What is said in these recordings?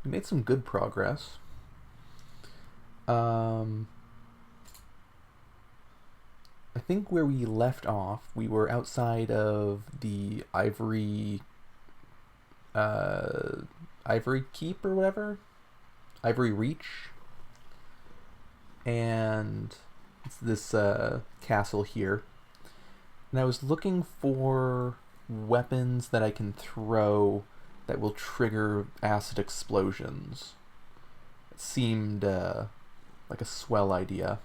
We made some good progress. I think where we left off, we were outside of the uh, Ivory Keep or whatever, Ivory Reach, and it's this castle here. And I was looking for weapons that I can throw that will trigger acid explosions. It seemed like a swell idea.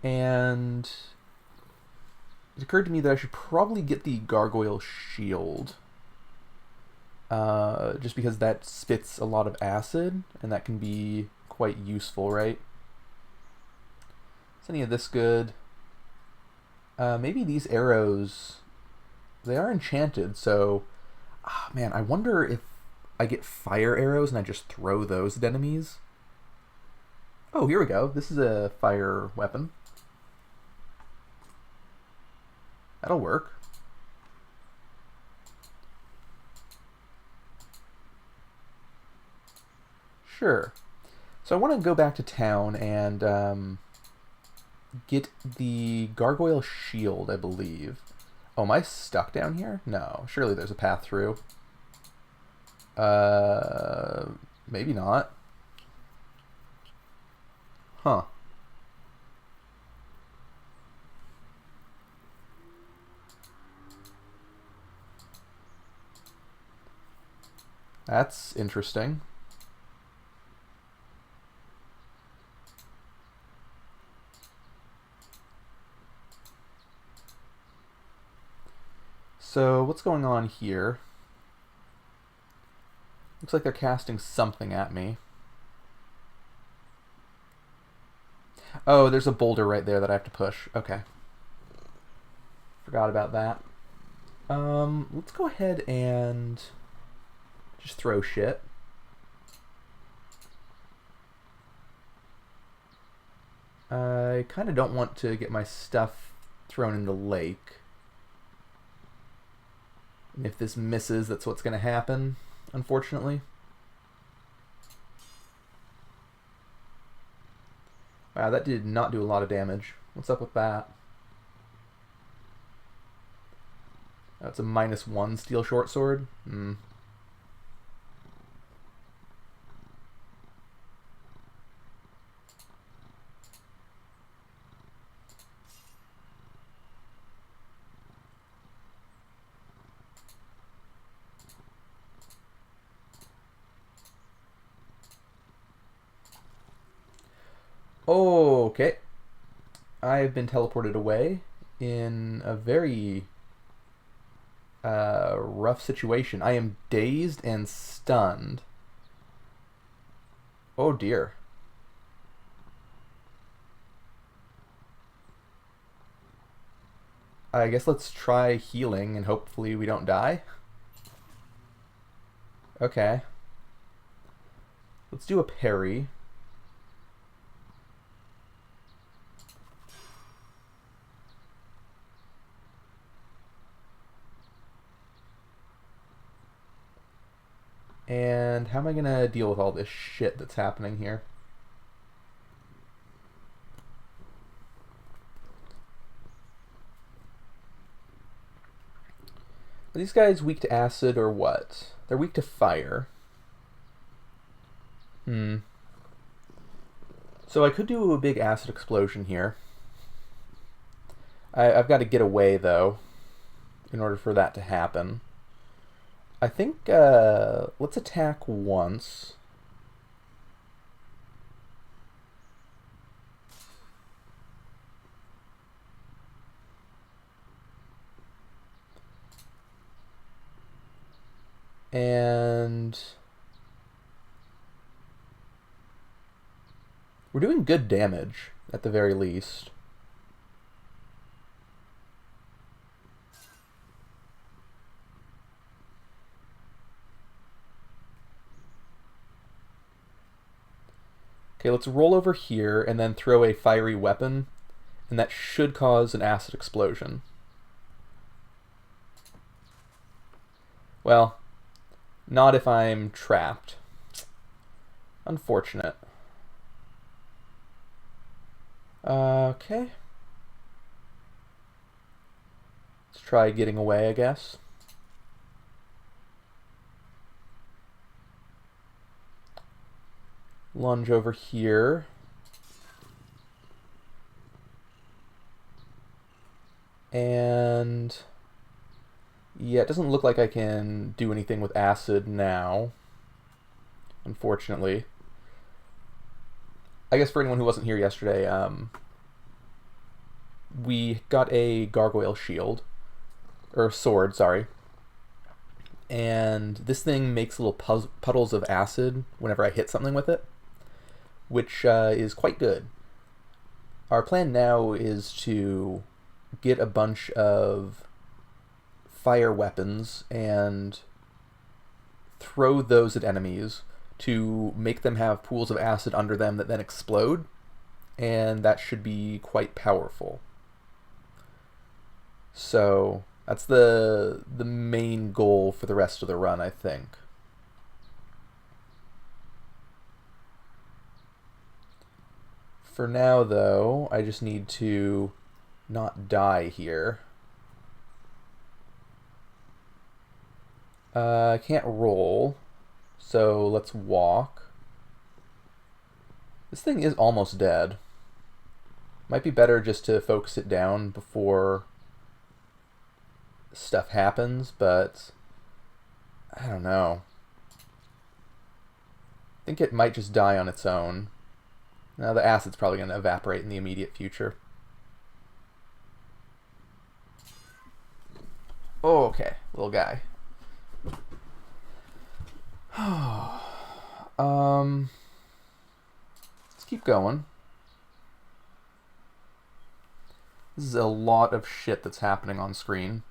And it occurred to me that I should probably get the gargoyle shield. Just because that spits a lot of acid, and that can be quite useful, right? Is any of this good? Maybe these arrows, they are enchanted, so... man, I wonder if I get fire arrows and I just throw those at enemies. Oh, here we go. This is a fire weapon. That'll work. Sure. So I want to go back to town and get the gargoyle shield, I believe. Oh, am I stuck down here? No. Surely there's a path through. Maybe not. Huh. That's interesting. So, what's going on here? Looks like they're casting something at me. Oh, there's a boulder right there that I have to push. Okay. Forgot about that. Let's go ahead and just throw shit. I kind of don't want to get my stuff thrown in the lake. And if this misses, that's what's going to happen, unfortunately. Wow, that did not do a lot of damage. What's up with that? That's a -1 steel short sword. Hmm. Okay. I've been teleported away in a very rough situation. I am dazed and stunned. Oh dear. I guess let's try healing and hopefully we don't die. Okay. Let's do a parry. And how am I gonna deal with all this shit that's happening here? Are these guys weak to acid or what? They're weak to fire. Hmm. So I could do a big acid explosion here. I've got to get away, though, in order for that to happen. I think, let's attack once. And we're doing good damage, at the very least. Okay, let's roll over here and then throw a fiery weapon, and that should cause an acid explosion. Well, not if I'm trapped. Unfortunate. Okay. Let's try getting away, I guess. Lunge over here. And yeah, it doesn't look like I can do anything with acid now, unfortunately. I guess for anyone who wasn't here yesterday, we got a gargoyle shield, or sword, sorry. And this thing makes little puddles of acid whenever I hit something with it, which is quite good. Our plan now is to get a bunch of fire weapons and throw those at enemies to make them have pools of acid under them that then explode, and that should be quite powerful. So that's the main goal for the rest of the run, I think. For now, though, I just need to not die here. I can't roll, so let's walk. This thing is almost dead. Might be better just to focus it down before stuff happens, but I don't know. I think it might just die on its own. Now the acid's probably going to evaporate in the immediate future. Oh, okay, little guy. Let's keep going. This is a lot of shit that's happening on screen.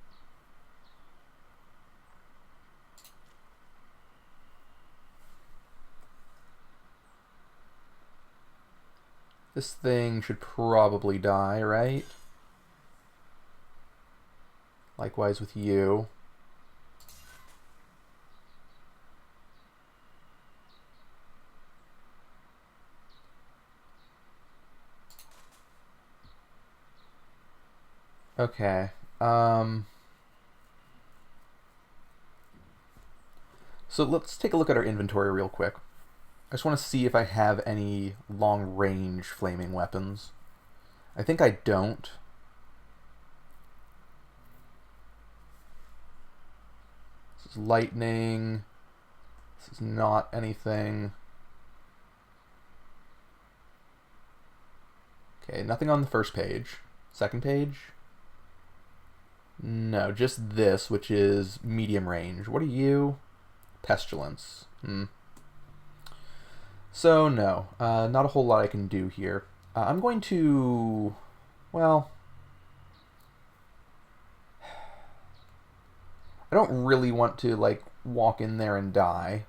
This thing should probably die, right? Likewise with you. Okay. So let's take a look at our inventory real quick. I just want to see if I have any long-range flaming weapons. I think I don't. This is lightning. This is not anything. Okay, nothing on the first page. Second page? No, just this, which is medium range. What are you? Pestilence. So, no. Not a whole lot I can do here. I'm going to... Well... I don't really want to, like, walk in there and die.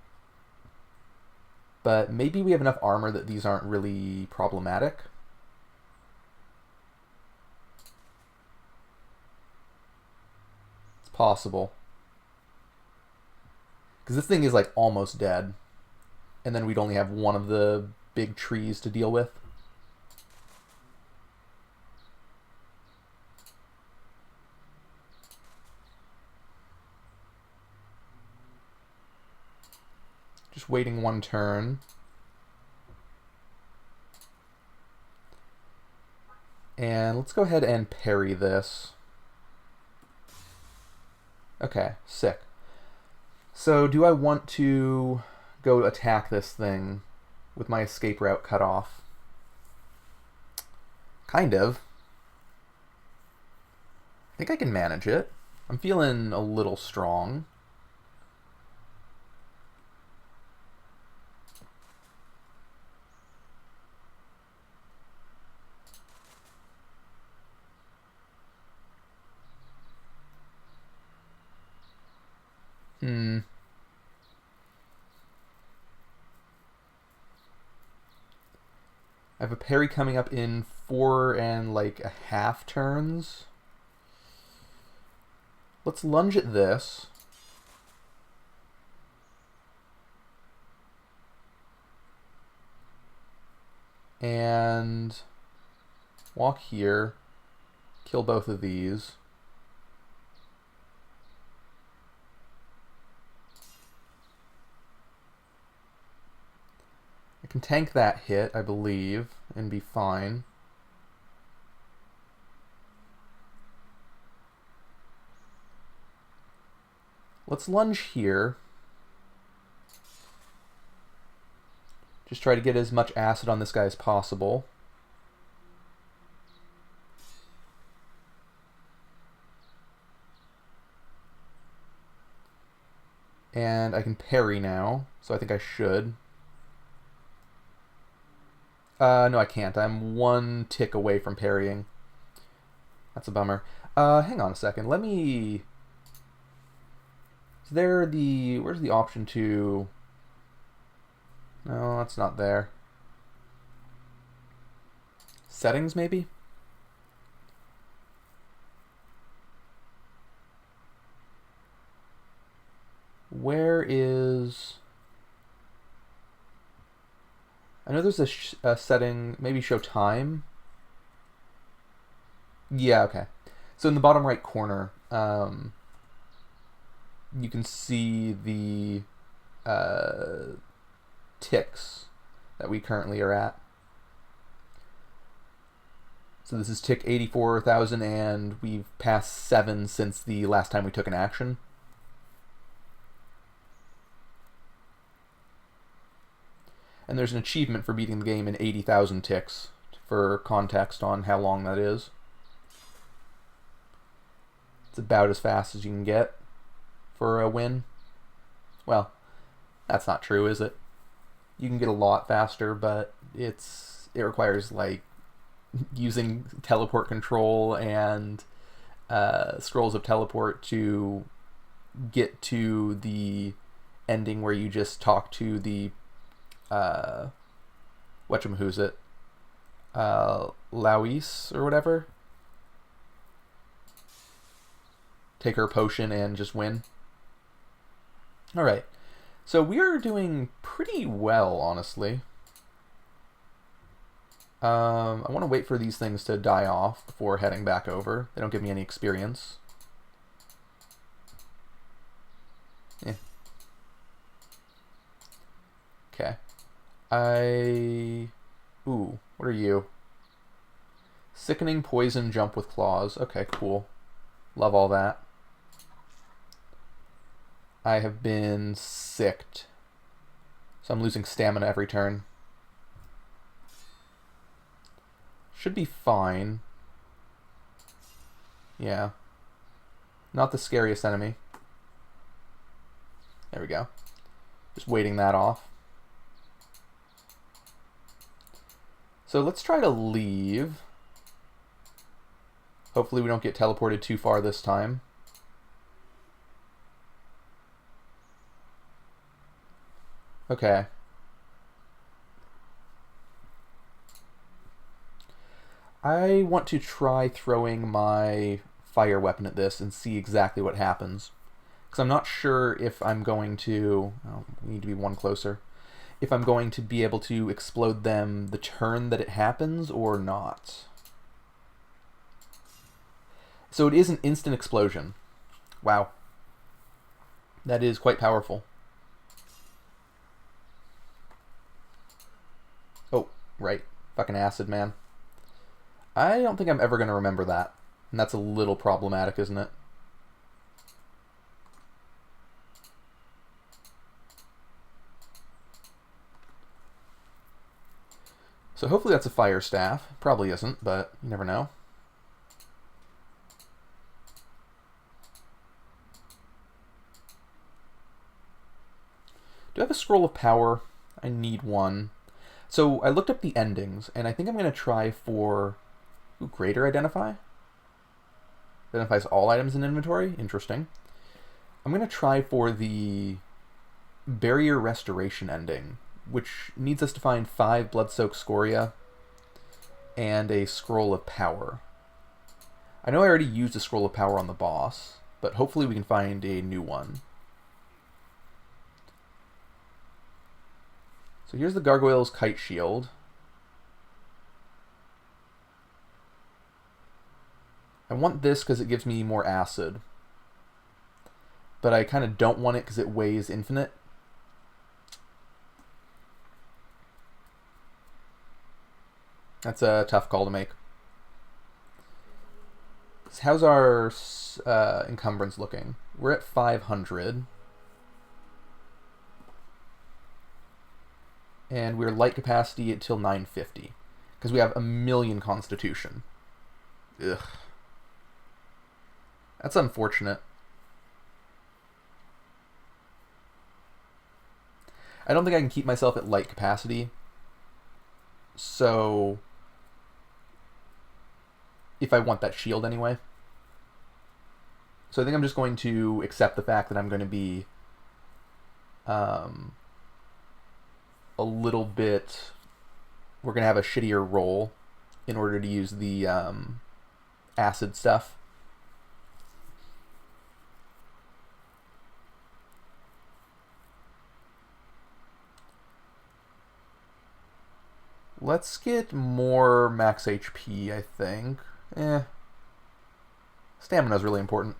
But maybe we have enough armor that these aren't really problematic. It's possible. Because this thing is, like, almost dead. And then we'd only have one of the big trees to deal with. Just waiting one turn. And let's go ahead and parry this. Okay, sick. So do I want to go attack this thing with my escape route cut off? Kind of. I think I can manage it. I'm feeling a little strong. I have a parry coming up in 4.5 turns. Let's lunge at this. And walk here, kill both of these. I can tank that hit, I believe, and be fine. Let's lunge here. Just try to get as much acid on this guy as possible. And I can parry now, so I think I should. No, I can't. I'm one tick away from parrying. That's a bummer. Hang on a second. Let me... Is there the... Where's the option to... No, that's not there. Settings, maybe? Where is... I know there's a setting, maybe show time. Yeah, okay. So in the bottom right corner, you can see the ticks that we currently are at. So this is tick 84,000, and we've passed 7 since the last time we took an action. And there's an achievement for beating the game in 80,000 ticks, for context on how long that is. It's about as fast as you can get for a win. Well, that's not true, is it? You can get a lot faster, but it requires like using teleport control and scrolls of teleport to get to the ending where you just talk to the whatchamahoosit, Lauis or whatever. Take her potion and just win. Alright. So we are doing pretty well, honestly. I want to wait for these things to die off before heading back over. They don't give me any experience. Yeah. Okay. Ooh, what are you? Sickening poison, jump with claws. Okay, cool. Love all that. I have been sicked. So I'm losing stamina every turn. Should be fine. Yeah. Not the scariest enemy. There we go. Just waiting that off. So let's try to leave. Hopefully we don't get teleported too far this time. Okay. I want to try throwing my fire weapon at this and see exactly what happens. Because I'm not sure if I'm going to... Oh, we need to be one closer. If I'm going to be able to explode them the turn that it happens or not. So it is an instant explosion. Wow. That is quite powerful. Oh, right. Fucking acid, man. I don't think I'm ever going to remember that. And that's a little problematic, isn't it? So hopefully that's a fire staff. Probably isn't, but you never know. Do I have a scroll of power? I need one. So I looked up the endings, and I think I'm going to try for... Ooh, greater identify? Identifies all items in inventory? Interesting. I'm going to try for the barrier restoration ending, which needs us to find 5 blood-soaked Scoria and a scroll of power. I know I already used a scroll of power on the boss, but hopefully we can find a new one. So here's the Gargoyle's Kite Shield. I want this because it gives me more acid. But I kind of don't want it because it weighs infinite. That's a tough call to make. How's our encumbrance looking? We're at 500. And we're light capacity until 950. Because we have a million constitution. Ugh. That's unfortunate. I don't think I can keep myself at light capacity. So if I want that shield anyway. So I think I'm just going to accept the fact that I'm going to be a little bit... We're going to have a shittier roll in order to use the acid stuff. Let's get more max HP, I think. Stamina's really important.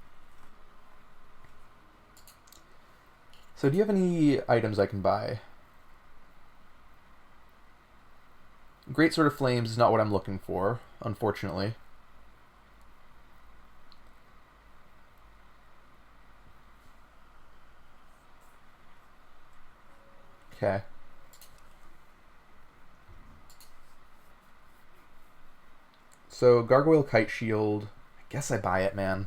So do you have any items I can buy? Great Sword of Flames is not what I'm looking for, unfortunately. Okay. So, Gargoyle Kite Shield. I guess I buy it, man.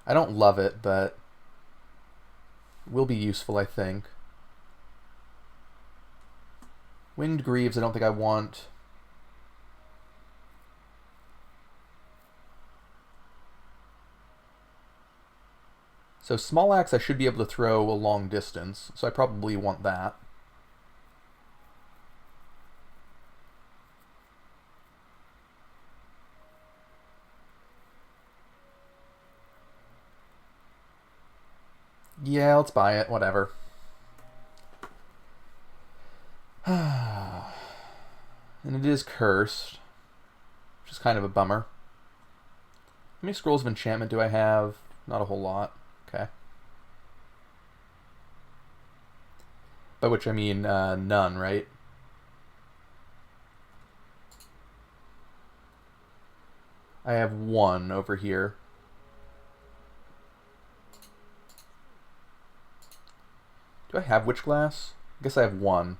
I don't love it, but it will be useful, I think. Winged Greaves, I don't think I want. So Small Axe I should be able to throw a long distance, so I probably want that. Yeah, let's buy it, whatever. And it is cursed, which is kind of a bummer. How many Scrolls of Enchantment do I have? Not a whole lot. Okay. By which I mean none, right? I have one over here. Do I have Witch Glass? I guess I have one.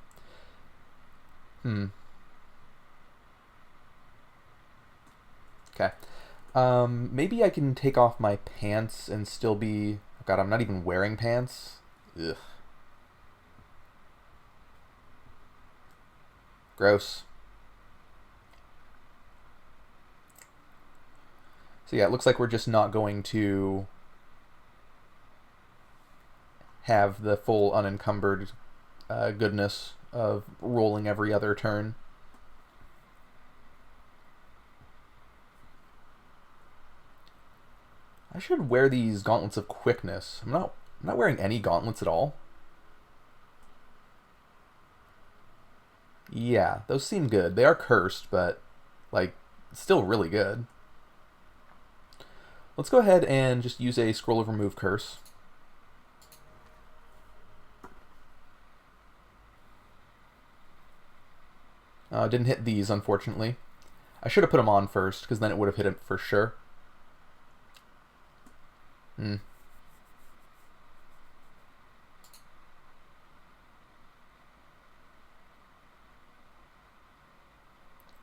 Okay. Maybe I can take off my pants and still be... Oh God, I'm not even wearing pants. Ugh. Gross. So yeah, it looks like we're just not going to have the full unencumbered goodness of rolling every other turn. I should wear these gauntlets of quickness. I'm not wearing any gauntlets at all. Yeah, those seem good. They are cursed, but like still really good. Let's go ahead and just use a Scroll of Remove Curse. Didn't hit these, unfortunately. I should have put them on first, because then it would have hit it for sure.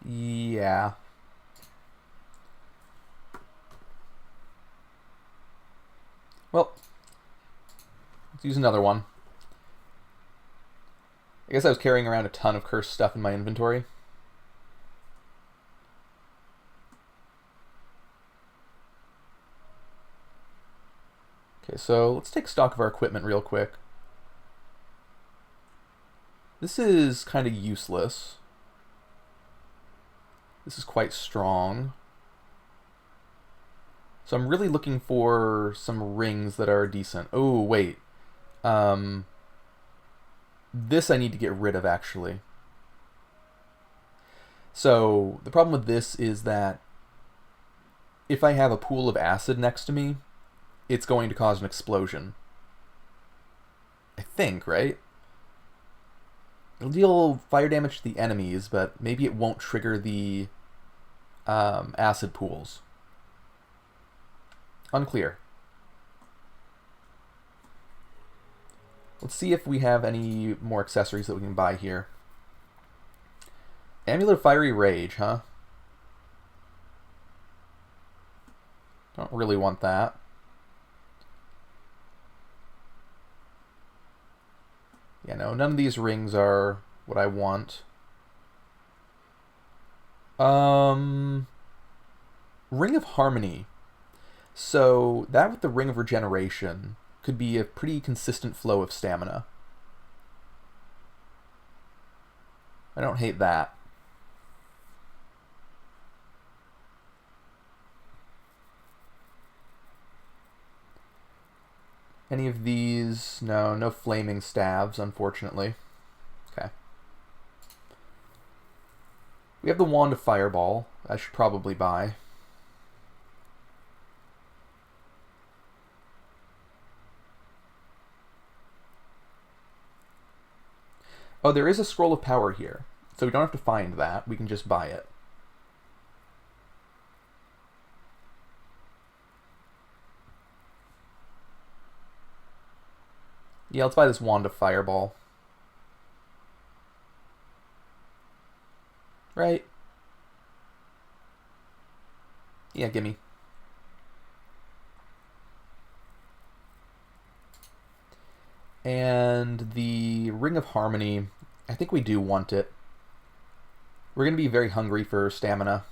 Yeah. Well, let's use another one. I guess I was carrying around a ton of cursed stuff in my inventory. Okay, so let's take stock of our equipment real quick. This is kind of useless. This is quite strong. So I'm really looking for some rings that are decent. Oh, wait. This I need to get rid of, actually. So the problem with this is that if I have a pool of acid next to me, it's going to cause an explosion. I think, right? It'll deal fire damage to the enemies, but maybe it won't trigger the acid pools. Unclear. Let's see if we have any more accessories that we can buy here. Amulet of Fiery Rage, huh? Don't really want that. Yeah, no, none of these rings are what I want. Ring of Harmony. So that with the Ring of Regeneration could be a pretty consistent flow of stamina. I don't hate that. Any of these? No, no flaming staves, unfortunately. Okay. We have the Wand of Fireball. I should probably buy. Oh, there is a Scroll of Power here. So we don't have to find that. We can just buy it. Yeah, let's buy this Wand of Fireball. Right? Yeah, gimme. And the Ring of Harmony, I think we do want it. We're going to be very hungry for stamina.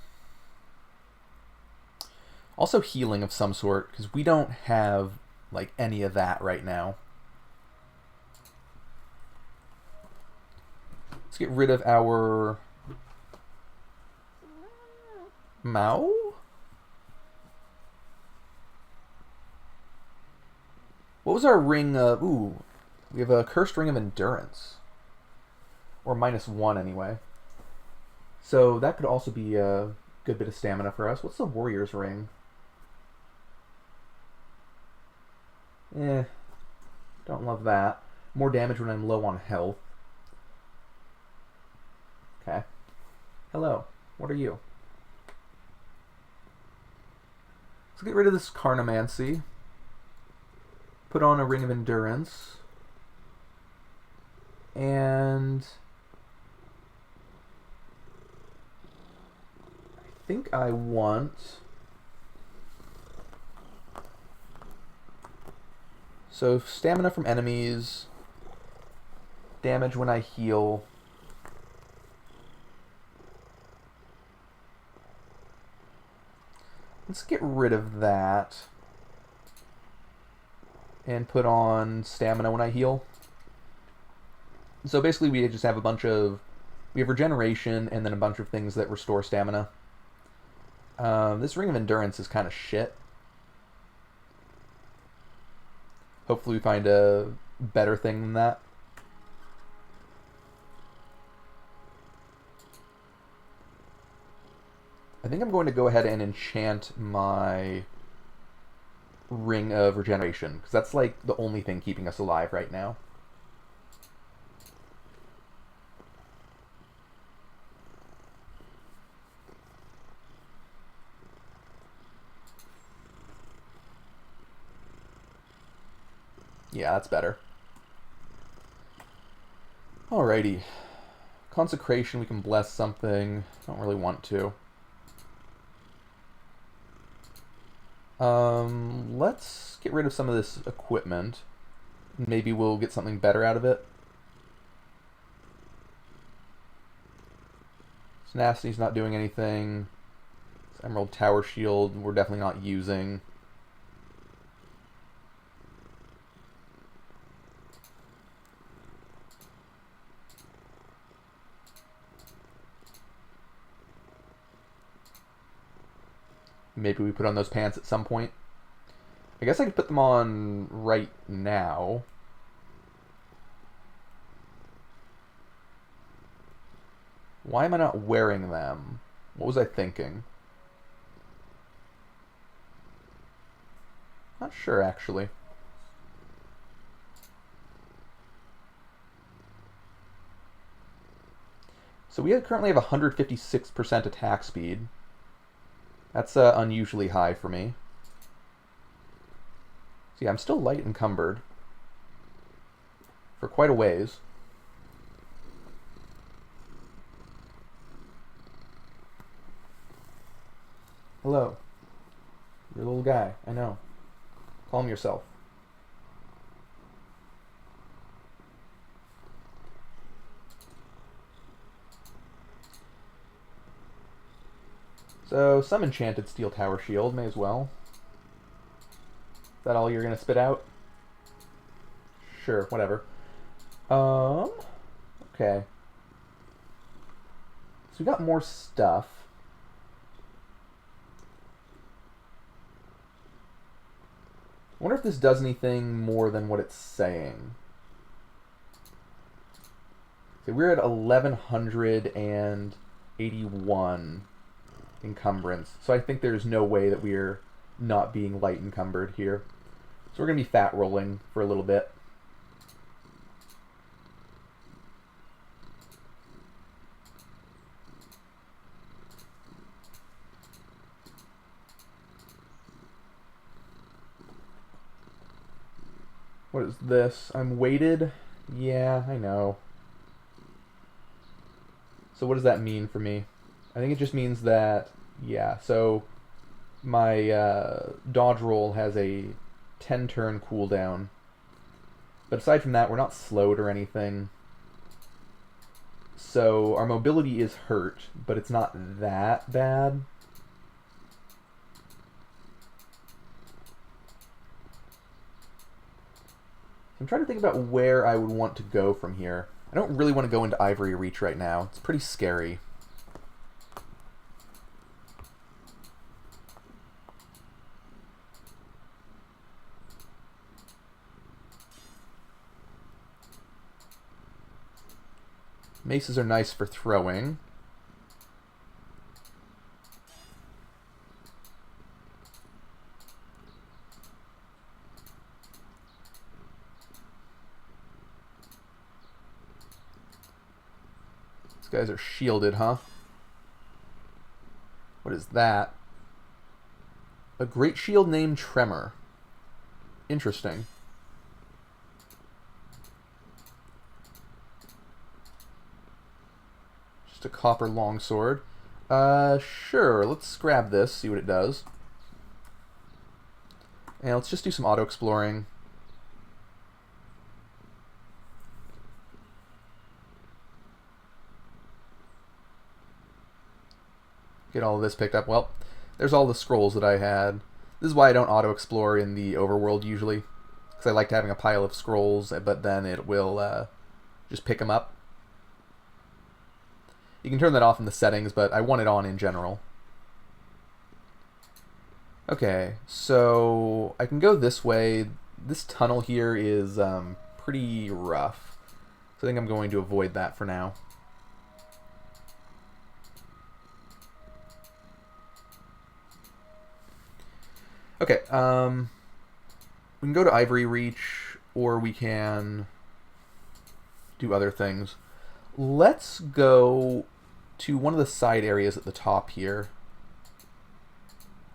Also healing of some sort, because we don't have like any of that right now. Let's get rid of our Mao? What was our ring? Ooh, we have a Cursed Ring of Endurance. Or -1 anyway. So that could also be a good bit of stamina for us. What's the Warrior's Ring? Don't love that. More damage when I'm low on health. Okay. Hello. What are you? Let's get rid of this Carnomancy. Put on a Ring of Endurance. And I think I want... So stamina from enemies, damage when I heal. Let's get rid of that and put on stamina when I heal. So basically we just have a bunch of... We have regeneration and then a bunch of things that restore stamina. This Ring of Endurance is kind of shit. Hopefully we find a better thing than that. I think I'm going to go ahead and enchant my Ring of Regeneration, because that's like the only thing keeping us alive right now. Yeah, that's better. Alrighty. Consecration, we can bless something. Don't really want to. Let's get rid of some of this equipment. Maybe we'll get something better out of it. Tenacity's not doing anything. This Emerald Tower Shield we're definitely not using. Maybe we put on those pants at some point. I guess I could put them on right now. Why am I not wearing them? What was I thinking? Not sure, actually. So we currently have 156% attack speed. That's unusually high for me. So yeah, I'm still light encumbered for quite a ways. Hello. You're a little guy, I know. Calm yourself. So, some enchanted steel tower shield, may as well. Is that all you're gonna spit out? Sure, whatever. Okay. So we got more stuff. I wonder if this does anything more than what it's saying. So we're at 1181 encumbrance. So I think there's no way that we're not being light encumbered here. So we're going to be fat rolling for a little bit. What is this? I'm weighted? Yeah, I know. So what does that mean for me? I think it just means that, yeah, so my dodge roll has a 10 turn cooldown. But aside from that, we're not slowed or anything. So our mobility is hurt, but it's not that bad. I'm trying to think about where I would want to go from here. I don't really want to go into Ivory Reach right now. It's pretty scary. Maces are nice for throwing. These guys are shielded, huh? What is that? A great shield named Tremor. Interesting. Just a copper longsword. Sure, let's grab this, see what it does. And let's just do some auto-exploring. Get all of this picked up. Well, there's all the scrolls that I had. This is why I don't auto-explore in the overworld usually. Because I like having a pile of scrolls, but then it will just pick them up. You can turn that off in the settings, but I want it on in general. Okay, so I can go this way. This tunnel here is pretty rough. So I think I'm going to avoid that for now. Okay, we can go to Ivory Reach, or we can do other things. Let's go to one of the side areas at the top here.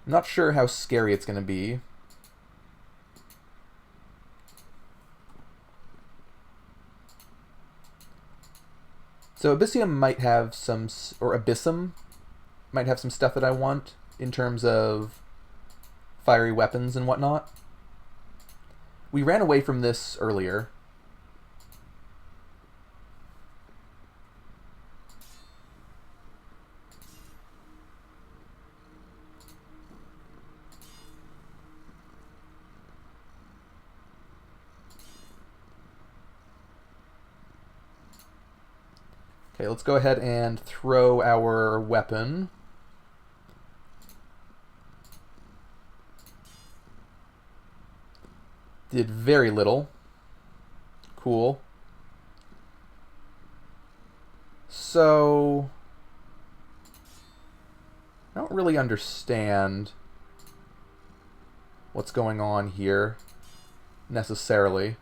I'm not sure how scary it's going to be. So Abyssium might have some, or Abyssum might have some stuff that I want in terms of fiery weapons and whatnot. We ran away from this earlier. Okay, let's go ahead and throw our weapon. Did very little. Cool. So I don't really understand what's going on here, necessarily.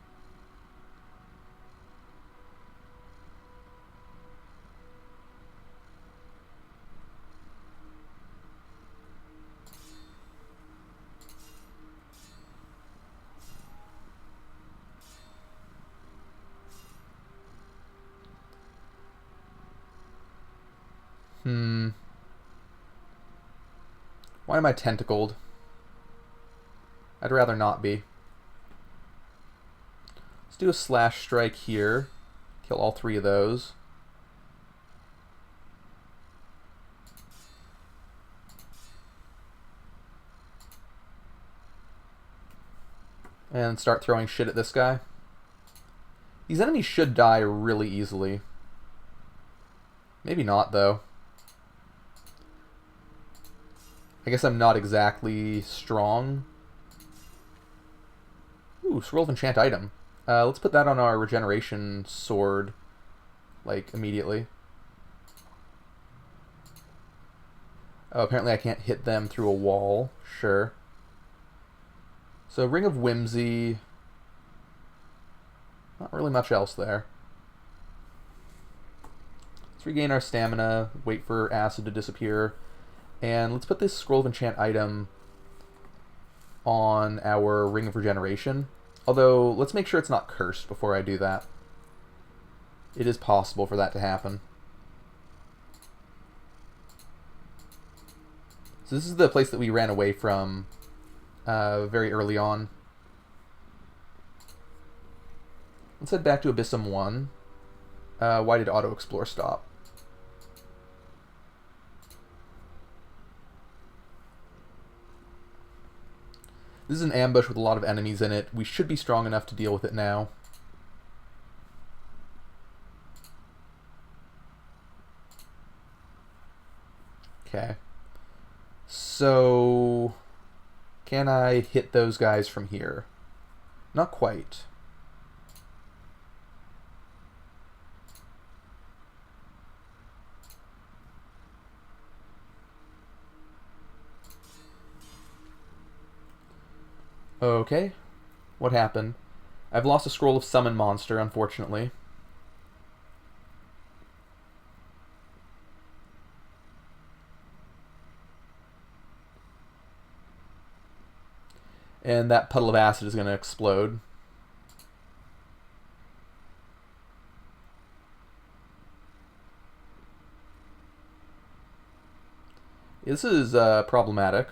Why am I tentacled? I'd rather not be. Let's do a slash strike here. Kill all 3 of those. And start throwing shit at this guy. These enemies should die really easily. Maybe not, though. I guess I'm not exactly strong. Ooh, Scroll of Enchant item. Let's put that on our regeneration sword, like, immediately. Oh, apparently I can't hit them through a wall. Sure. So, Ring of Whimsy. Not really much else there. Let's regain our stamina, wait for acid to disappear, and let's put this Scroll of Enchant item on our Ring of Regeneration. Although, let's make sure it's not cursed before I do that. It is possible for that to happen. So this is the place that we ran away from very early on. Let's head back to Abyssum 1. Why did auto-explore stop? This is an ambush with a lot of enemies in it. We should be strong enough to deal with it now. Okay. So, can I hit those guys from here? Not quite. Okay. What happened? I've lost a scroll of Summon Monster, unfortunately. And that puddle of acid is going to explode. This is problematic.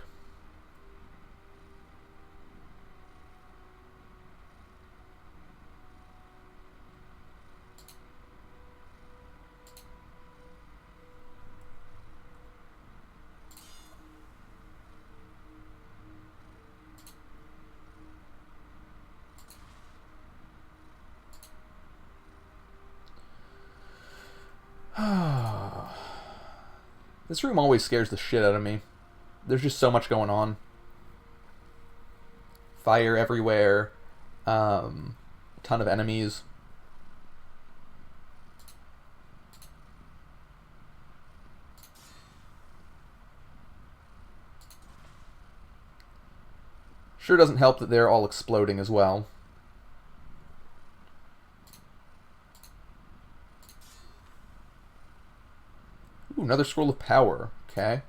This room always scares the shit out of me. There's just so much going on. Fire everywhere. A ton of enemies. Sure doesn't help that they're all exploding as well. Ooh, another Scroll of Power. Okay.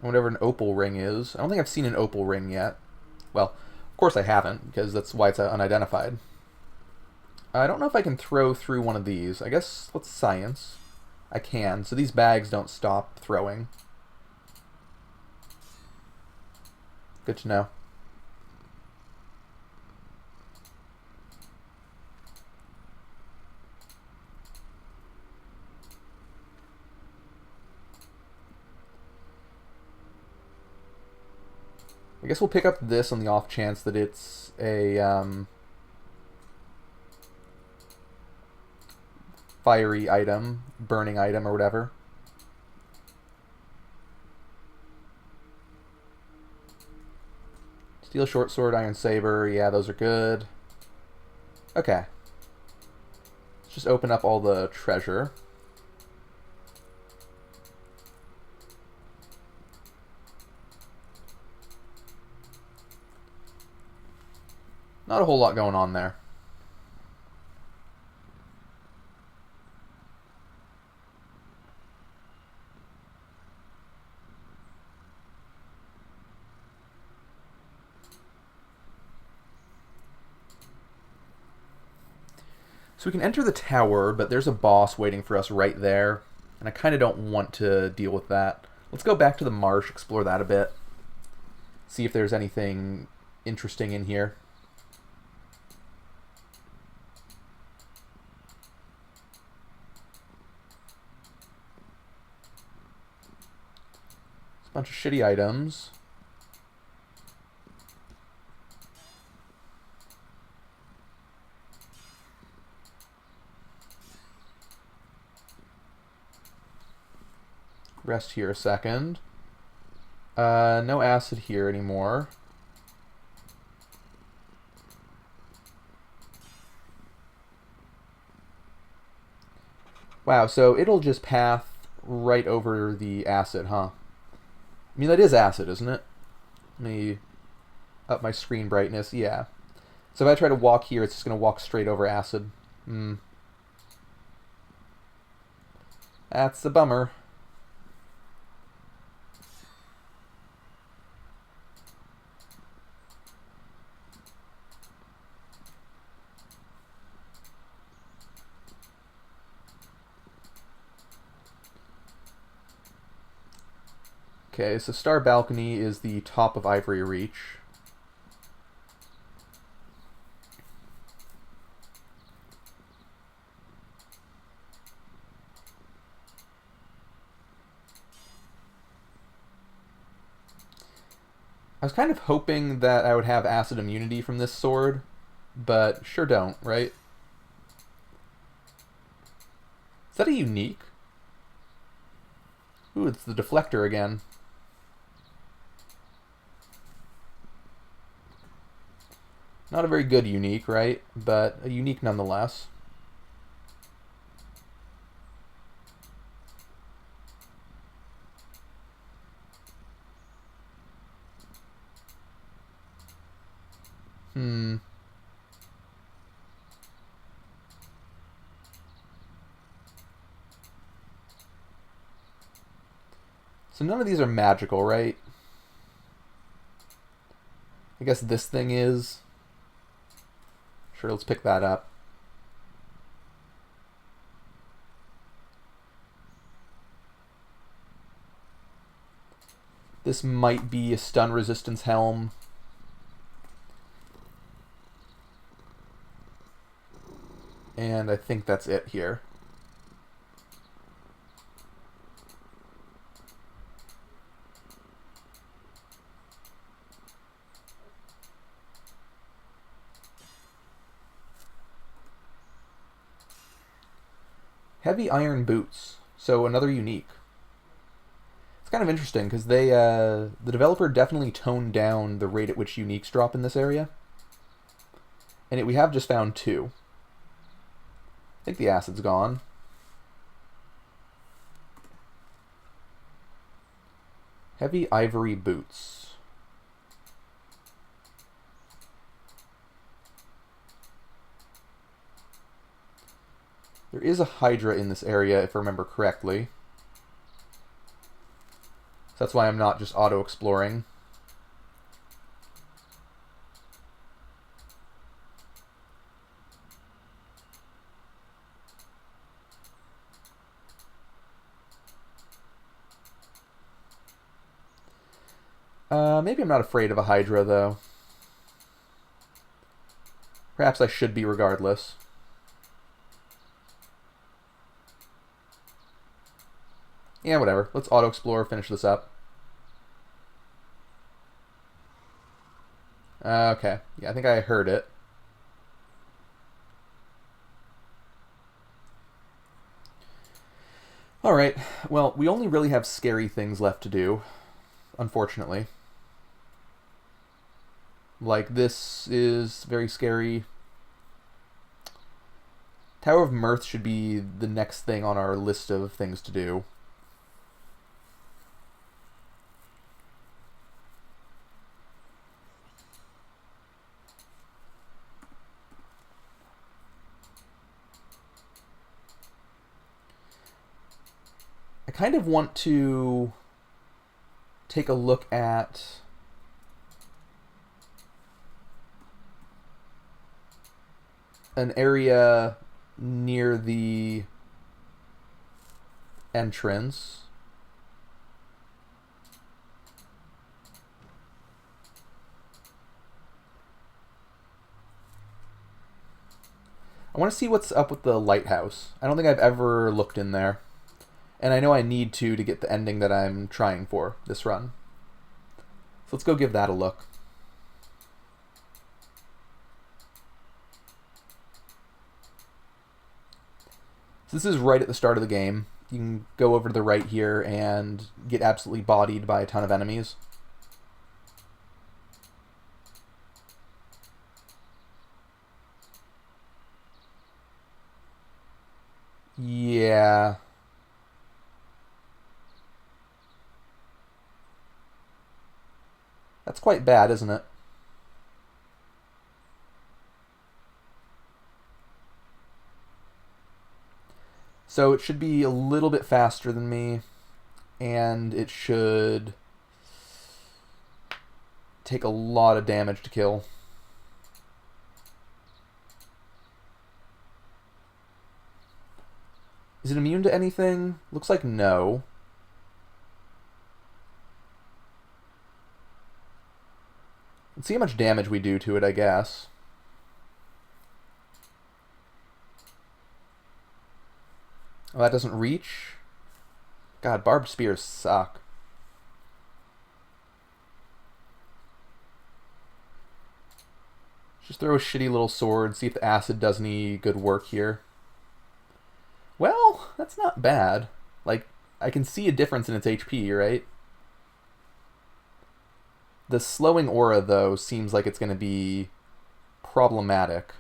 Whatever an opal ring is. I don't think I've seen an opal ring yet. Well, of course I haven't, because that's why it's unidentified. I don't know if I can throw through one of these. I guess let's science. I can, so these bags don't stop throwing. Good to know. I guess we'll pick up this on the off chance that it's a fiery item, burning item, or whatever. Steel short sword, iron saber, yeah, those are good. Okay. Let's just open up all the treasure. Not a whole lot going on there. So we can enter the tower, but there's a boss waiting for us right there, and I kind of don't want to deal with that. Let's go back to the marsh, explore that a bit, see if there's anything interesting in here. It's a bunch of shitty items. Rest here a second. No acid here anymore. Wow, so it'll just path right over the acid, huh? I mean, that is acid, isn't it? Let me up my screen brightness. Yeah. So if I try to walk here, it's just going to walk straight over acid. That's a bummer. Okay, so Star Balcony is the top of Ivory Reach. I was kind of hoping that I would have acid immunity from this sword, but sure don't, right? Is that a unique? Ooh, it's the deflector again. Not a very good unique, right? But a unique nonetheless. So none of these are magical, right? I guess this thing is. Sure, let's pick that up. This might be a stun resistance helm. And I think that's it here. Heavy iron boots. So another unique. It's kind of interesting because the developer definitely toned down the rate at which uniques drop in this area. And we have just found 2. I think the acid's gone. Heavy ivory boots. There is a Hydra in this area, if I remember correctly. So that's why I'm not just auto-exploring. Maybe I'm not afraid of a Hydra, though. Perhaps I should be regardless. Yeah, whatever. Let's auto-explore, finish this up. Okay. Yeah, I think I heard it. Alright. Well, we only really have scary things left to do, unfortunately. Like, this is very scary. Tower of Mirth should be the next thing on our list of things to do. kind of want to take a look at an area near the entrance. I want to see what's up with the lighthouse. I don't think I've ever looked in there. And I know I need to get the ending that I'm trying for this run. So let's go give that a look. So this is right at the start of the game. You can go over to the right here and get absolutely bodied by a ton of enemies. Yeah. That's quite bad, isn't it? So it should be a little bit faster than me, and it should take a lot of damage to kill. Is it immune to anything? Looks like no. Let's see how much damage we do to it, I guess. Oh, that doesn't reach? God, barbed spears suck. Just throw a shitty little sword, see if the acid does any good work here. Well, that's not bad. Like, I can see a difference in its HP, right? The slowing aura, though, seems like it's going to be problematic.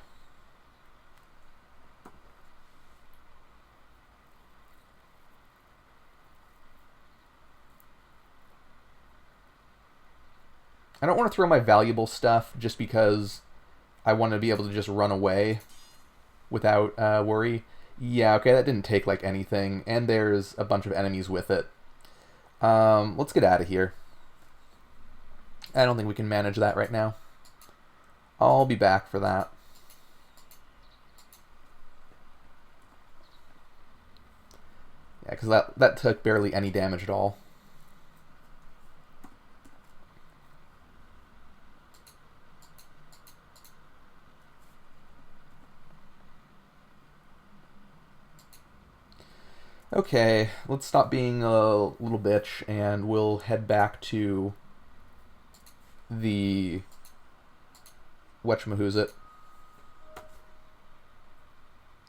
I don't want to throw my valuable stuff just because I want to be able to just run away without worry. Yeah, okay, that didn't take like anything, and there's a bunch of enemies with it. Let's get out of here. I don't think we can manage that right now. I'll be back for that. Yeah, because that took barely any damage at all. Okay, let's stop being a little bitch and we'll head back to the whatchamahoosit.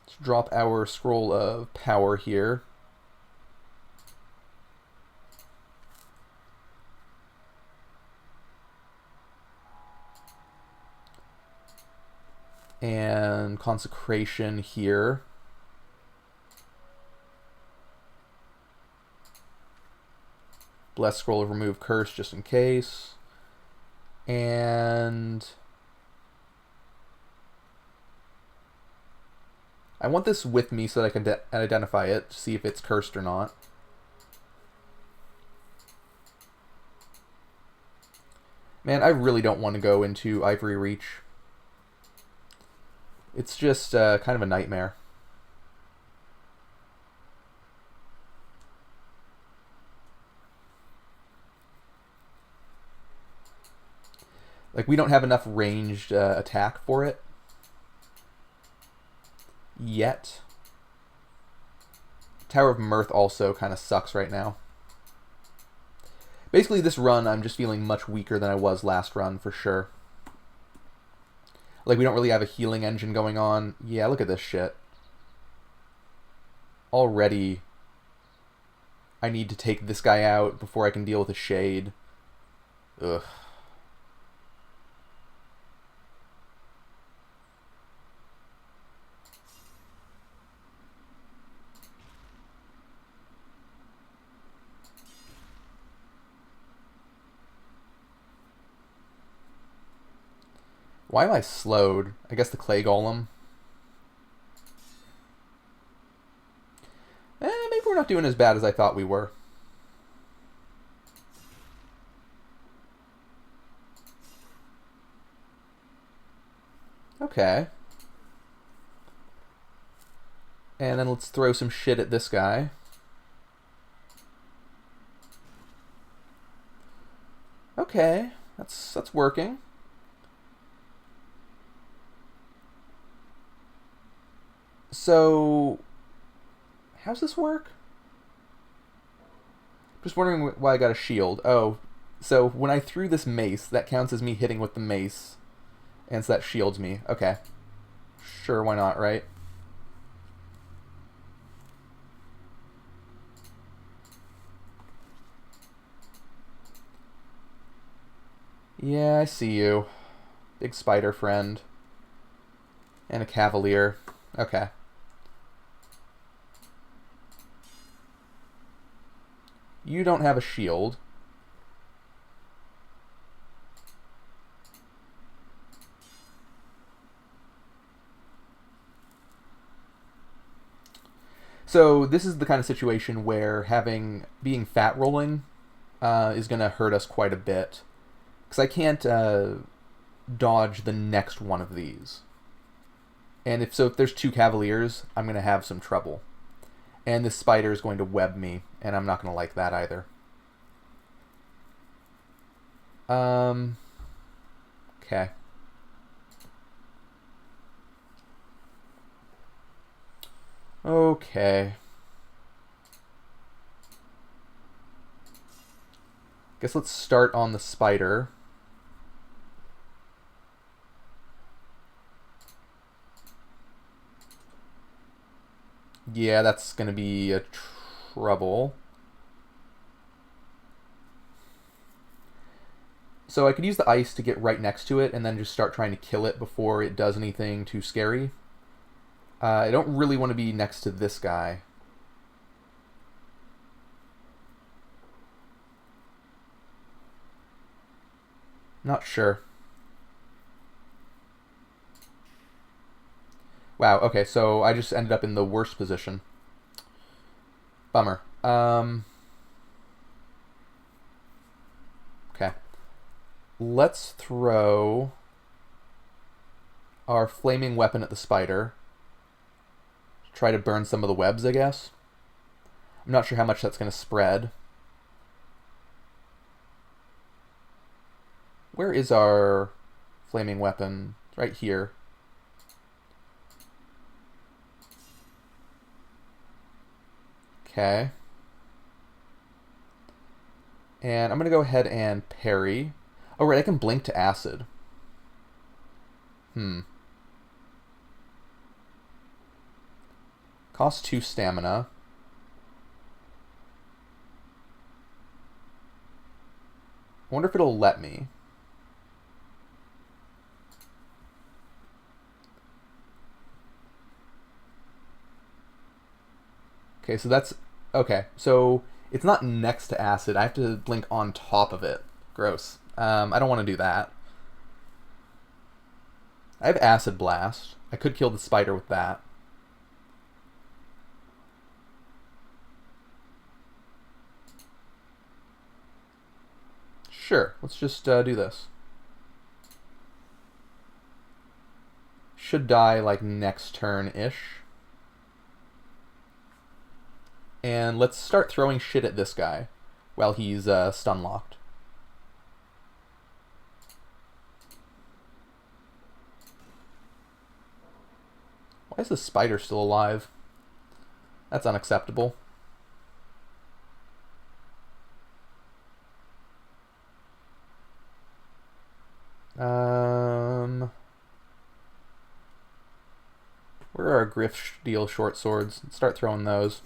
Let's drop our scroll of power here. And consecration here. Bless scroll of remove curse just in case. And I want this with me so that I can identify it, to see if it's cursed or not. Man, I really don't want to go into Ivory Reach. It's just kind of a nightmare. Like, we don't have enough ranged attack for it yet. Tower of Mirth also kind of sucks right now. Basically, this run, I'm just feeling much weaker than I was last run, for sure. Like, we don't really have a healing engine going on. Yeah, look at this shit. Already, I need to take this guy out before I can deal with a shade. Ugh. Why am I slowed? I guess the clay golem. Maybe we're not not doing as bad as I thought we were. Okay. And then let's throw some shit at this guy. Okay, that's working. So, how's this work? Just wondering why I got a shield. Oh, so when I threw this mace, that counts as me hitting with the mace. And so that shields me. Okay. Sure, why not, right? Yeah, I see you. Big spider friend. And a cavalier. Okay. You don't have a shield. So this is the kind of situation where being fat rolling is going to hurt us quite a bit. Because I can't dodge the next one of these. And if there's two cavaliers, I'm going to have some trouble. And this spider is going to web me, and I'm not going to like that either. Okay. Okay. Guess let's start on the spider. Yeah, that's going to be a trouble. So I could use the ice to get right next to it and then just start trying to kill it before it does anything too scary. I don't really want to be next to this guy. Not sure. Wow, okay, so I just ended up in the worst position. Bummer. Okay. Let's throw our flaming weapon at the spider. Try to burn some of the webs, I guess. I'm not sure how much that's going to spread. Where is our flaming weapon? It's right here. Okay. And I'm going to go ahead and parry. Oh, right, I can blink to acid. Costs 2 stamina. I wonder if it'll let me. Okay, so that's... Okay, so it's not next to acid. I have to blink on top of it. Gross. I don't want to do that. I have acid blast. I could kill the spider with that. Sure, let's just do this. Should die like next turn-ish. And let's start throwing shit at this guy while he's stun locked. Why is the spider still alive? That's unacceptable. Where are our Griff Steel short swords? Let's start throwing those.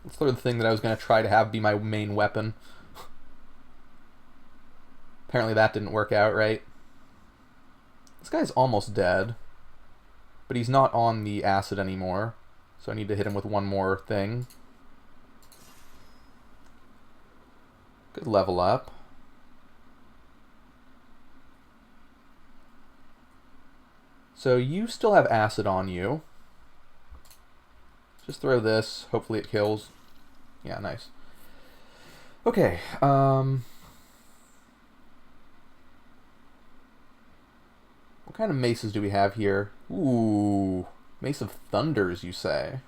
Let's throw the thing that I was going to try to have be my main weapon. Apparently that didn't work out right. This guy's almost dead. But he's not on the acid anymore. So I need to hit him with one more thing. Good level up. So you still have acid on you. Just throw this. Hopefully it kills. Yeah, nice. Okay. What kind of maces do we have here? Ooh. Mace of Thunders, you say?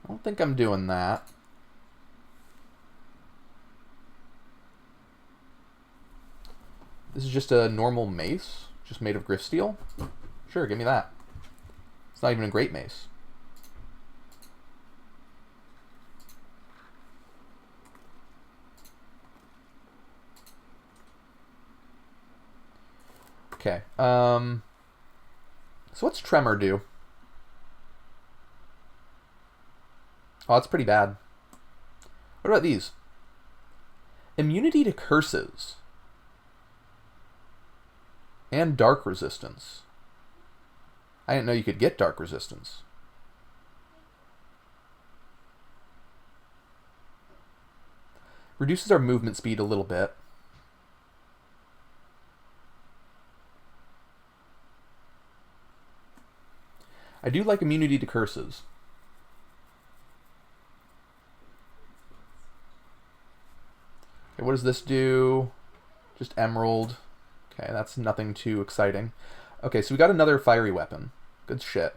I don't think I'm doing that. This is just a normal mace, just made of gryph steel. Sure, give me that. It's not even a great mace. Okay. So what's Tremor do? Oh, that's pretty bad. What about these? Immunity to curses. And dark resistance. I didn't know you could get dark resistance. Reduces our movement speed a little bit. I do like immunity to curses. Okay, what does this do? Just emerald. Okay, that's nothing too exciting. Okay, so we got another fiery weapon. Good shit.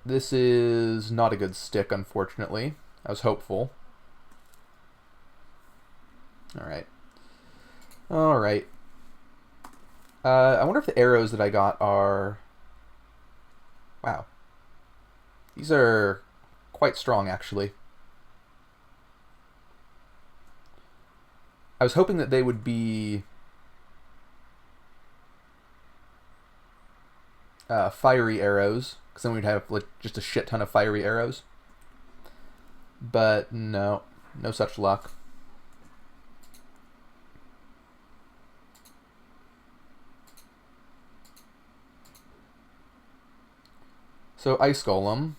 This is not a good stick, unfortunately. I was hopeful. Alright. Alright. I wonder if the arrows that I got are... Wow. These are quite strong, actually. I was hoping that they would be fiery arrows, because then we'd have like just a shit ton of fiery arrows. But no, no such luck. So Ice Golem.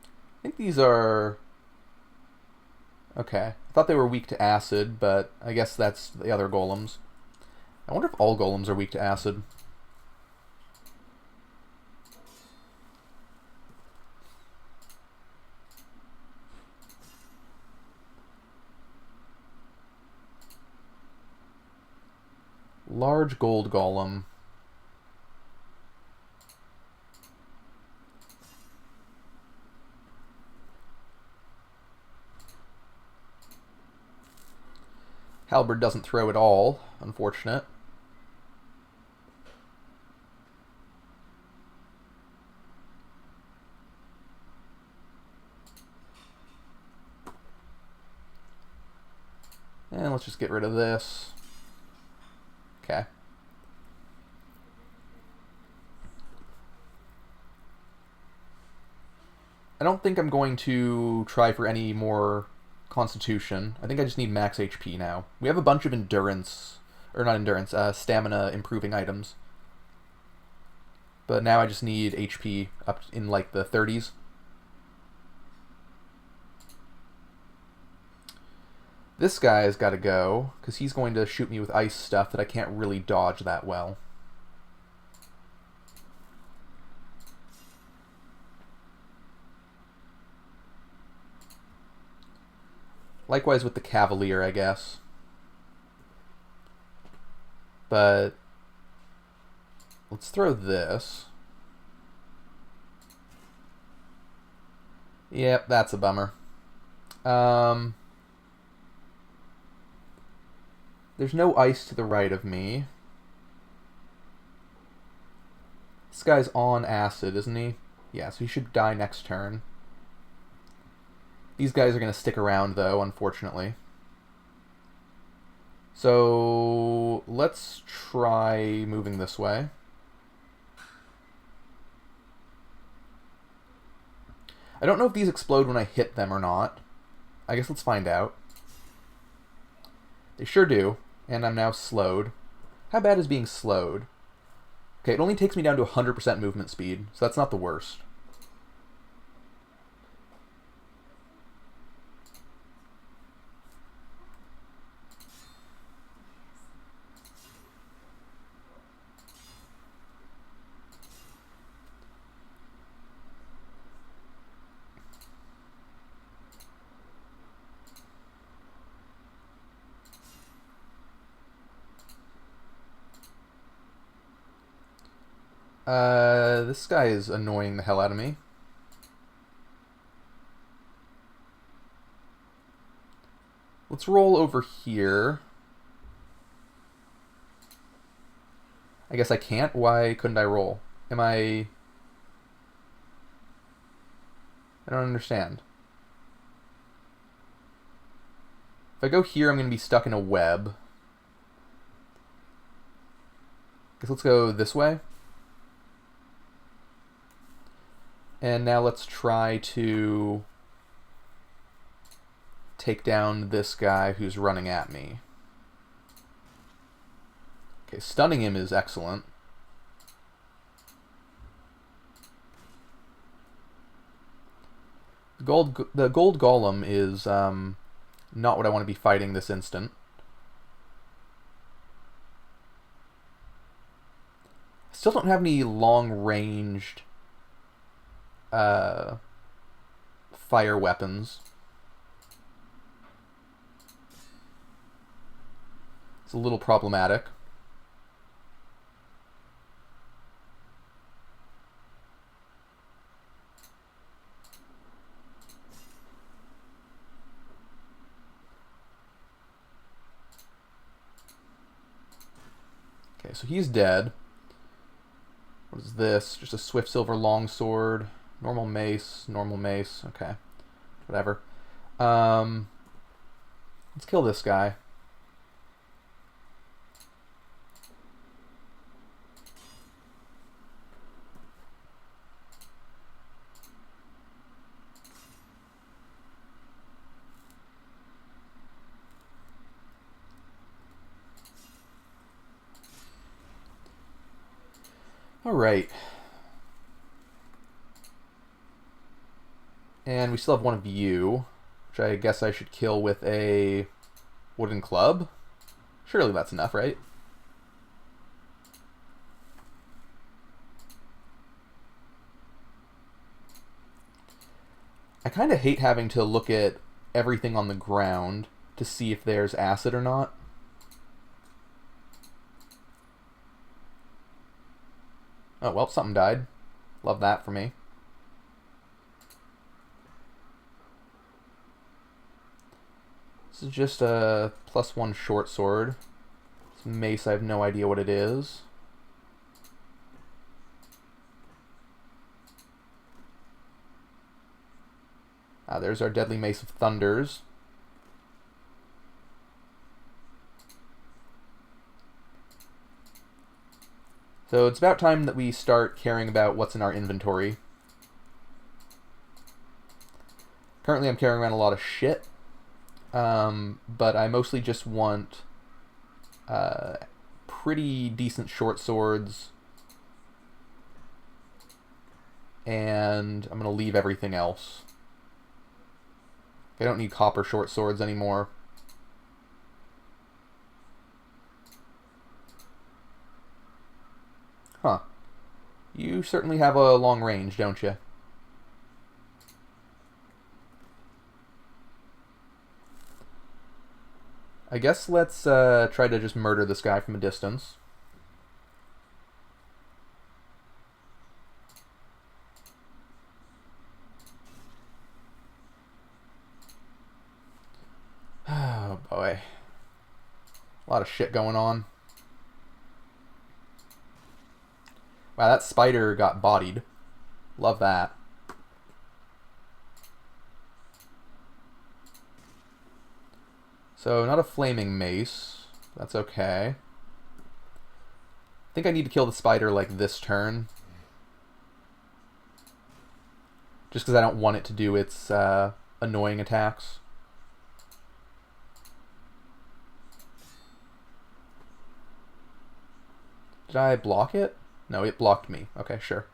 I think these are... Okay. I thought they were weak to acid, but I guess that's the other golems. I wonder if all golems are weak to acid. Large gold golem. Halberd doesn't throw at all. Unfortunate. And let's just get rid of this. Okay. I don't think I'm going to try for any more Constitution. I think I just need max HP now. We have a bunch of endurance, or not endurance, stamina improving items. But now I just need HP up in like the 30s. This guy's got to go, because he's going to shoot me with ice stuff that I can't really dodge that well. Likewise with the Cavalier, I guess. But let's throw this. Yep, that's a bummer. There's no ice to the right of me. This guy's on acid, isn't he? Yeah, so he should die next turn. These guys are going to stick around, though, unfortunately. So let's try moving this way. I don't know if these explode when I hit them or not. I guess let's find out. They sure do, and I'm now slowed. How bad is being slowed? Okay, it only takes me down to 100% movement speed, so that's not the worst. This guy is annoying the hell out of me. Let's roll over here. I guess I can't? Why couldn't I roll? I don't understand. If I go here, I'm going to be stuck in a web. Guess let's go this way. And now let's try to take down this guy who's running at me. Okay, stunning him is excellent. The gold golem is not what I want to be fighting this instant. I still don't have any long-ranged fire weapons. It's a little problematic. Okay, so he's dead. What is this? Just a swift silver longsword. Normal mace. Okay. Whatever. Let's kill this guy. Alright. And we still have one of you, which I guess I should kill with a wooden club. Surely that's enough, right? I kind of hate having to look at everything on the ground to see if there's acid or not. Oh, well, something died. Love that for me. This is just a +1 short sword. This mace, I have no idea what it is. Ah, there's our deadly mace of thunders. So it's about time that we start caring about what's in our inventory. Currently I'm carrying around a lot of shit, but I mostly just want pretty decent short swords, and I'm going to leave everything else. I don't need copper short swords anymore. Huh. You certainly have a long range, don't you? I guess let's try to just murder this guy from a distance. Oh boy. A lot of shit going on. Wow, that spider got bodied. Love that. So, not a flaming mace. That's okay. I think I need to kill the spider like this turn. Just because I don't want it to do its annoying attacks. Did I block it? No, it blocked me. Okay, sure.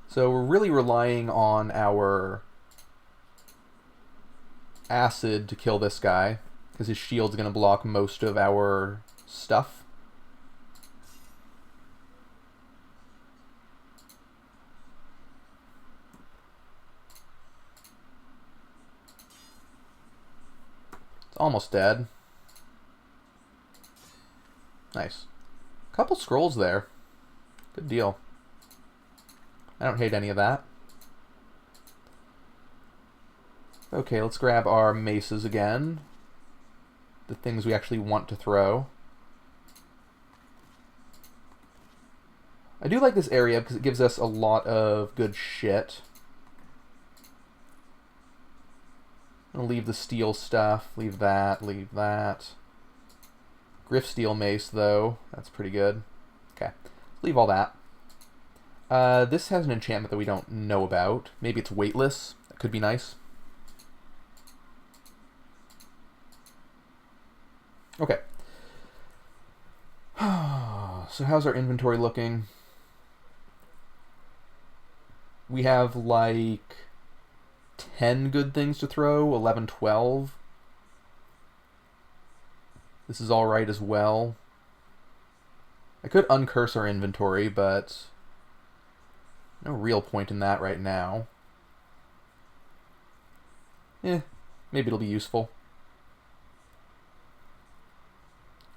So we're really relying on our acid to kill this guy, because his shield's going to block most of our stuff. It's almost dead. Nice. Couple scrolls there. Good deal. I don't hate any of that. Okay, let's grab our maces again. The things we actually want to throw. I do like this area because it gives us a lot of good shit. I'm gonna leave the steel stuff. Leave that. Leave that. Griff steel mace, though. That's pretty good. Okay. Leave all that. This has an enchantment that we don't know about. Maybe it's weightless. That could be nice. Okay. So how's our inventory looking? We have like 10 good things to throw, 11, 12. This is alright as well. I could uncurse our inventory, but no real point in that right now. Maybe it'll be useful.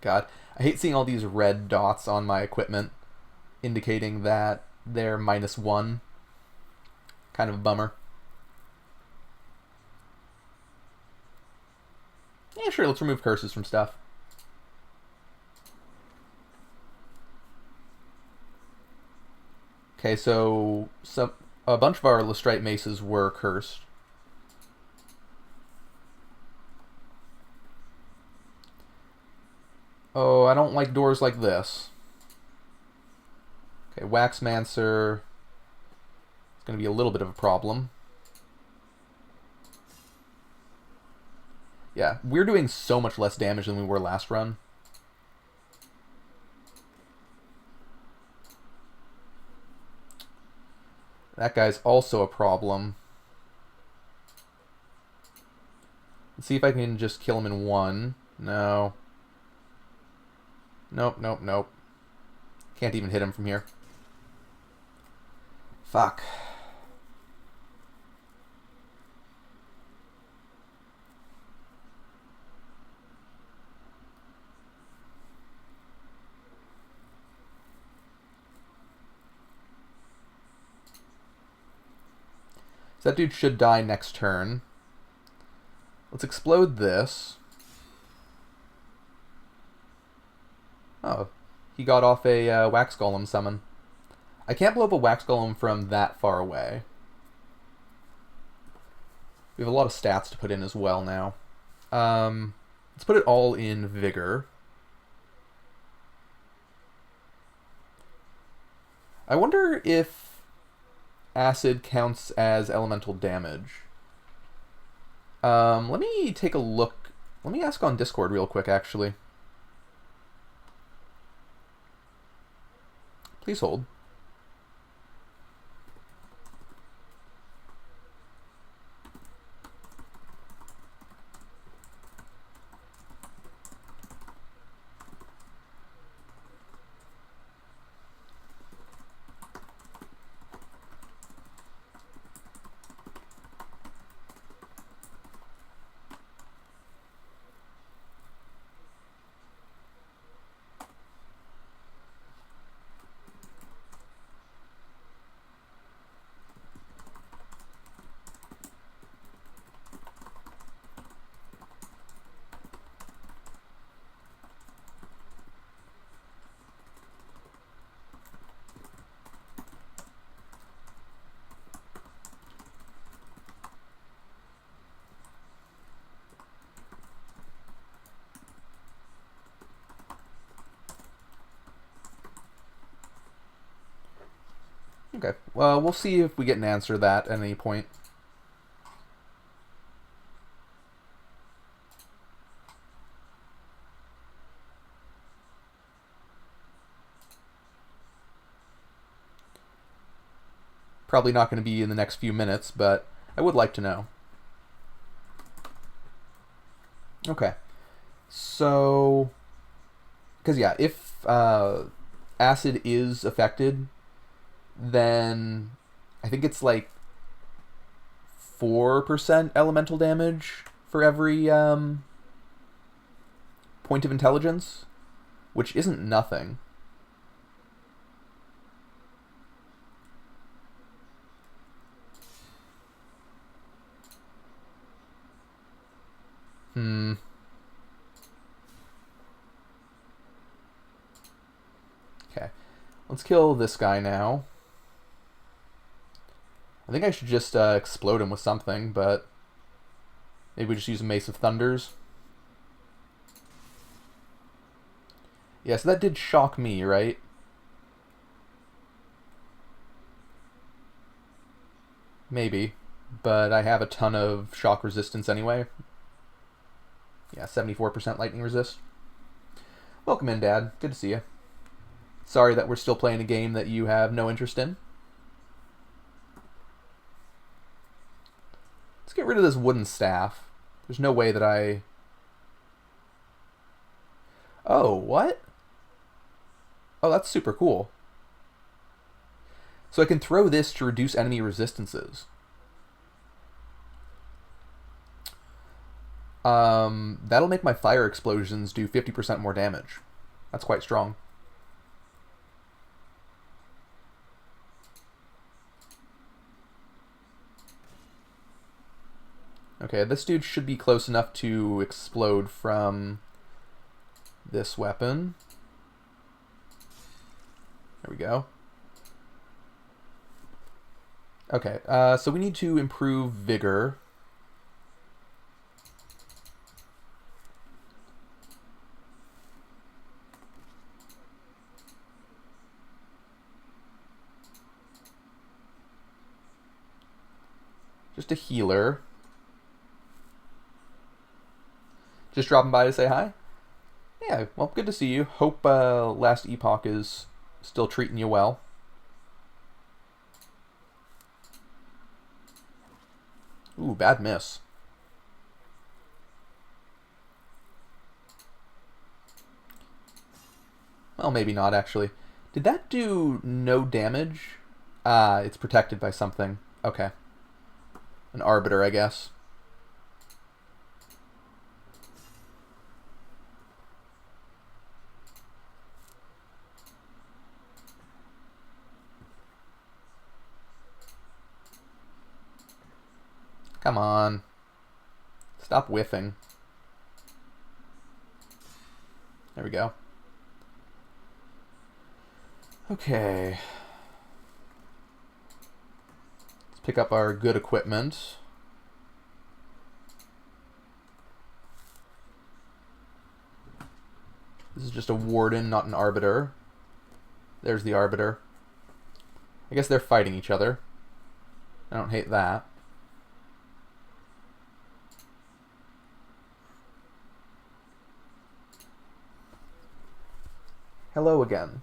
God, I hate seeing all these red dots on my equipment indicating that they're -1. Kind of a bummer. Yeah, sure, let's remove curses from stuff. Okay, so a bunch of our Lestrite maces were cursed. Oh, I don't like doors like this. Okay, Waxmancer. It's going to be a little bit of a problem. Yeah, we're doing so much less damage than we were last run. That guy's also a problem. Let's see if I can just kill him in one. No. Nope, nope, nope. Can't even hit him from here. Fuck. So that dude should die next turn. Let's explode this. Oh, he got off a Wax Golem summon. I can't blow up a Wax Golem from that far away. We have a lot of stats to put in as well now. Let's put it all in Vigor. I wonder if acid counts as elemental damage. Let me take a look. Let me ask on Discord real quick, actually. Please hold. Okay, well, we'll see if we get an answer to that at any point. Probably not going to be in the next few minutes, but I would like to know. Okay, so, because yeah, if acid is affected, then I think it's like 4% elemental damage for every point of intelligence, which isn't nothing. Okay, let's kill this guy now. I think I should just explode him with something, but maybe we just use a Mace of Thunders. Yeah, so that did shock me, right? Maybe. But I have a ton of shock resistance anyway. Yeah, 74% lightning resist. Welcome in, Dad. Good to see you. Sorry that we're still playing a game that you have no interest in. Let's get rid of this wooden staff. There's no way that I... Oh, what? Oh, that's super cool. So I can throw this to reduce enemy resistances. That'll make my fire explosions do 50% more damage. That's quite strong. Okay, this dude should be close enough to explode from this weapon. There we go. Okay, so we need to improve vigor. Just a healer. Just dropping by to say hi? Yeah, well, good to see you. Hope Last Epoch is still treating you well. Ooh, bad miss. Well, maybe not, actually. Did that do no damage? Ah, it's protected by something. Okay. An Arbiter, I guess. Come on. Stop whiffing. There we go. Okay. Let's pick up our good equipment. This is just a Warden, not an Arbiter. There's the Arbiter. I guess they're fighting each other. I don't hate that. Hello again.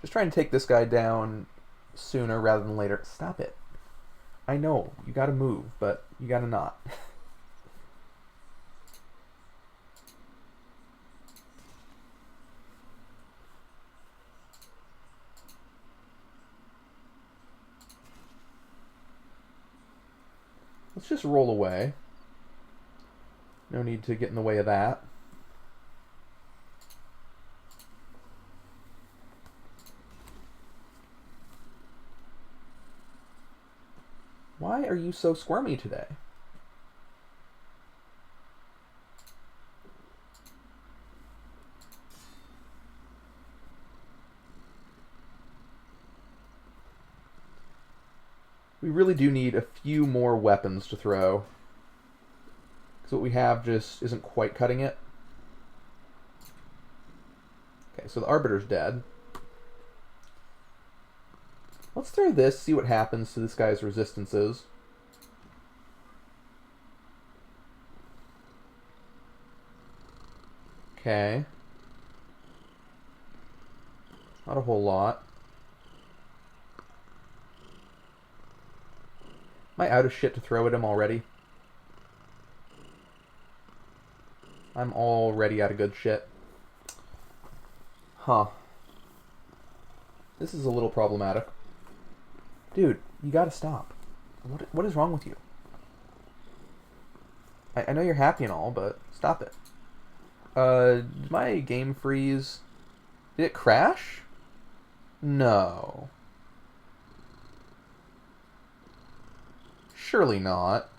Just trying to take this guy down sooner rather than later. Stop it. I know, you gotta move, but you gotta not. Let's just roll away. No need to get in the way of that. Why are you so squirmy today? We really do need a few more weapons to throw. Because what we have just isn't quite cutting it. Okay, so the Arbiter's dead. Let's throw this, see what happens to this guy's resistances. Okay. Not a whole lot. Am I out of shit to throw at him already? I'm already out of good shit. Huh. This is a little problematic. Dude, you gotta stop. What is wrong with you? I know you're happy and all, but stop it. Did my game freeze? Did it crash? No. Surely not.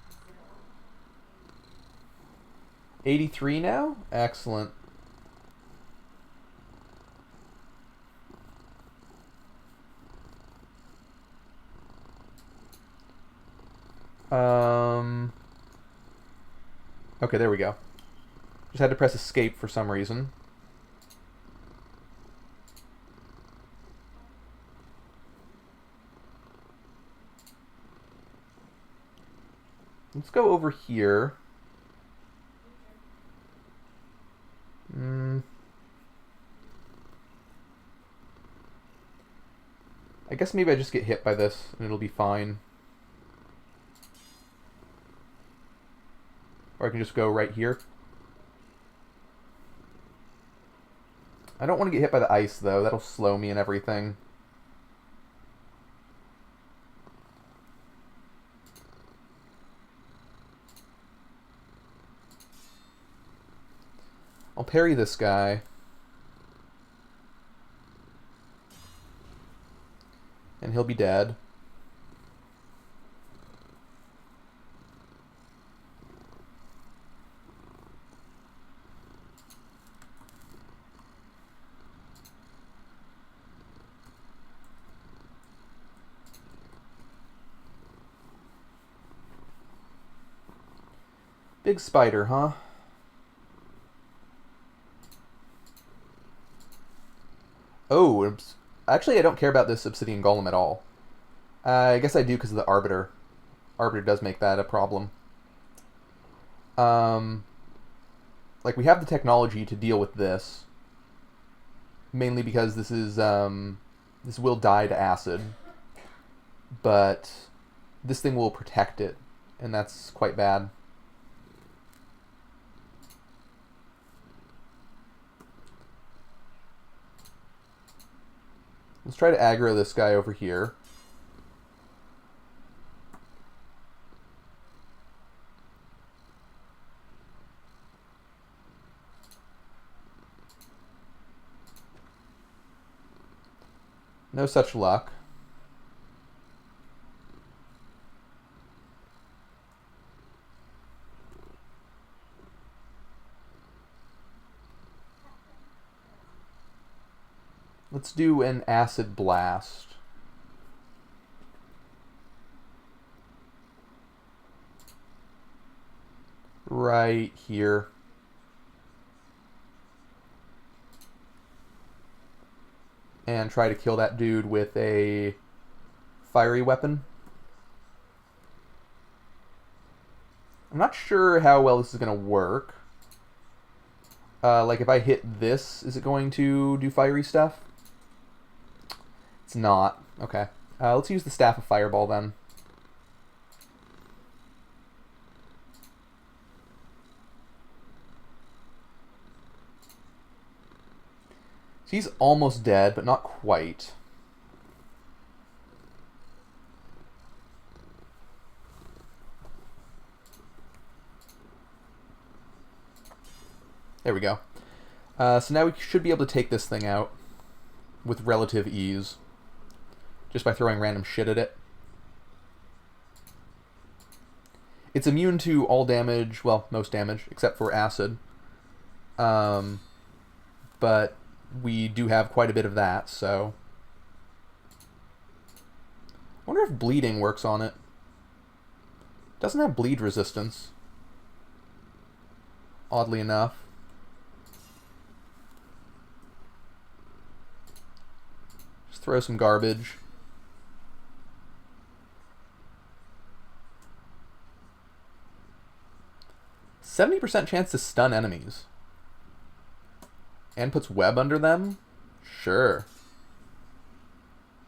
83 now? Excellent. Okay, there we go. Just had to press escape for some reason. Let's go over here. I guess maybe I just get hit by this and it'll be fine. Or I can just go right here. I don't want to get hit by the ice, though. That'll slow me and everything. I'll parry this guy. And he'll be dead. Big spider, huh? Oh, actually I don't care about this obsidian golem at all. I guess I do because of the Arbiter. Arbiter does make that a problem. Like, we have the technology to deal with this. Mainly because this is, this will die to acid. But this thing will protect it, and that's quite bad. Let's try to aggro this guy over here. No such luck. Let's do an acid blast. Right here. And try to kill that dude with a fiery weapon. I'm not sure how well this is going to work. Like, if I hit this, is it going to do fiery stuff? It's not. Okay. Let's use the Staff of Fireball then. So he's almost dead, but not quite. There we go. So now we should be able to take this thing out with relative ease. Just by throwing random shit at it. It's immune to all damage, well, most damage, except for acid. But we do have quite a bit of that, so... I wonder if bleeding works on it. It doesn't have bleed resistance. Oddly enough. throw some garbage. %70 chance to stun enemies. And puts web under them? Sure.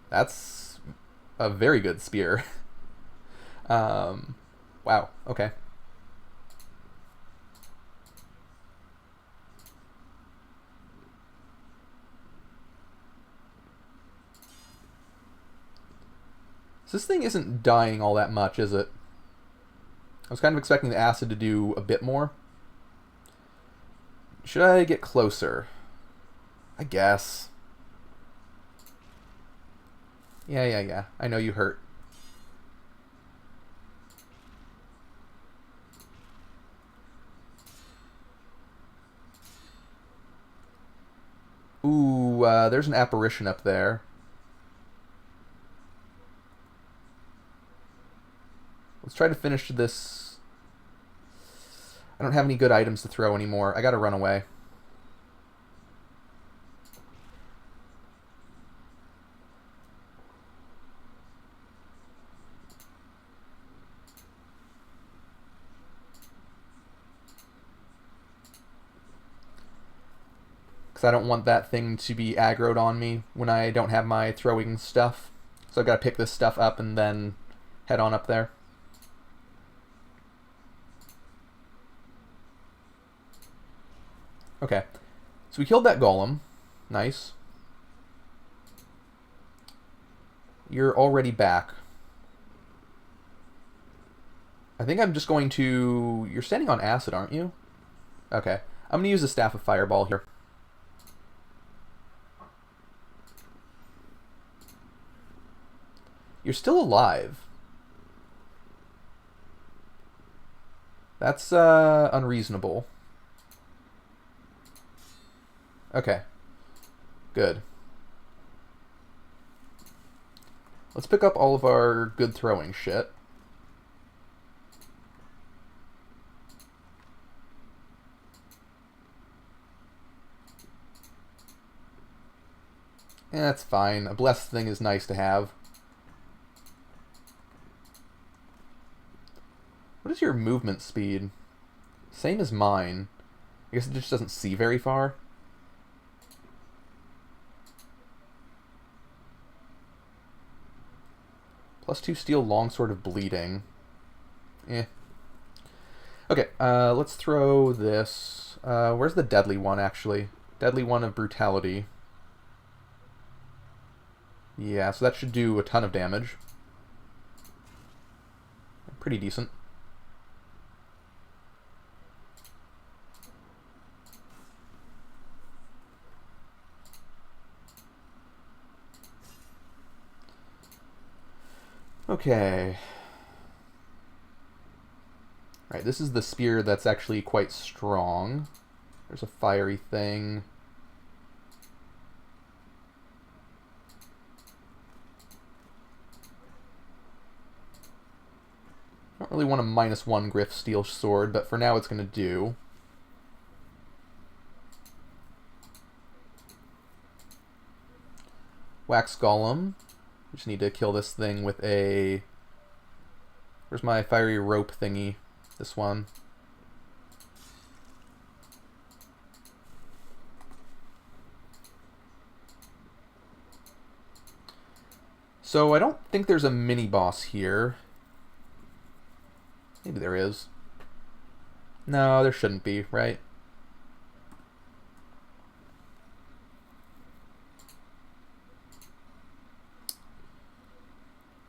That's a very good spear. Wow, okay. So this thing isn't dying all that much, is it? I was kind of expecting the acid to do a bit more. Should I get closer? I guess. Yeah. I know you hurt. Ooh, there's an apparition up there. Let's try to finish this. I don't have any good items to throw anymore. I gotta run away. Because I don't want that thing to be aggroed on me when I don't have my throwing stuff. So I've got to pick this stuff up and then head on up there. Okay, so we killed that golem. Nice. You're already back. I think I'm just going to... You're standing on acid, aren't you? Okay, I'm going to use the Staff of Fireball here. You're still alive. That's unreasonable. Okay. Good. Let's pick up all of our good throwing shit. That's fine. A blessed thing is nice to have. What is your movement speed? Same as mine. I guess it just doesn't see very far. +2 steel, longsword of bleeding. Eh. Okay, let's throw this. Where's the deadly one, actually? Deadly one of brutality. Yeah, so that should do a ton of damage. Pretty decent. Okay. Alright, this is the spear that's actually quite strong. There's a fiery thing. I don't really want a -1 Griff Steel Sword, but for now it's going to do. Wax Golem. We just need to kill this thing with a... Where's my fiery rope thingy? This one. So I don't think there's a mini-boss here. Maybe there is. No, there shouldn't be, right?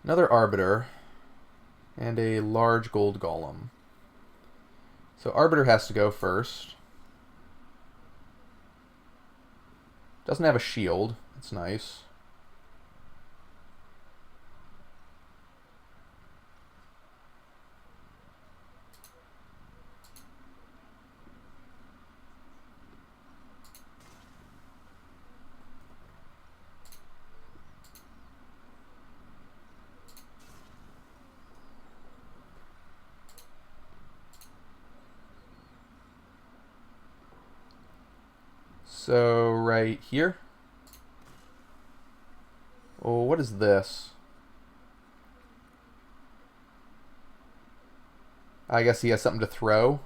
Another Arbiter. And a large gold golem. So Arbiter has to go first. Doesn't have a shield. That's nice. So right here. Oh, what is this? I guess he has something to throw.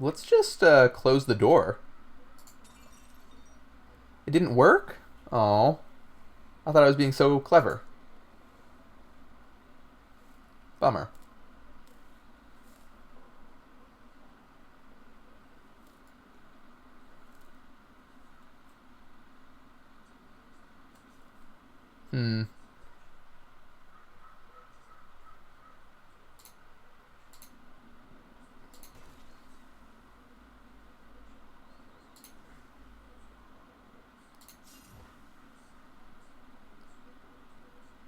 Let's just close the door. It didn't work? Oh. I thought I was being so clever. Bummer. Hmm.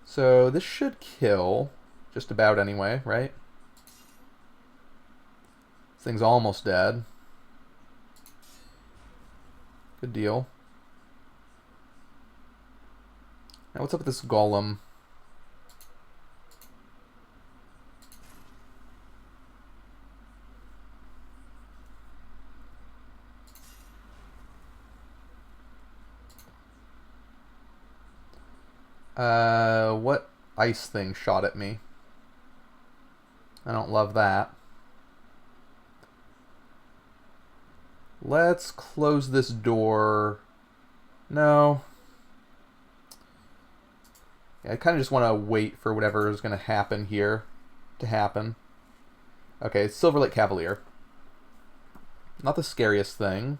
So this should kill. Just about anyway, right? This thing's almost dead. Good deal. Now what's up with this golem? What ice thing shot at me? I don't love that. Let's close this door. No. Yeah, I kind of just want to wait for whatever is going to happen here to happen. Okay, it's Silverlight Cavalier. Not the scariest thing.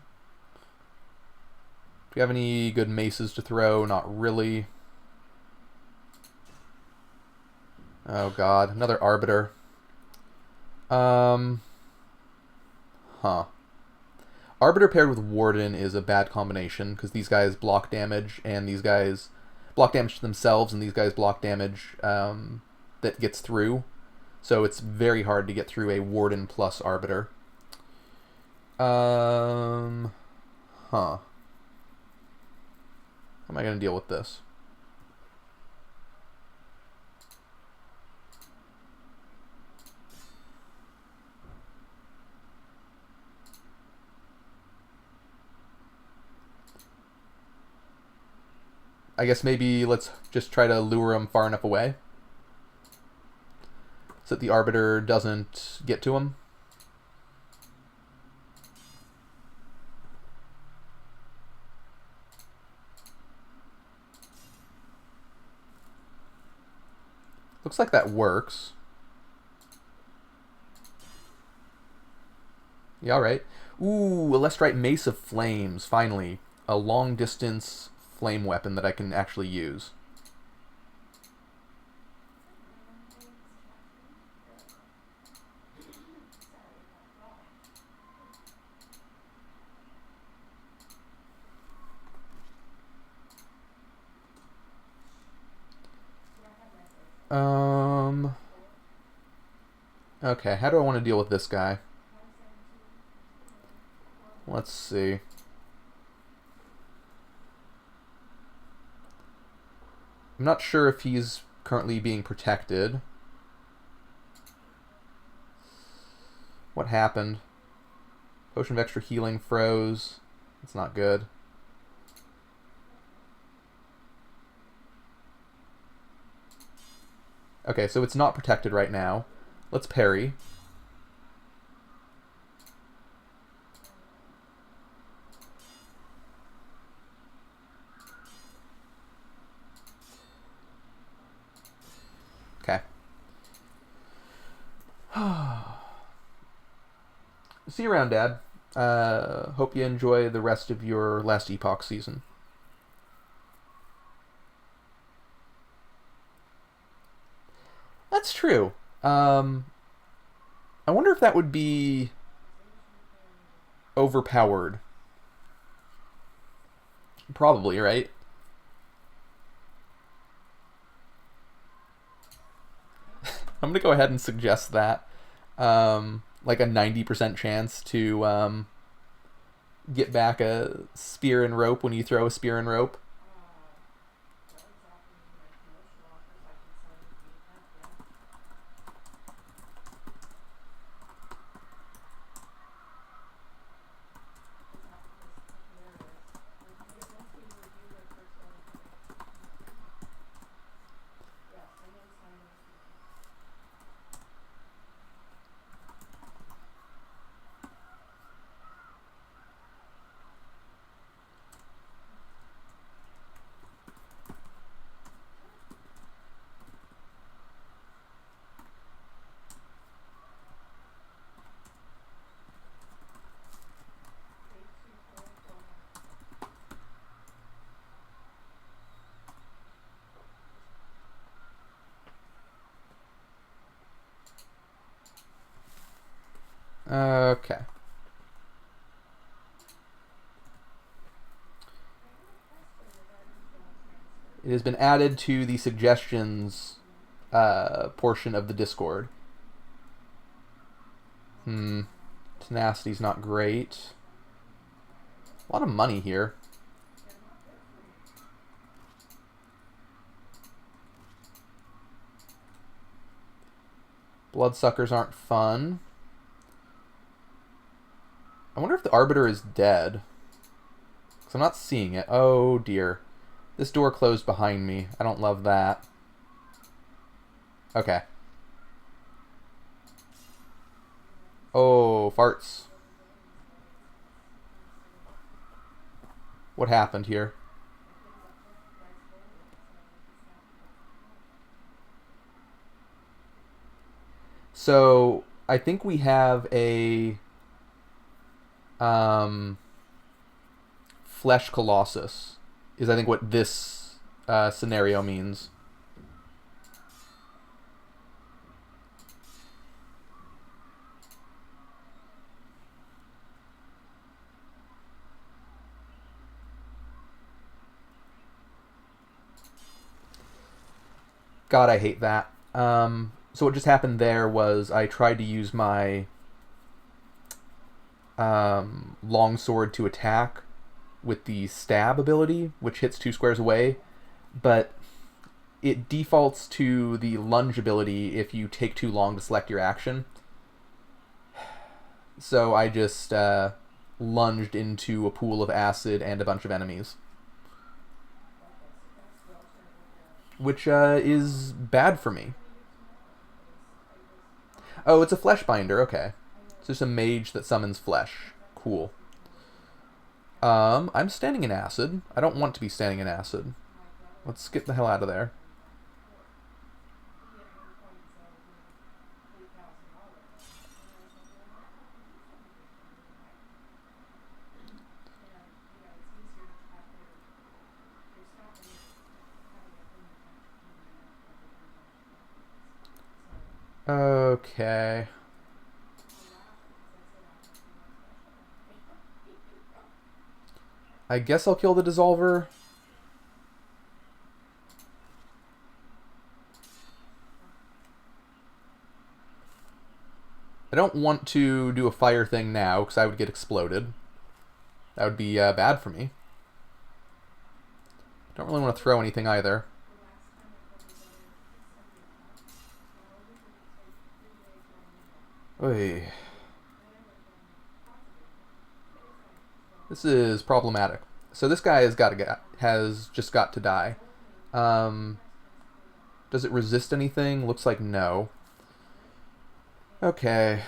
Do we have any good maces to throw? Not really. Oh god, another Arbiter. Huh. Arbiter paired with Warden is a bad combination, because these guys block damage, and these guys block damage to themselves, and these guys block damage that gets through. So it's very hard to get through a Warden plus Arbiter. Huh. How am I going to deal with this? I guess maybe let's just try to lure him far enough away so that the Arbiter doesn't get to him. Looks like that works. Yeah, alright. Ooh, a Lestrite Mace of Flames, finally. A long-distance flame weapon that I can actually use. Okay, how do I want to deal with this guy? Let's see. I'm not sure if he's currently being protected. What happened? Potion of Extra Healing froze. It's not good. Okay, so it's not protected right now. Let's parry. Okay. See you around, Dad. Hope you enjoy the rest of your last Epoch season. That's true. I wonder if that would be overpowered. Probably, right? I'm gonna go ahead and suggest that. Like a 90% chance to get back a spear and rope when you throw a spear and rope. Okay. It has been added to the suggestions portion of the Discord. Tenacity's not great. A lot of money here. Bloodsuckers aren't fun. I wonder if the Arbiter is dead. Because I'm not seeing it. Oh dear. This door closed behind me. I don't love that. Okay. Oh, farts. What happened here? So, I think we have a Flesh Colossus is I think what this scenario means. God, I hate that. So what just happened there was I tried to use my longsword to attack with the stab ability, which hits 2 squares away, but it defaults to the lunge ability if you take too long to select your action. So I just lunged into a pool of acid and a bunch of enemies. Which is bad for me. Oh, it's a flesh binder, okay. It's just a mage that summons flesh. Cool. I'm standing in acid. I don't want to be standing in acid. Let's get the hell out of there. Okay. I guess I'll kill the Dissolver. I don't want to do a fire thing now, because I would get exploded. That would be bad for me. Don't really want to throw anything either. Oy. This is problematic. So this guy has just got to die. Does it resist anything? Looks like no. Okay.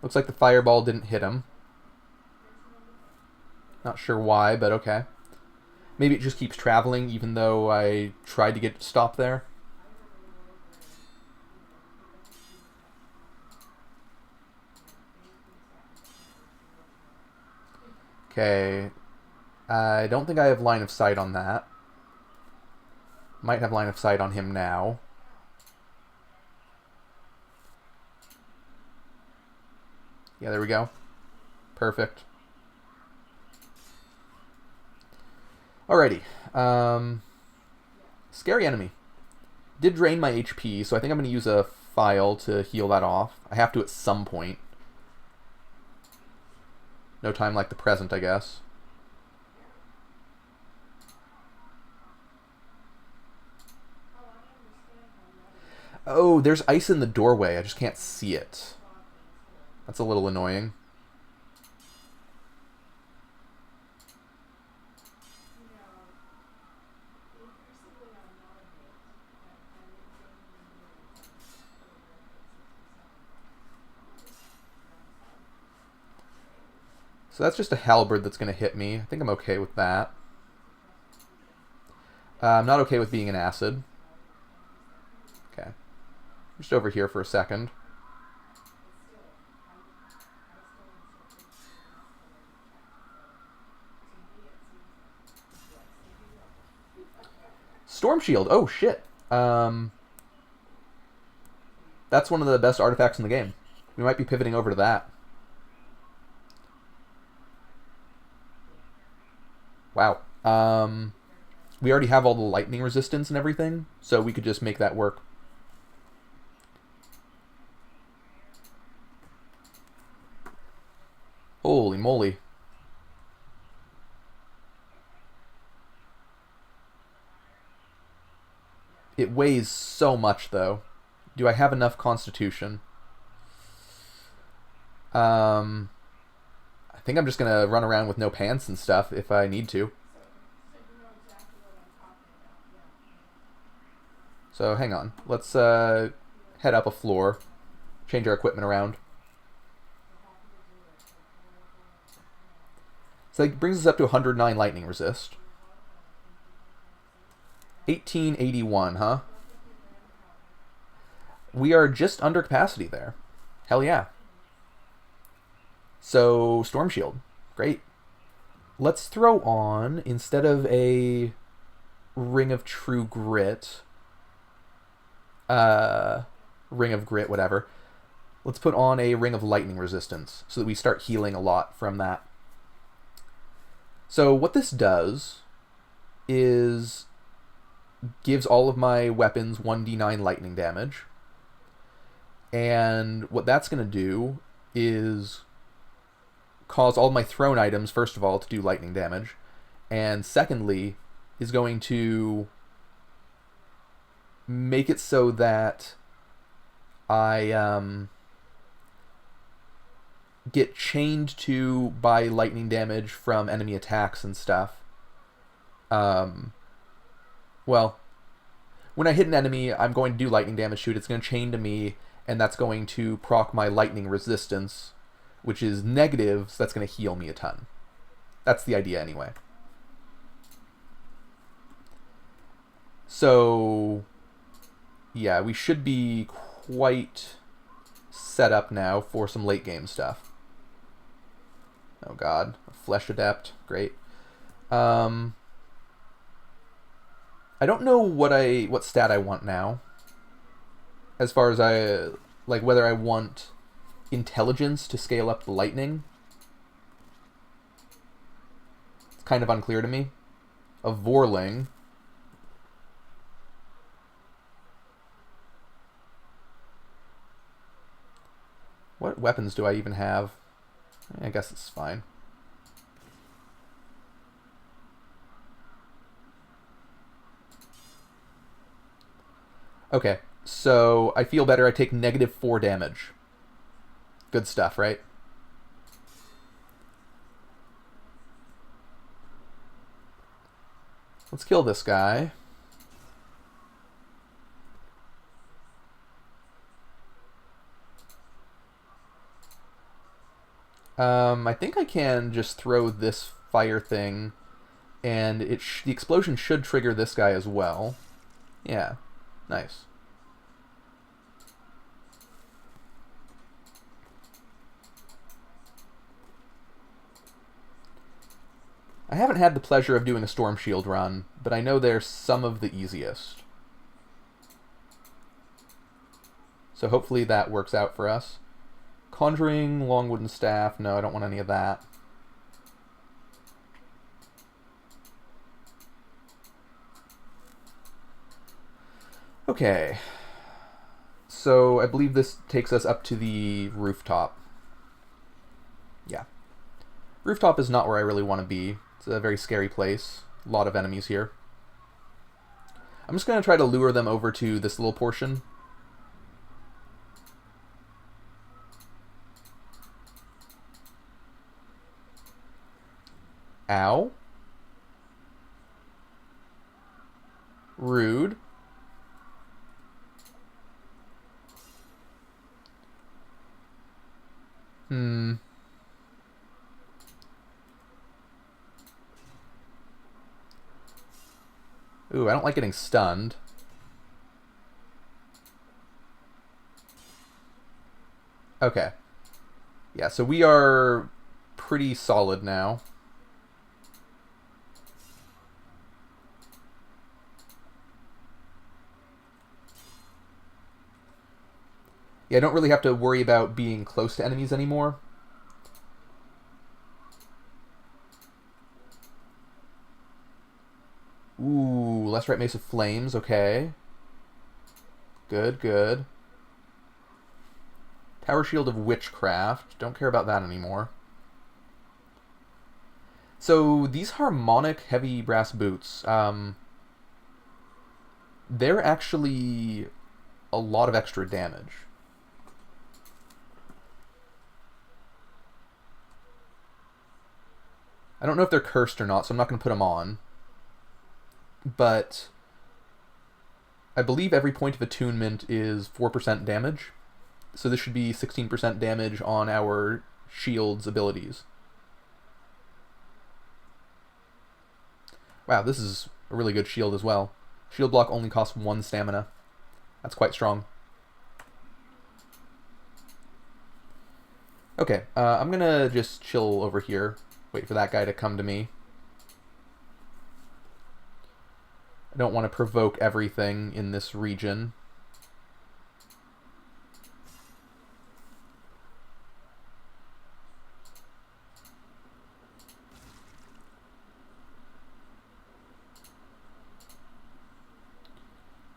Looks like the fireball didn't hit him. Not sure why, but okay. Maybe it just keeps traveling even though I tried to get it to stop there. Okay. I don't think I have line of sight on that. Might have line of sight on him now. Yeah, there we go. Perfect. Alrighty. Scary enemy. Did drain my HP, so I think I'm going to use a file to heal that off. I have to at some point. No time like the present, I guess. Oh, there's ice in the doorway. I just can't see it. That's a little annoying. So that's just a halberd that's going to hit me. I think I'm okay with that. I'm not okay with being an acid. Okay. Just over here for a second. Storm Shield. Oh, shit. That's one of the best artifacts in the game. We might be pivoting over to that. Wow. We already have all the lightning resistance and everything, so we could just make that work. Holy moly. It weighs so much, though. Do I have enough constitution? I think I'm just gonna run around with no pants and stuff if I need to. So hang on. Let's head up a floor. Change our equipment around. So that brings us up to 109 lightning resist. 1881, huh? We are just under capacity there. Hell yeah. So, Storm Shield. Great. Let's throw on, instead of a Ring of True Grit, Ring of Grit, whatever, let's put on a Ring of Lightning Resistance so that we start healing a lot from that. So what this does is gives all of my weapons 1d9 lightning damage. And what that's going to do is cause all my thrown items, first of all, to do lightning damage. And secondly, is going to make it so that I get chained to by lightning damage from enemy attacks and stuff. Well, when I hit an enemy, I'm going to do lightning damage to it. It's going to chain to me, and that's going to proc my lightning resistance, which is negative, so that's going to heal me a ton. That's the idea anyway. So, yeah, we should be quite set up now for some late game stuff. Oh god, a Flesh Adept, great. I don't know what stat I want now. As far as whether I want intelligence to scale up the lightning. It's kind of unclear to me. A Vorling. What weapons do I even have? I guess it's fine. Okay, so I feel better. I take -4 damage. Good stuff, right? Let's kill this guy. I think I can just throw this fire thing, and the explosion should trigger this guy as well. Yeah, nice. I haven't had the pleasure of doing a Storm Shield run, but I know they're some of the easiest. So hopefully that works out for us. Conjuring, long wooden staff. No, I don't want any of that. Okay. So I believe this takes us up to the rooftop. Yeah. Rooftop is not where I really want to be. It's a very scary place. A lot of enemies here. I'm just going to try to lure them over to this little portion. Ow. Rude. Ooh, I don't like getting stunned. Okay. Yeah, so we are pretty solid now. Yeah, I don't really have to worry about being close to enemies anymore. Ooh, Lesserite Mace of Flames, okay. Good, good. Tower Shield of Witchcraft. Don't care about that anymore. So, these Harmonic Heavy Brass Boots, they're actually a lot of extra damage. I don't know if they're cursed or not, so I'm not going to put them on. But I believe every point of attunement is 4% damage. So this should be 16% damage on our shield's abilities. Wow, this is a really good shield as well. Shield block only costs 1 stamina. That's quite strong. Okay, I'm gonna just chill over here. Wait for that guy to come to me. I don't want to provoke everything in this region.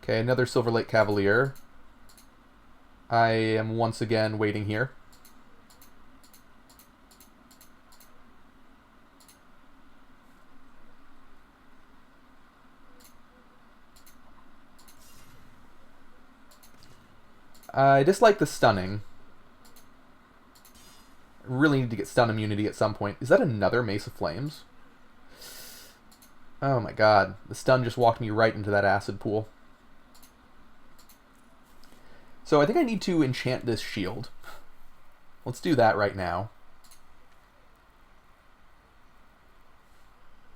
Okay, another Silver Lake Cavalier. I am once again waiting here. I dislike the stunning. I really need to get stun immunity at some point. Is that another Mace of Flames? Oh my god. The stun just walked me right into that acid pool. So I think I need to enchant this shield. Let's do that right now.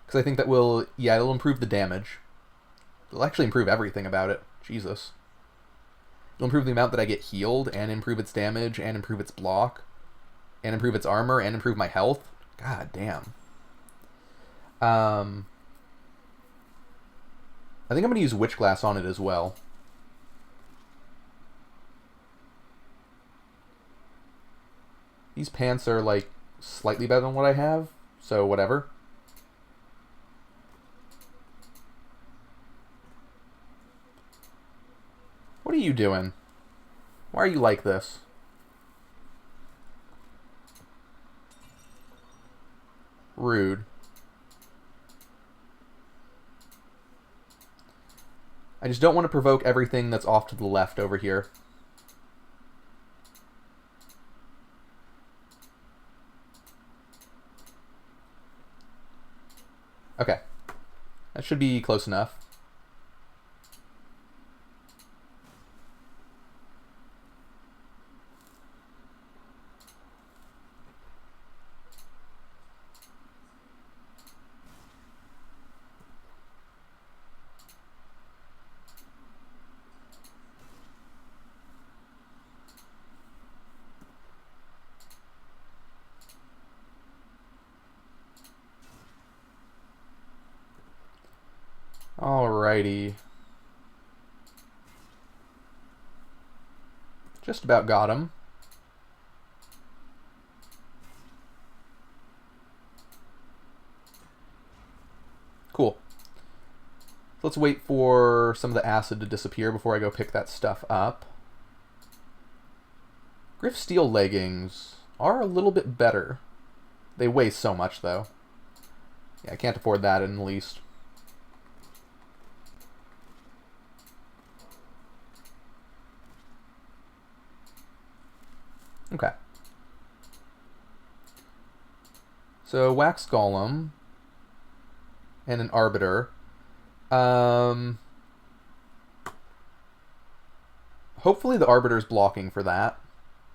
Because I think that will... Yeah, it'll improve the damage. It'll actually improve everything about it. Jesus. It'll improve the amount that I get healed, and improve its damage, and improve its block, and improve its armor, and improve my health. God damn. I think I'm going to use Witch Glass on it as well. These pants are, like, slightly better than what I have, so whatever. What are you doing? Why are you like this? Rude. I just don't want to provoke everything that's off to the left over here. Okay. That should be close enough. Alrighty. Just about got him. Cool. Let's wait for some of the acid to disappear before I go pick that stuff up. Griff Steel leggings are a little bit better. They weigh so much, though. Yeah, I can't afford that in the least. Okay. So, Wax Golem and an Arbiter. Hopefully the Arbiter's blocking for that,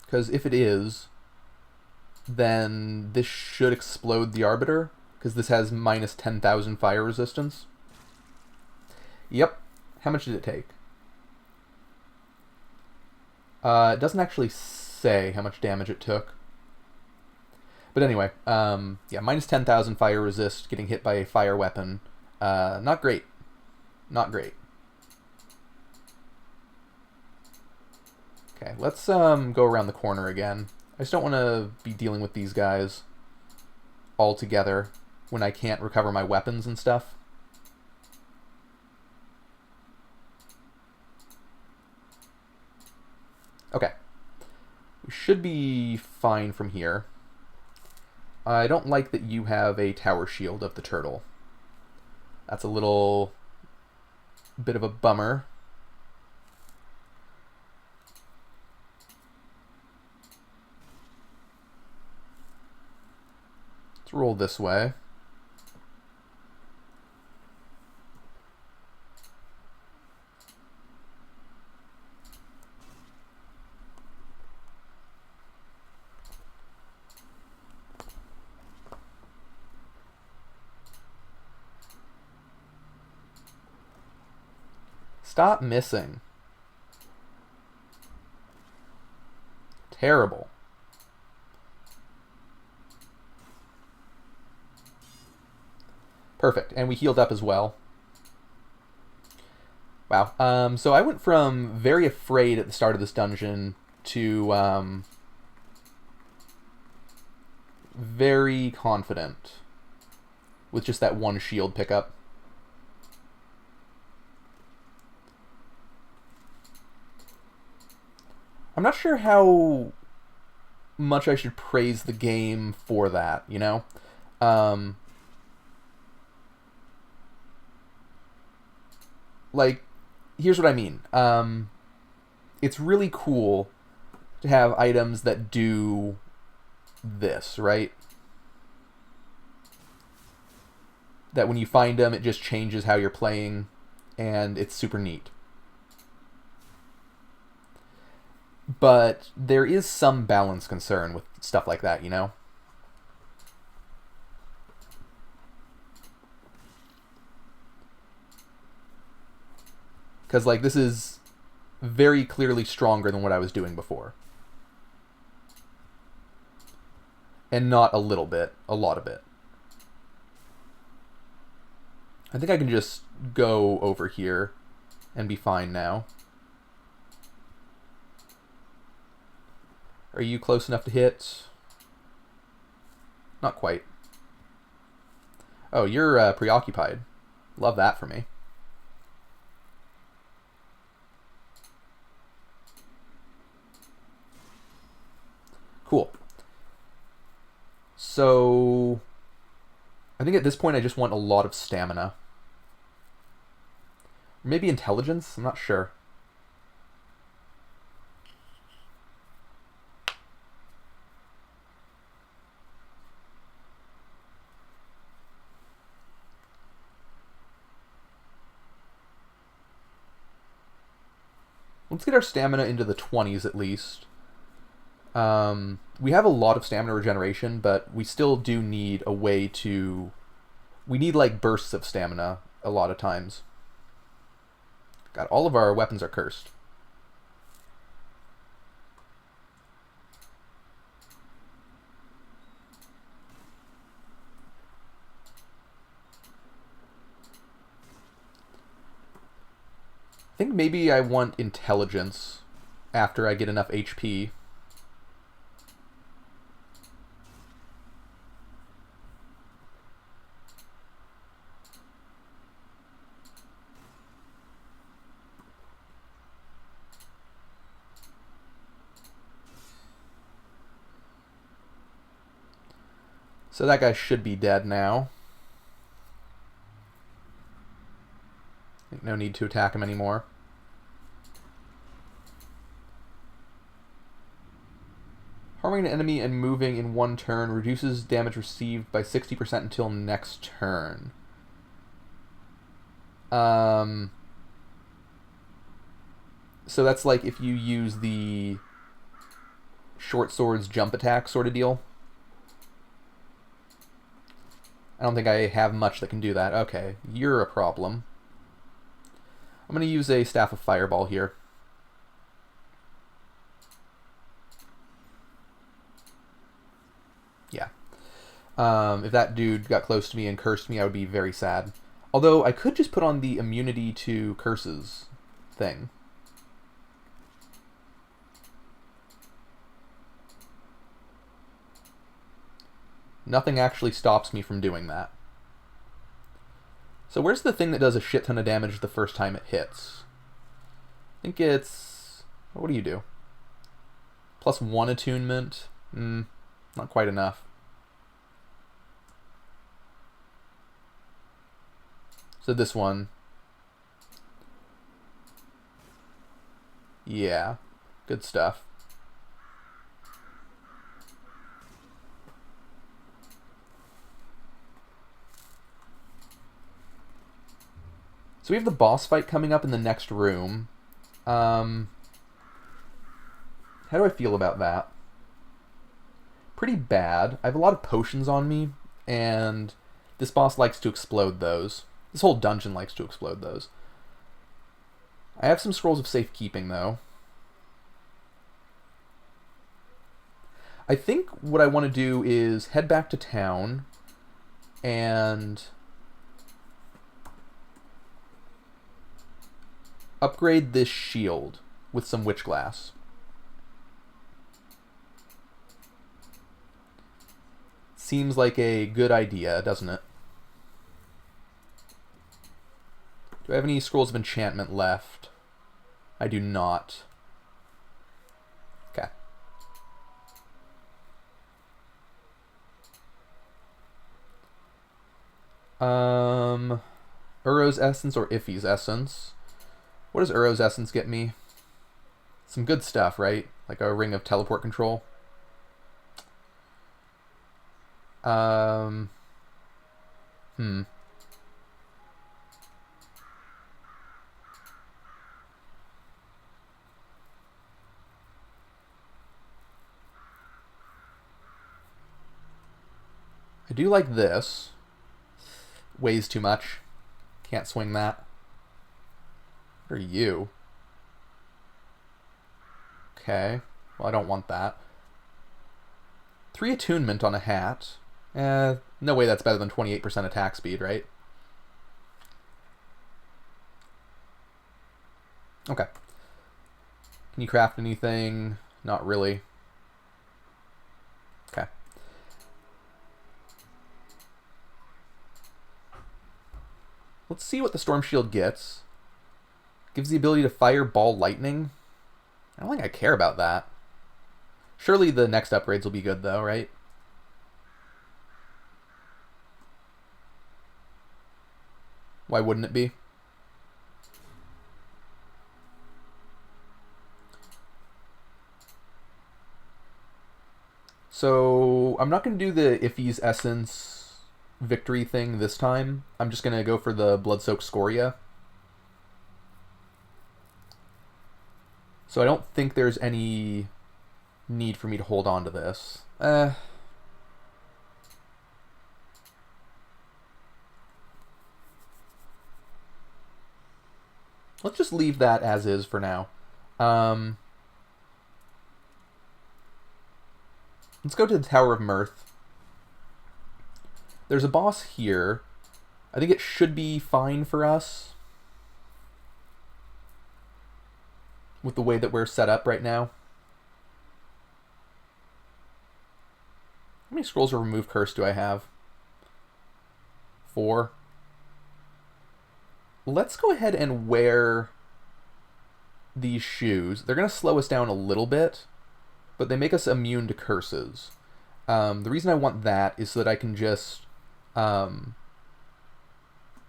because if it is, then this should explode the Arbiter, because this has minus 10,000 fire resistance. Yep. How much did it take? It doesn't actually say how much damage it took. But anyway, yeah, minus 10,000 fire resist, getting hit by a fire weapon. Not great. Not great. Okay, let's go around the corner again. I just don't want to be dealing with these guys all together when I can't recover my weapons and stuff. Okay. We should be fine from here. I don't like that you have a tower shield of the turtle. That's a little bit of a bummer. Let's roll this way. Stop missing. Terrible. Perfect, and we healed up as well. Wow. So I went from very afraid at the start of this dungeon to very confident with just that one shield pickup. I'm not sure how much I should praise the game for that, you know? Like, here's what I mean. It's really cool to have items that do this, right? That when you find them, it just changes how you're playing, and it's super neat. But there is some balance concern with stuff like that, you know? Because, like, this is very clearly stronger than what I was doing before. And not a little bit, a lot of it. I think I can just go over here and be fine now. Are you close enough to hit? Not quite. Oh, you're preoccupied. Love that for me. Cool. So, I think at this point I just want a lot of stamina. Maybe intelligence? I'm not sure. Let's get our stamina into the 20s at least. We have a lot of stamina regeneration, but we still do need a way to... We need, like, bursts of stamina a lot of times. God, all of our weapons are cursed. I think maybe I want intelligence after I get enough HP. So that guy should be dead now. I think no need to attack him anymore. Harming an enemy and moving in one turn reduces damage received by 60% until next turn. So that's like if you use the short sword's jump attack sort of deal. I don't think I have much that can do that. Okay, you're a problem. I'm going to use a Staff of Fireball here. Yeah. If that dude got close to me and cursed me, I would be very sad. Although, I could just put on the immunity to curses thing. Nothing actually stops me from doing that. So where's the thing that does a shit ton of damage the first time it hits? I think it's... What do you do? +1 attunement? Not quite enough. So this one. Yeah. Good stuff. So we have the boss fight coming up in the next room. How do I feel about that? Pretty bad. I have a lot of potions on me, and this boss likes to explode those. This whole dungeon likes to explode those. I have some scrolls of safekeeping, though. I think what I want to do is head back to town and upgrade this shield with some witch glass. Seems like a good idea, doesn't it? Do I have any scrolls of enchantment left? I do not. Okay. Uro's Essence or Iffy's Essence. What does Uro's Essence get me? Some good stuff, right? Like a ring of teleport control. I do like this. Weighs too much. Can't swing that. What are you? Okay. Well, I don't want that. 3 attunement on a hat. No way that's better than 28% attack speed, right? Okay. Can you craft anything? Not really. Okay. Let's see what the Storm Shield gets. Gives the ability to fire ball lightning. I don't think I care about that. Surely the next upgrades will be good though, right? Why wouldn't it be? So I'm not going to do the Iffy's Essence victory thing this time. I'm just going to go for the Blood-Soaked Scoria. So I don't think there's any need for me to hold on to this. Let's just leave that as is for now. Let's go to the Tower of Mirth. There's a boss here. I think it should be fine for us with the way that we're set up right now. How many scrolls of Remove Curse do I have? 4. Let's go ahead and wear these shoes. They're going to slow us down a little bit, but they make us immune to curses. The reason I want that is so that I can just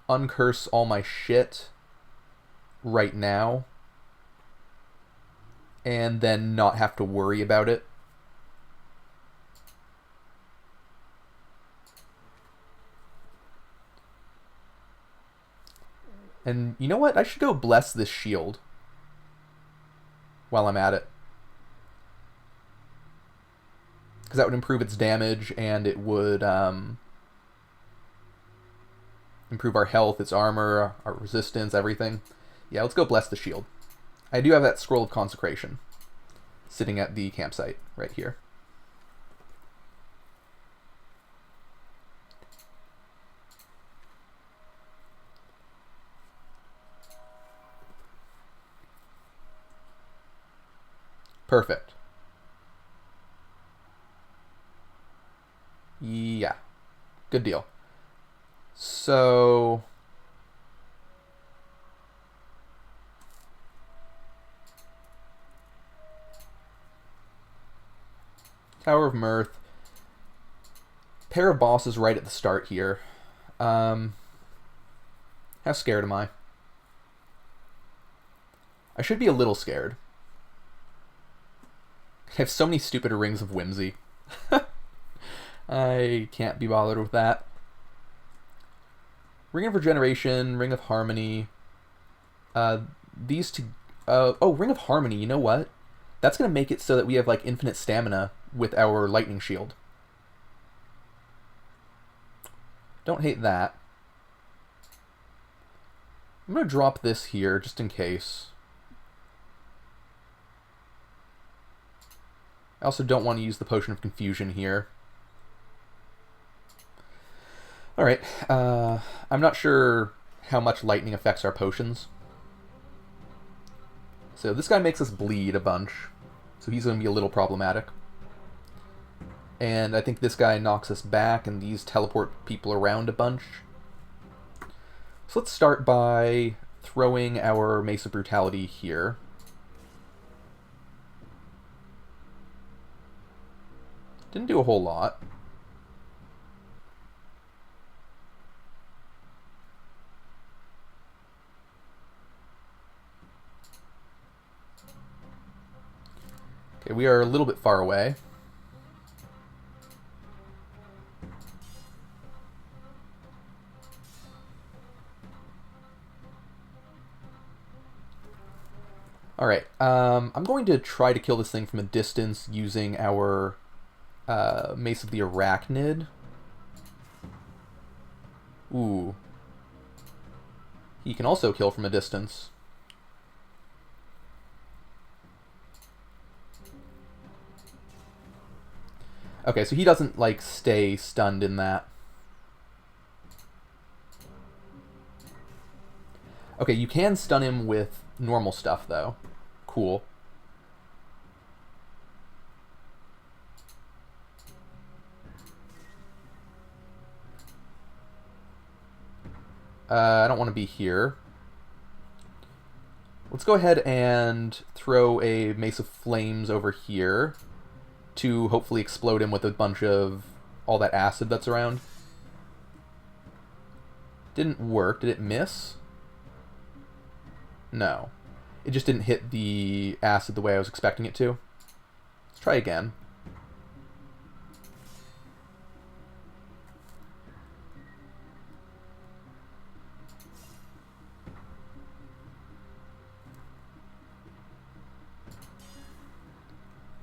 uncurse all my shit right now and then not have to worry about it. And you know what? I should go bless this shield while I'm at it. Because that would improve its damage, and it would improve our health, its armor, our resistance, everything. Yeah, let's go bless the shield. I do have that Scroll of Consecration sitting at the campsite right here. Perfect. Yeah. Good deal. So... Tower of Mirth. Pair of bosses right at the start here. How scared am I? I should be a little scared. I have so many stupid rings of whimsy. I can't be bothered with that. Ring of Regeneration, Ring of Harmony. These two... oh, Ring of Harmony, you know what? That's going to make it so that we have, like, infinite stamina with our lightning shield. Don't hate that. I'm going to drop this here, just in case. I also don't want to use the Potion of Confusion here. Alright, I'm not sure how much lightning affects our potions. So this guy makes us bleed a bunch, so he's going to be a little problematic. And I think this guy knocks us back, and these teleport people around a bunch. So let's start by throwing our Mace of Brutality here. Didn't do a whole lot. Okay, we are a little bit far away. Alright, I'm going to try to kill this thing from a distance using our Mace of the Arachnid. Ooh. He can also kill from a distance. Okay, so he doesn't, like, stay stunned in that. Okay, you can stun him with normal stuff, though. Cool. I don't want to be here. Let's go ahead and throw a Mace of Flames over here to hopefully explode him with a bunch of all that acid that's around. Didn't work. Did it miss? No. It just didn't hit the acid the way I was expecting it to. Let's try again.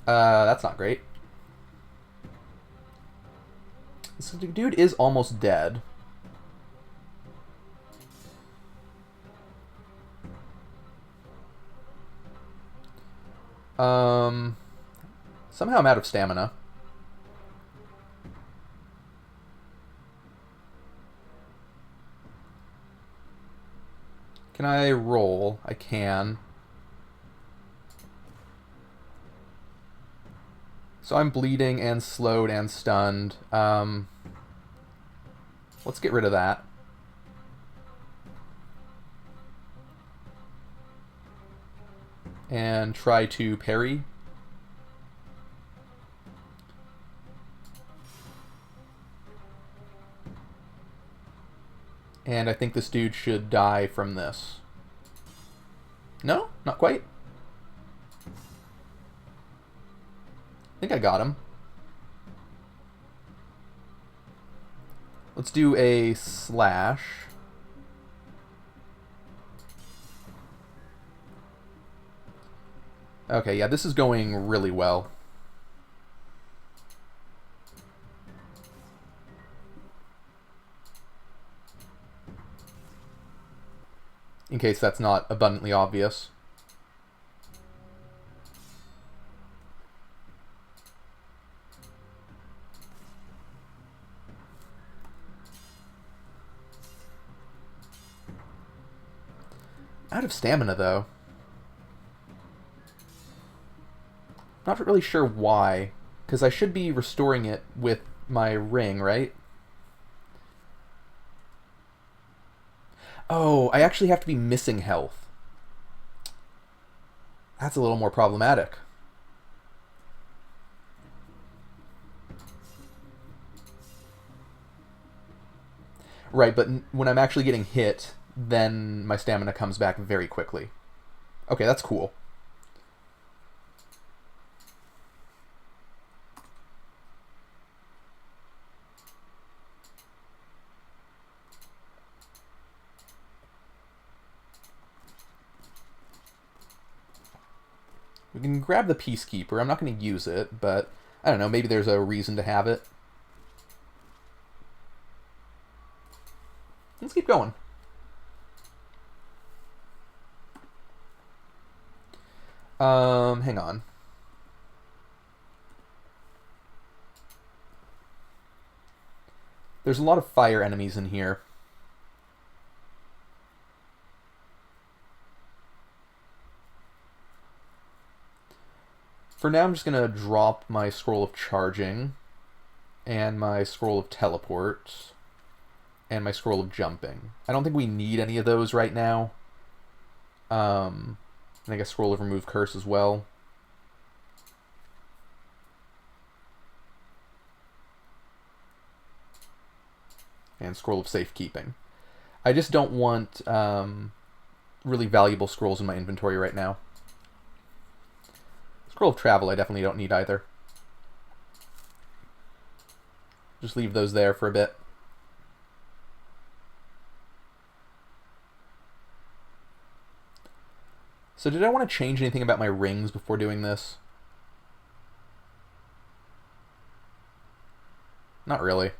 That's not great. This dude is almost dead. Somehow I'm out of stamina. Can I roll? I can. So I'm bleeding and slowed and stunned. Let's get rid of that. And try to parry. And I think this dude should die from this. No? Not quite? I think I got him. Let's do a slash. Okay, yeah, this is going really well. In case that's not abundantly obvious. Out of stamina, though. Not really sure why, because I should be restoring it with my ring, right? Oh, I actually have to be missing health. That's a little more problematic. Right, but when I'm actually getting hit, then my stamina comes back very quickly. Okay, that's cool. We can grab the Peacekeeper. I'm not going to use it, but I don't know, maybe there's a reason to have it. Let's keep going. Hang on. There's a lot of fire enemies in here. For now, I'm just going to drop my Scroll of Charging, and my Scroll of Teleport, and my Scroll of Jumping. I don't think we need any of those right now. And I guess Scroll of Remove Curse as well. And Scroll of Safekeeping. I just don't want really valuable scrolls in my inventory right now. Scroll of Travel I definitely don't need either. Just leave those there for a bit. So did I want to change anything about my rings before doing this? Not really.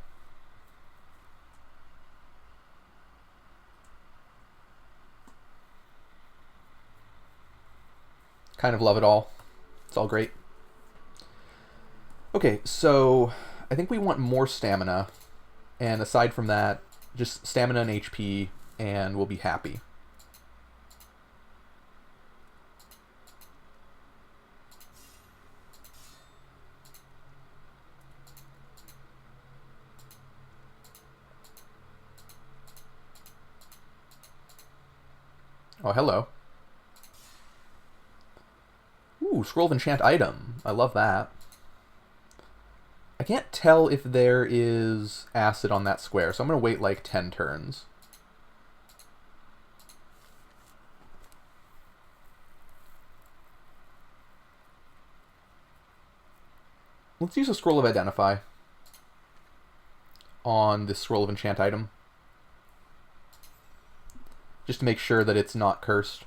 Kind of love it all. It's all great. Okay, so I think we want more stamina. And aside from that, just stamina and HP, and we'll be happy. Oh, hello. Ooh, Scroll of Enchant item. I love that. I can't tell if there is acid on that square, so I'm going to wait like 10 turns. Let's use a Scroll of Identify on this Scroll of Enchant item, just to make sure that it's not cursed.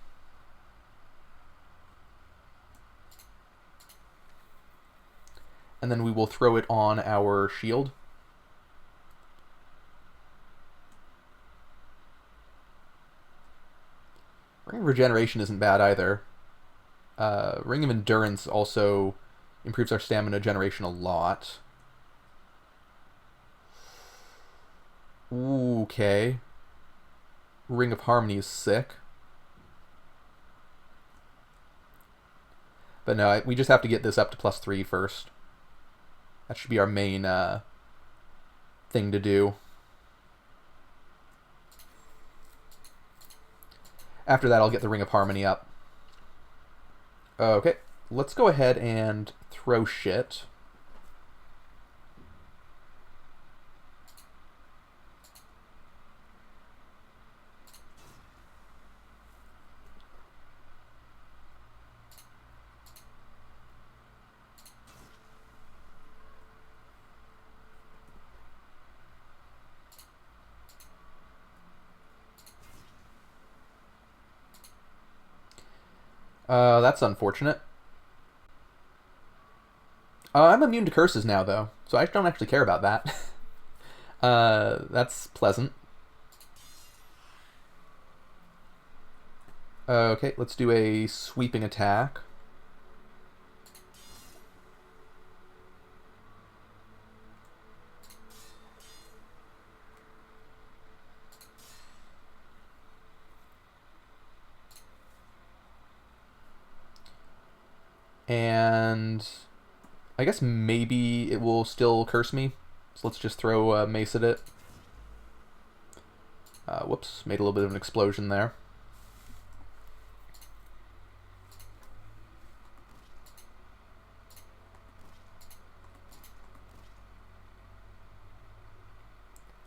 And then we will throw it on our shield. Ring of Regeneration isn't bad either. Ring of Endurance also improves our stamina generation a lot. Ooh, okay. Ring of Harmony is sick. But no, we just have to get this up to +3 first. That should be our main thing to do. After that, I'll get the Ring of Harmony up. Okay, let's go ahead and throw shit. That's unfortunate. I'm immune to curses now, though, so I don't actually care about that. That's pleasant. Okay, let's do a sweeping attack. And I guess maybe it will still curse me. So let's just throw a mace at it. Whoops, made a little bit of an explosion there.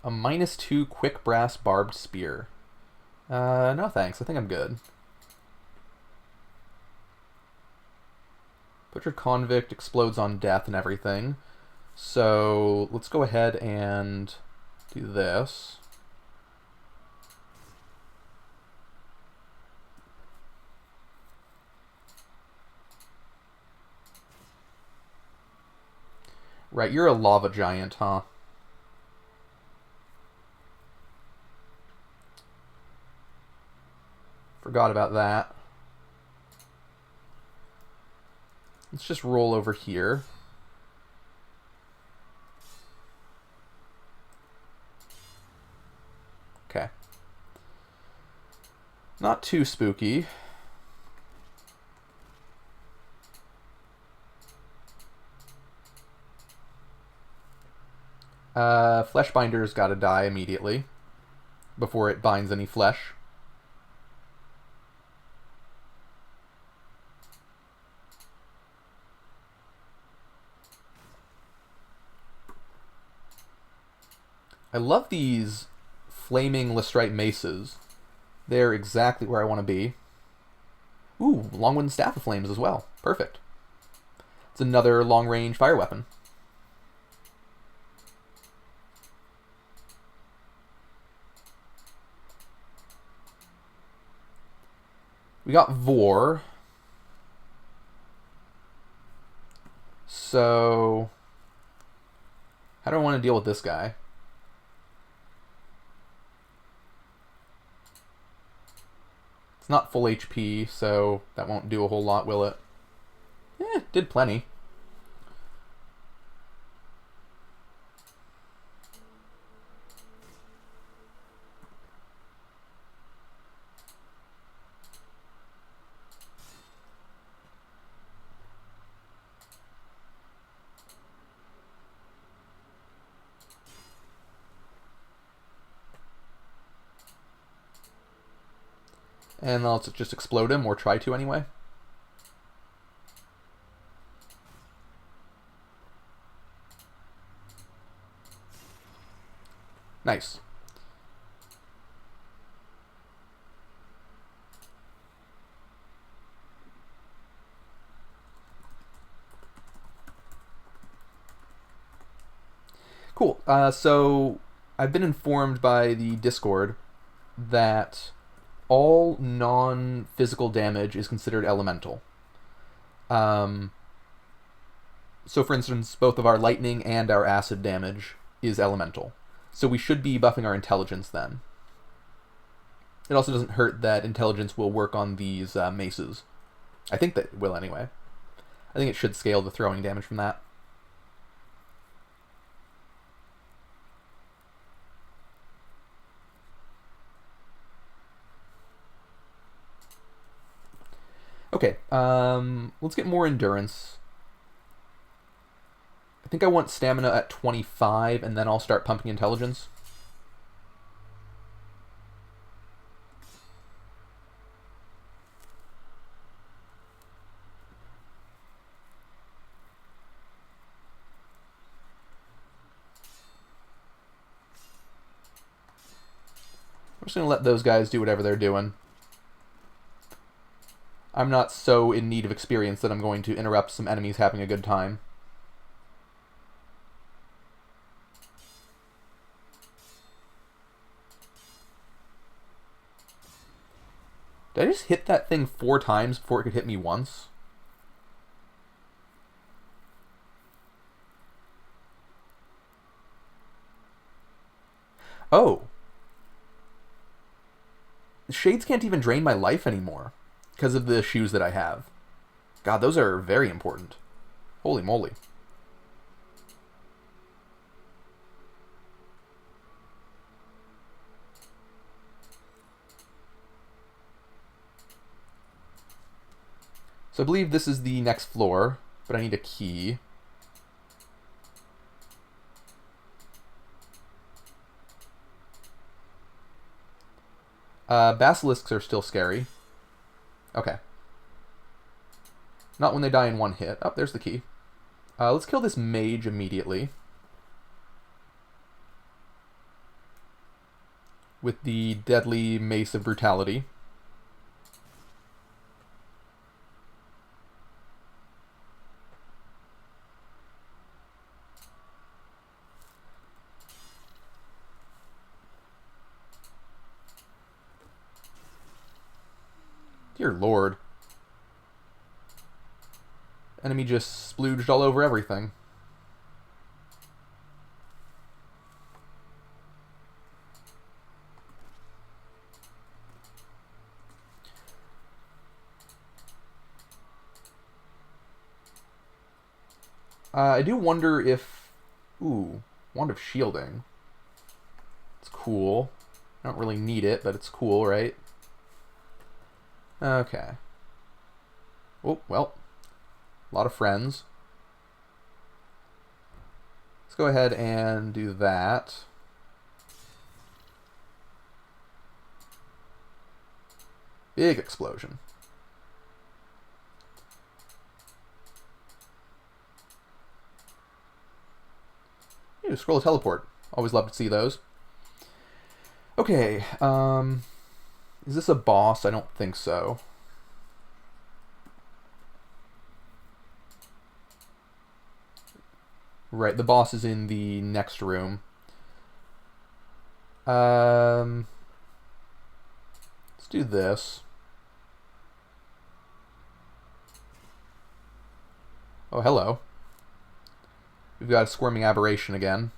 A -2 quick brass barbed spear. No thanks, I think I'm good. Butchered convict explodes on death and everything. So let's go ahead and do this. Right, you're a lava giant, huh? Forgot about that. Let's just roll over here. Okay. Not too spooky. Fleshbinder's gotta die immediately before it binds any flesh. I love these flaming Lestrite maces. They're exactly where I want to be. Ooh, long-wooden staff of flames as well. Perfect. It's another long-range fire weapon. We got Vor. So, how do I want to deal with this guy? It's not full HP, so that won't do a whole lot, will it? Did plenty. And let's just explode him, or try to anyway. Nice. Cool. So I've been informed by the Discord that all non-physical damage is considered elemental. So for instance, both of our lightning and our acid damage is elemental. So we should be buffing our intelligence then. It also doesn't hurt that intelligence will work on these maces. I think that it will anyway. I think it should scale the throwing damage from that. Okay, let's get more endurance. I think I want stamina at 25, and then I'll start pumping intelligence. I'm just going to let those guys do whatever they're doing. I'm not so in need of experience that I'm going to interrupt some enemies having a good time. Did I just hit that thing 4 times before it could hit me once? Oh. The shades can't even drain my life anymore because of the shoes that I have. God, those are very important. Holy moly. So I believe this is the next floor, but I need a key. Basilisks are still scary. Okay. Not when they die in one hit. Oh, there's the key. Let's kill this mage immediately. With the deadly Mace of Brutality. Dear Lord. Enemy just splooged all over everything. I do wonder if... Ooh, Wand of Shielding. It's cool. I don't really need it, but it's cool, right? Okay. Oh, well. A lot of friends. Let's go ahead and do that. Big explosion. Ooh, scroll of teleport. Always love to see those. Okay, is this a boss? I don't think so. Right, the boss is in the next room. Let's do this. Oh, hello. We've got a squirming aberration again.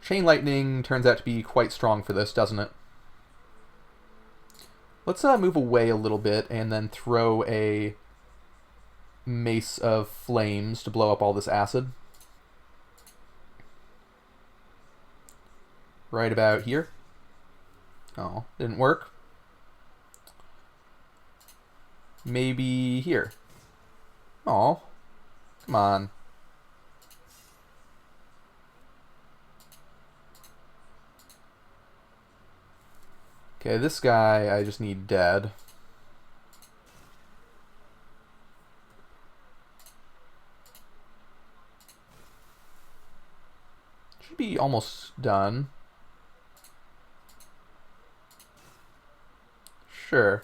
Chain Lightning turns out to be quite strong for this, doesn't it? Let's move away a little bit and then throw a Mace of Flames to blow up all this acid. Right about here. Oh, didn't work. Maybe here. Oh, come on. Okay, this guy I just need dead. Should be almost done. Sure.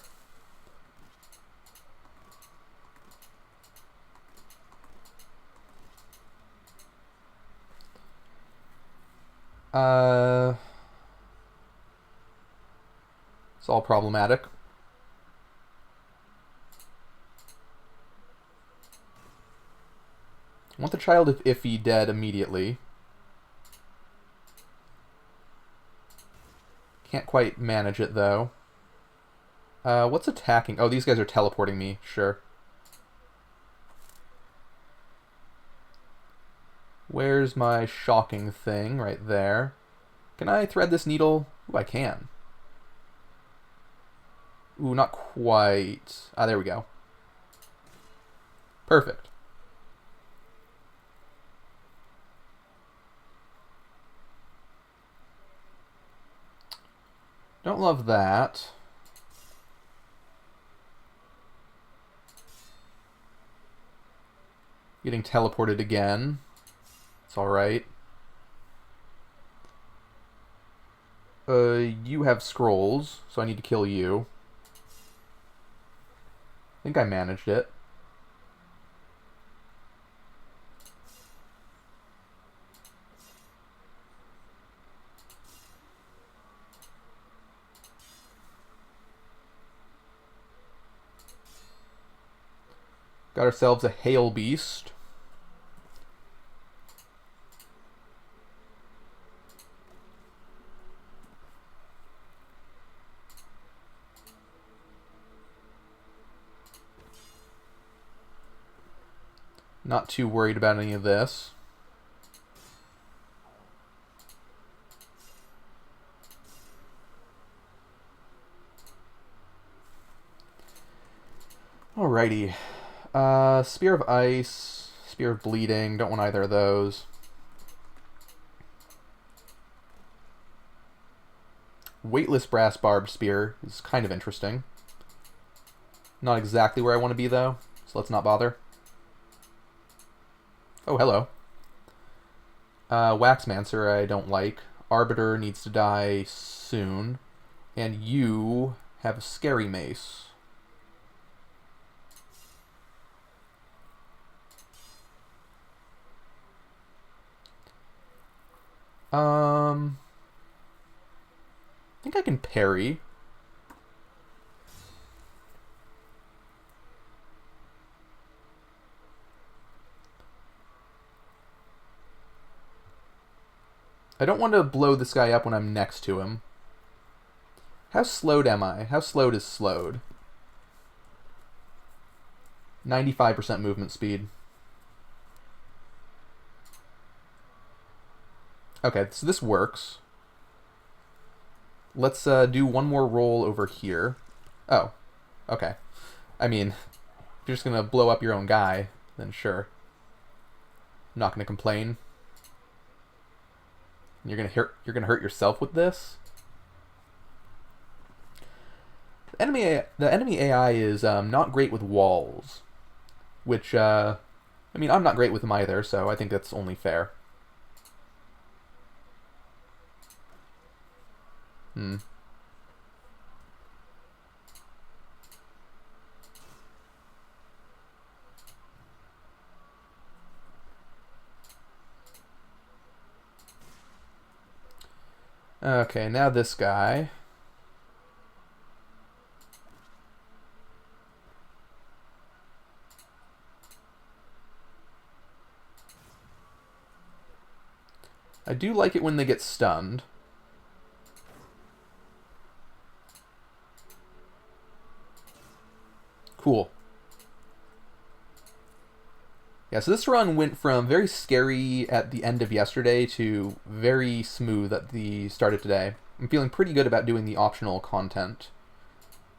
It's all problematic. I want the Child of Iffy dead immediately. Can't quite manage it, though. What's attacking? Oh, these guys are teleporting me. Sure. Where's my shocking thing? Right there. Can I thread this needle? Ooh, I can. Ooh, not quite. Ah, there we go. Perfect. Don't love that. Getting teleported again. It's alright. You have scrolls, so I need to kill you. I think I managed it. Got ourselves a Hail Beast. Not too worried about any of this. Alrighty. Spear of Ice, Spear of Bleeding, don't want either of those. Weightless Brass Barbed Spear is kind of interesting. Not exactly where I want to be, though, so let's not bother. Oh, hello. Waxmancer I don't like. Arbiter needs to die soon. And you have a Scary Mace. I think I can parry. I don't want to blow this guy up when I'm next to him. How slowed am I? How slowed is slowed? 95% movement speed. Okay, so this works. Let's do one more roll over here. Oh, okay. I mean, if you're just gonna blow up your own guy, then sure. I'm not gonna complain. You're gonna hurt yourself with this. The enemy AI is not great with walls, which I mean I'm not great with them either, so I think that's only fair. Hmm. Okay, now this guy. I do like it when they get stunned. Cool. Yeah, so this run went from very scary at the end of yesterday to very smooth at the start of today. I'm feeling pretty good about doing the optional content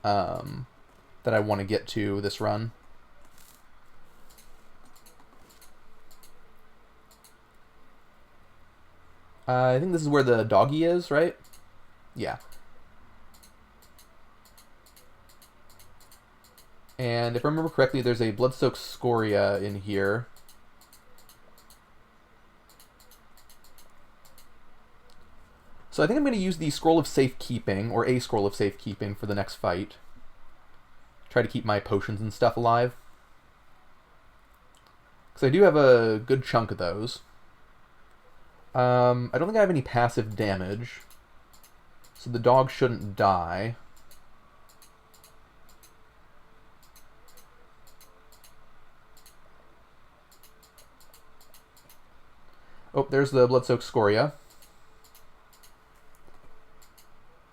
that I want to get to this run. I think this is where the doggy is, right? Yeah. And if I remember correctly, there's a blood-soaked Scoria in here. So I think I'm going to use the Scroll of Safekeeping, or a Scroll of Safekeeping, for the next fight. Try to keep my potions and stuff alive. Because I do have a good chunk of those. I don't think I have any passive damage. So the dog shouldn't die. Oh, there's the blood-soaked Scoria.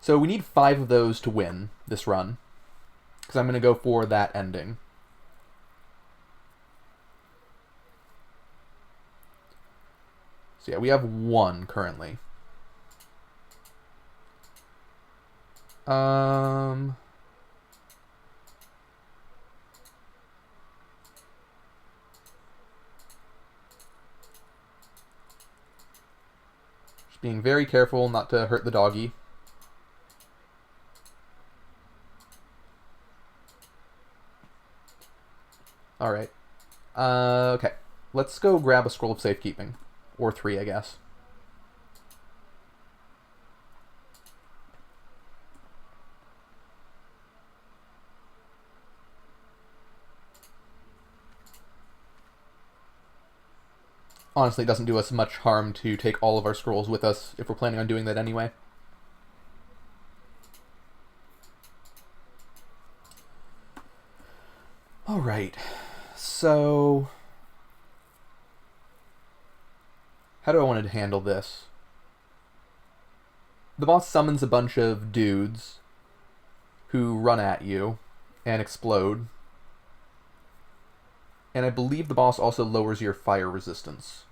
So we need 5 of those to win this run. Because I'm going to go for that ending. So yeah, we have 1 currently. Just being very careful not to hurt the doggy. Alright. Okay. Let's go grab a Scroll of Safekeeping. Or 3, I guess. Honestly, it doesn't do us much harm to take all of our scrolls with us if we're planning on doing that anyway. Alright. So how do I want to handle this? The boss summons a bunch of dudes who run at you and explode. And I believe the boss also lowers your fire resistance.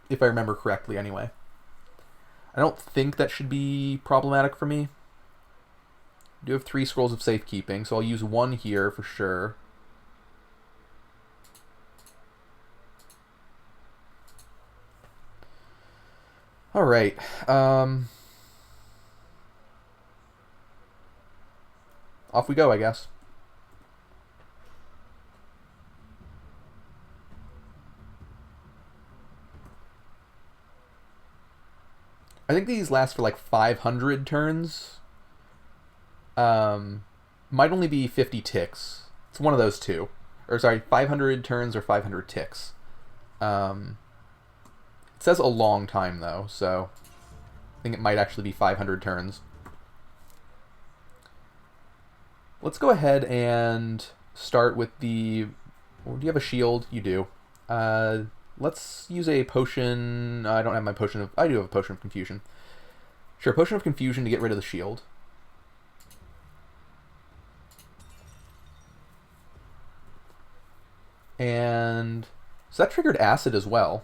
If I remember correctly, anyway. I don't think that should be problematic for me. I do have 3 scrolls of safekeeping, so I'll use 1 here for sure. Alright. Off we go, I guess. I think these last for like 500 turns. Might only be 50 ticks. It's one of those two. Or sorry, 500 turns or 500 ticks. It says a long time though, so I think it might actually be 500 turns. Let's go ahead and start with the... Well, do you have a shield? You do. Let's use a potion... I don't have my potion of... I do have a potion of confusion. Sure, potion of confusion to get rid of the shield. And... So that triggered acid as well.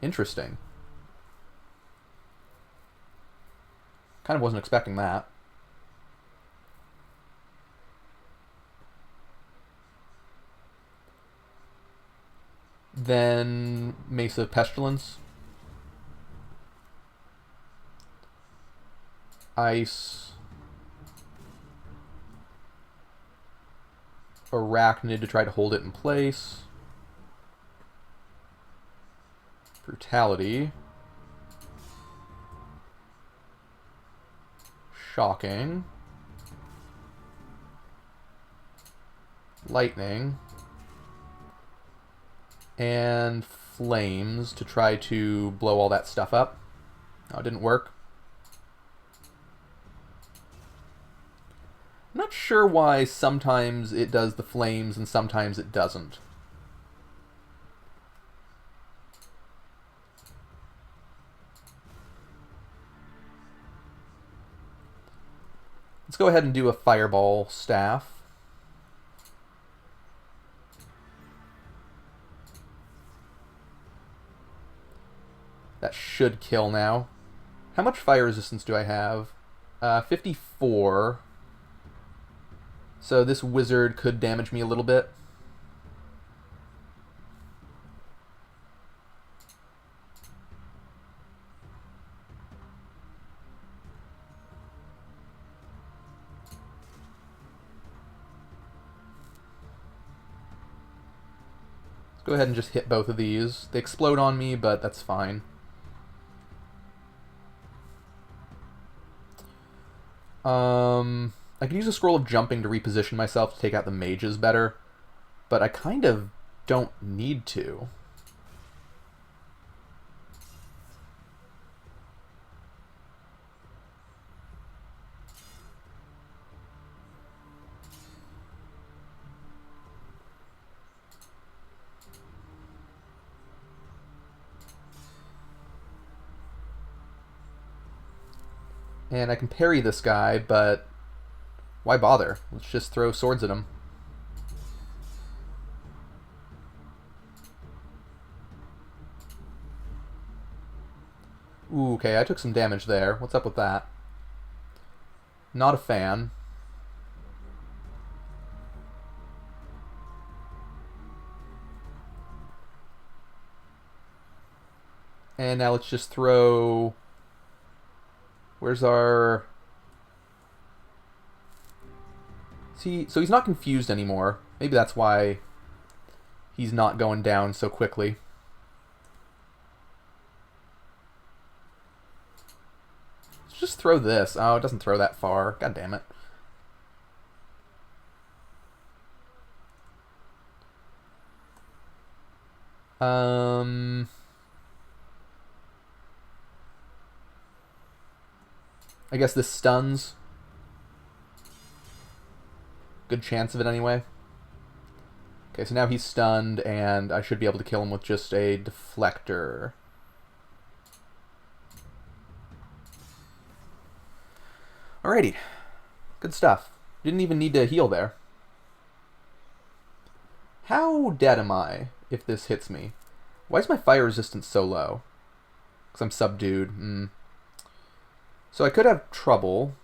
Interesting. Kind of wasn't expecting that. Then Mace of Pestilence. Ice. Arachnid to try to hold it in place. Brutality. Shocking. Lightning. And flames to try to blow all that stuff up. Oh, it didn't work. I'm not sure why sometimes it does the flames and sometimes it doesn't. Let's go ahead and do a fireball staff. That should kill now. How much fire resistance do I have? 54. So this wizard could damage me a little bit. Let's go ahead and just hit both of these. They explode on me, but that's fine. I could use a scroll of jumping to reposition myself to take out the mages better, but I kind of don't need to. And I can parry this guy, but why bother? Let's just throw swords at him. Ooh, okay, I took some damage there. What's up with that? Not a fan. And now let's just throw... Where's our... See, so he's not confused anymore. Maybe that's why he's not going down so quickly. Let's just throw this. Oh, it doesn't throw that far. God damn it. I guess this stuns. Good chance of it anyway. Okay, so now he's stunned, and I should be able to kill him with just a deflector. Alrighty. Good stuff. Didn't even need to heal there. How dead am I if this hits me? Why is my fire resistance so low? Because I'm subdued. So I could have trouble.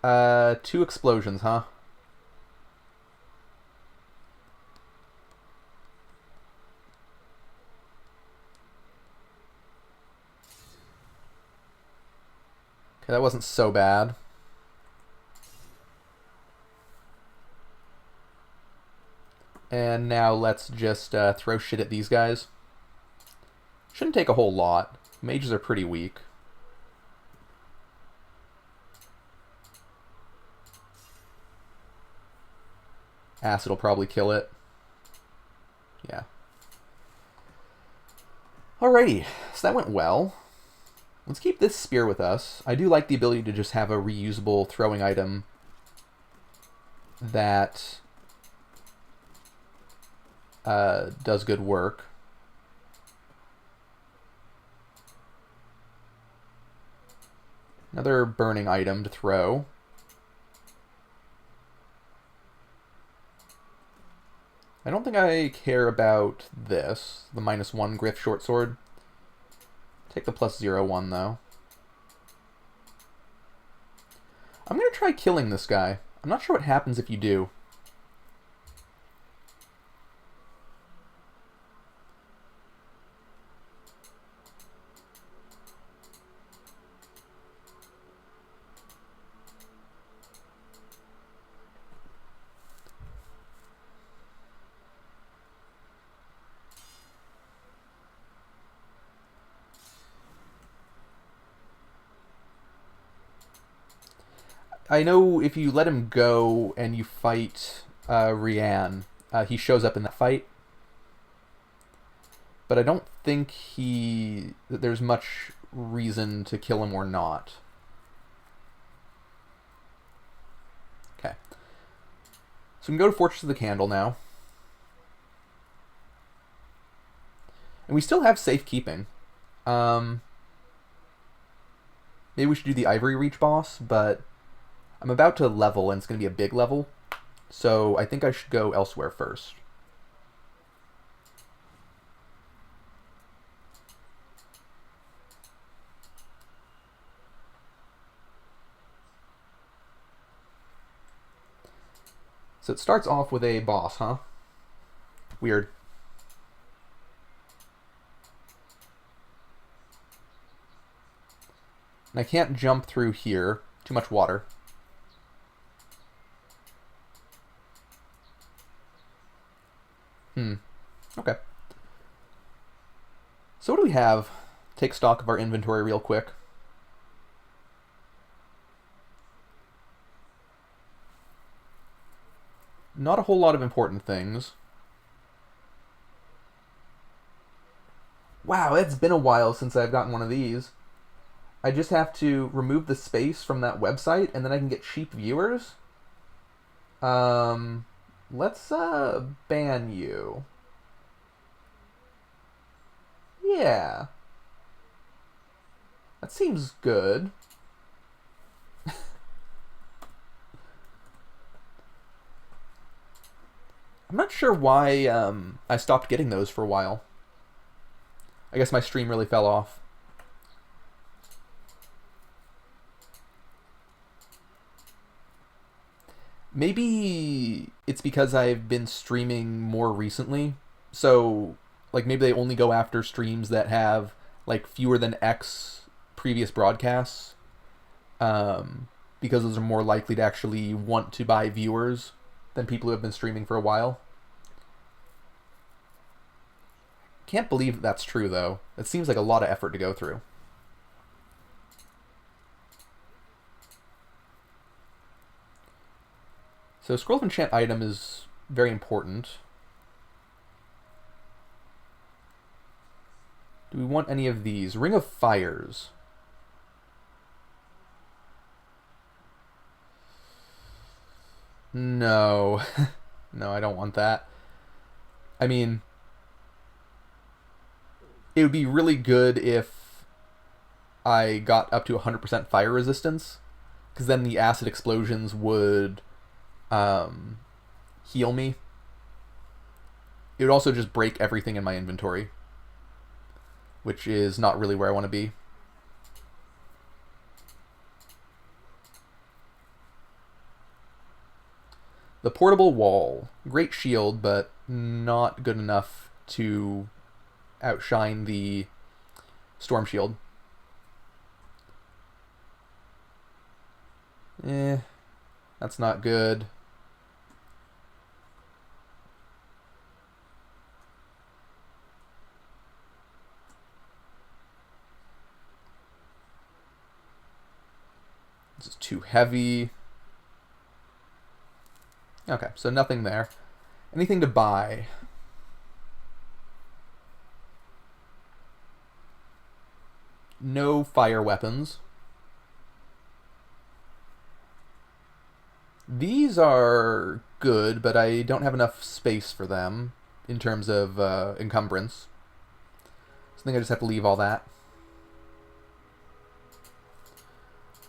2 explosions, huh? Okay, that wasn't so bad. And now let's just throw shit at these guys. Shouldn't take a whole lot. Mages are pretty weak. Acid will probably kill it. Yeah. Alrighty, so that went well. Let's keep this spear with us. I do like the ability to just have a reusable throwing item that does good work. Another burning item to throw. I don't think I care about this, the -1 Griff short sword. Take the +0 though. I'm gonna try killing this guy. I'm not sure what happens if you do. I know if you let him go and you fight Rianne, he shows up in that fight. But I don't think that there's much reason to kill him or not. Okay. So we can go to Fortress of the Candle now. And we still have safekeeping. Maybe we should do the Ivory Reach boss, but I'm about to level, and it's going to be a big level. So I think I should go elsewhere first. So it starts off with a boss, huh? Weird. And I can't jump through here. Too much water. Okay. So what do we have? Take stock of our inventory real quick. Not a whole lot of important things. Wow, it's been a while since I've gotten one of these. I just have to remove the space from that website, and then I can get cheap viewers. Let's ban you. Yeah. That seems good. I'm not sure why I stopped getting those for a while. I guess my stream really fell off. Maybe it's because I've been streaming more recently. So, like, maybe they only go after streams that have, like, fewer than X previous broadcasts. Because those are more likely to actually want to buy viewers than people who have been streaming for a while. Can't believe that's true, though. It seems like a lot of effort to go through. So scroll of enchant item is very important. Do we want any of these? Ring of Fires. No. No, I don't want that. I mean, it would be really good if I got up to 100% fire resistance, because then the acid explosions would heal me. It would also just break everything in my inventory, which is not really where I want to be. The portable wall. Great shield, but not good enough to outshine the storm shield. That's not good. This is too heavy. Okay, so nothing there. Anything to buy? No fire weapons. These are good, but I don't have enough space for them in terms of encumbrance. So I think I just have to leave all that.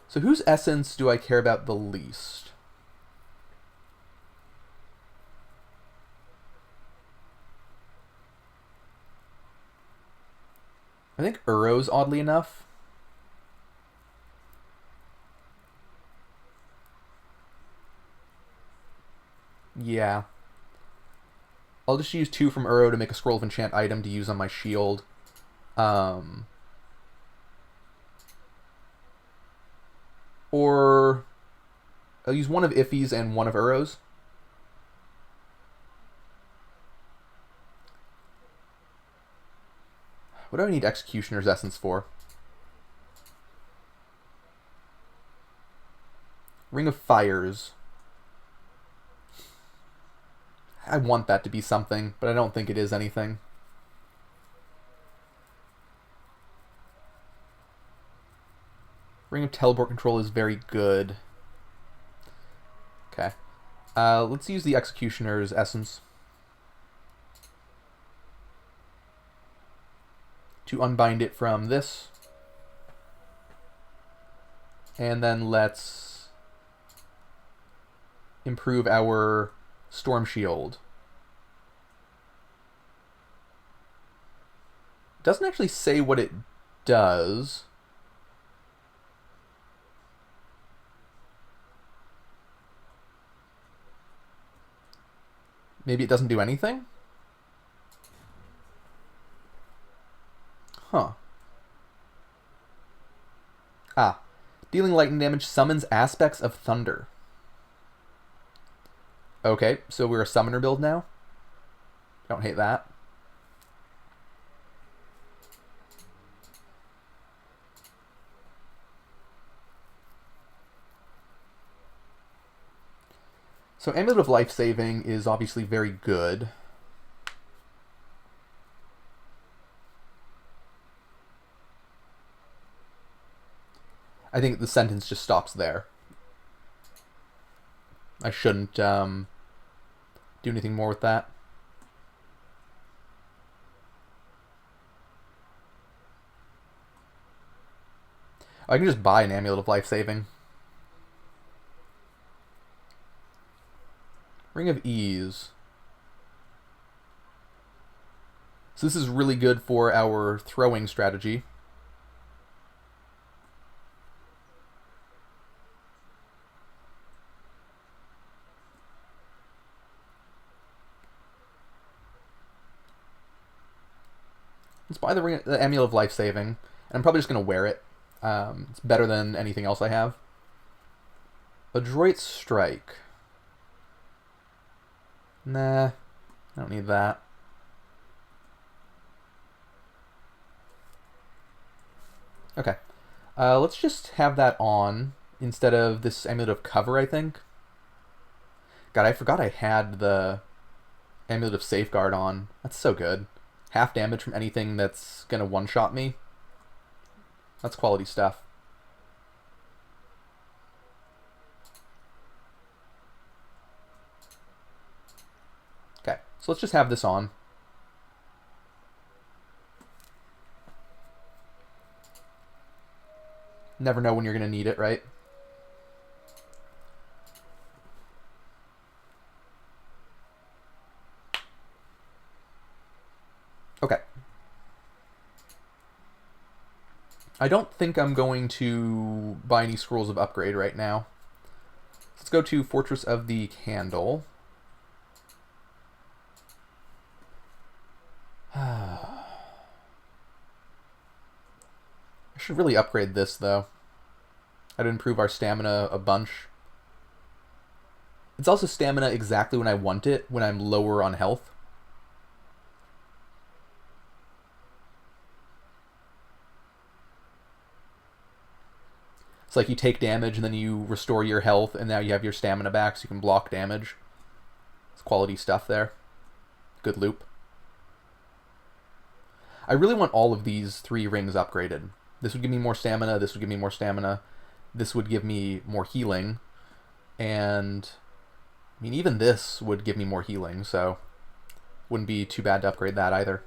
So whose essence do I care about the least? I think Uro's, oddly enough. Yeah. I'll just use 2 from Uro to make a Scroll of Enchant item to use on my shield. Or I'll use 1 of Iffy's and 1 of Uro's. What do I need Executioner's Essence for? Ring of Fires. I want that to be something, but I don't think it is anything. Ring of Teleport Control is very good. Okay. Let's use the Executioner's Essence to unbind it from this. And then let's improve our Storm Shield. Doesn't actually say what it does. Maybe it doesn't do anything? Huh. Ah. Dealing lightning damage summons aspects of thunder. Okay, so we're a summoner build now? Don't hate that. So Amulet of Life Saving is obviously very good. I think the sentence just stops there. I shouldn't do anything more with that. I can just buy an Amulet of Life Saving. Ring of Ease. So this is really good for our throwing strategy. Let's buy the Amulet of Life Saving. And I'm probably just going to wear it. It's better than anything else I have. Adroit Strike. Nah, I don't need that. Okay. Let's just have that on instead of this Amulet of Cover, I think. God, I forgot I had the Amulet of Safeguard on. That's so good. Half damage from anything that's going to one-shot me. That's quality stuff. Okay, so let's just have this on. Never know when you're going to need it, right? Okay. I don't think I'm going to buy any Scrolls of Upgrade right now. Let's Let's go to Fortress of the Candle. I should really upgrade this, though. I'd improve our stamina a bunch. It's also stamina exactly when I want it, when I'm lower on health. It's like you take damage and then you restore your health, and now you have your stamina back so you can block damage. It's quality stuff there. Good loop. I really want all of these 3 rings upgraded. This would give me more stamina, this would give me more stamina, this would give me more healing, and I mean, even this would give me more healing, so wouldn't be too bad to upgrade that either.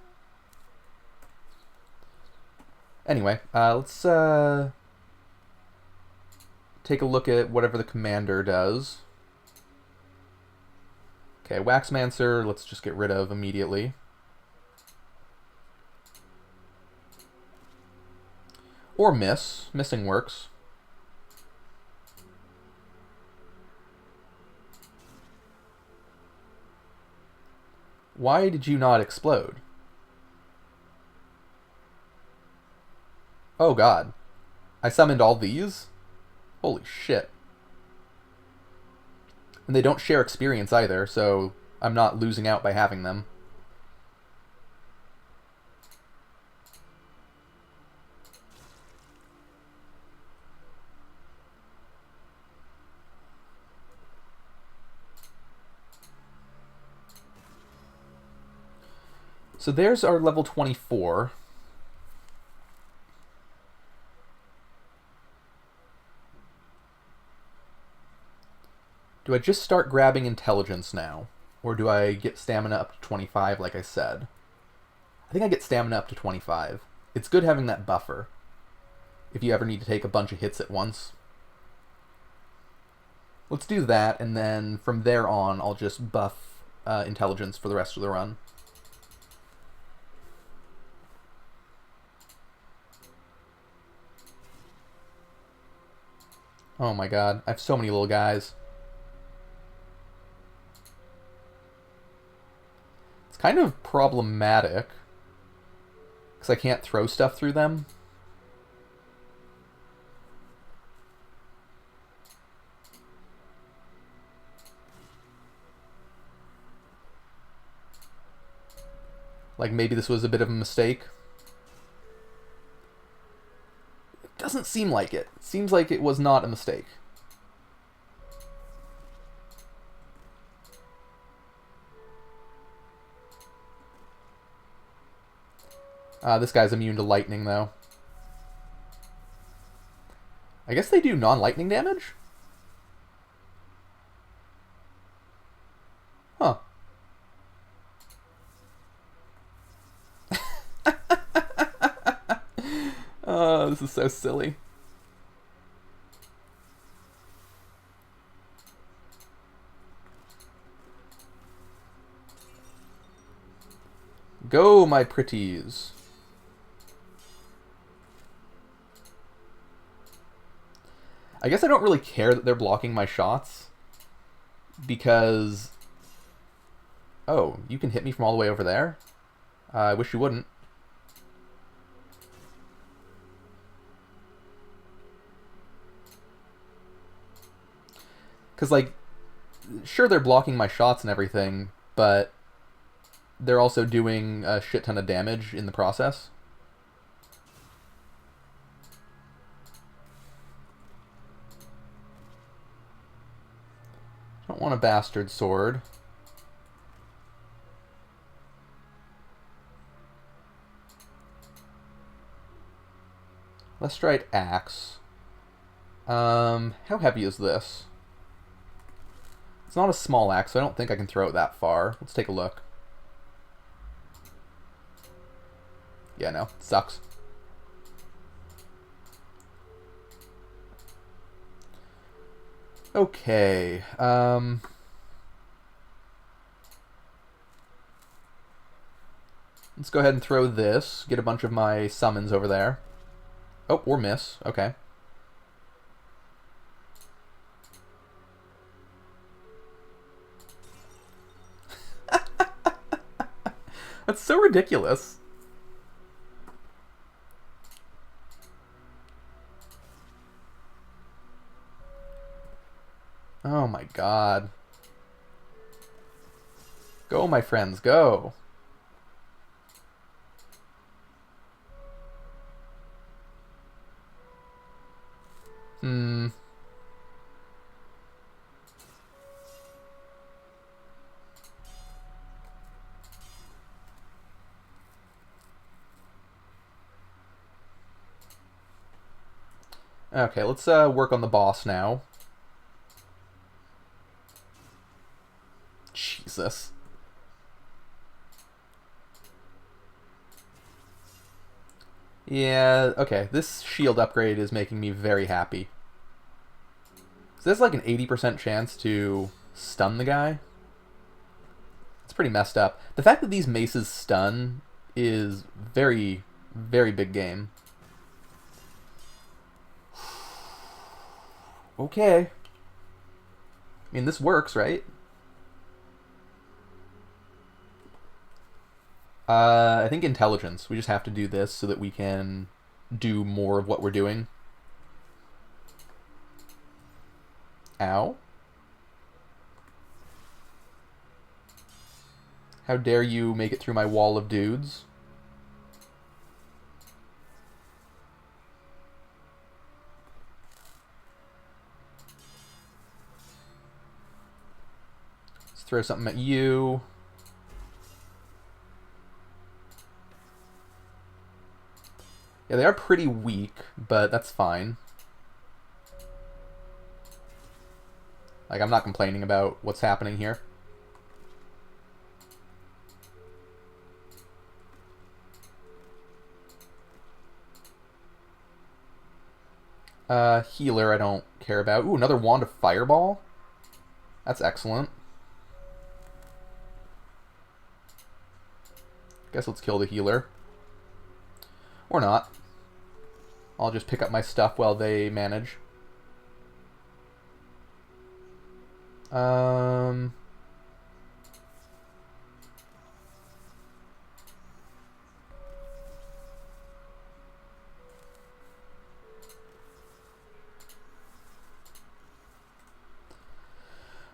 Anyway, let's take a look at whatever the commander does. Okay, Waxmancer, let's just get rid of immediately. Or miss. Missing works. Why did you not explode? Oh god. I summoned all these? Holy shit. And they don't share experience either, so I'm not losing out by having them. So there's our level 24. Do I just start grabbing intelligence now? Or do I get stamina up to 25 like I said? I think I get stamina up to 25. It's good having that buffer if you ever need to take a bunch of hits at once. Let's do that, and then from there on I'll just buff intelligence for the rest of the run. Oh my god, I have so many little guys. It's kind of problematic, because I can't throw stuff through them. Like maybe this was a bit of a mistake. Doesn't seem like it. Seems like it was not a mistake. This guy's immune to lightning, though. I guess they do non-lightning damage? Huh. Oh, this is so silly. Go, my pretties. I guess I don't really care that they're blocking my shots, because... Oh, you can hit me from all the way over there? I wish you wouldn't. Because, like, sure, they're blocking my shots and everything, but they're also doing a shit ton of damage in the process. Don't want a bastard sword. Let's try axe. How heavy is this? It's not a small axe, so I don't think I can throw it that far. Let's take a look. Yeah, no, it sucks. Okay, let's go ahead and throw this. Get a bunch of my summons over there. Oh, or miss. Okay. That's so ridiculous. Oh my god. Go, my friends, go. Hmm. Okay, let's work on the boss now. Jesus. Yeah, okay, this shield upgrade is making me very happy. So there's like an 80% chance to stun the guy. It's pretty messed up. The fact that these maces stun is very, very big game. Okay. I mean, this works, right? I think intelligence. We just have to do this so that we can do more of what we're doing. Ow. How dare you make it through my wall of dudes? Let's throw something at you. Yeah, they are pretty weak, but that's fine. Like, I'm not complaining about what's happening here. Healer I don't care about. Ooh, another Wand of Fireball? That's excellent. Guess let's kill the healer. Or not. I'll just pick up my stuff while they manage.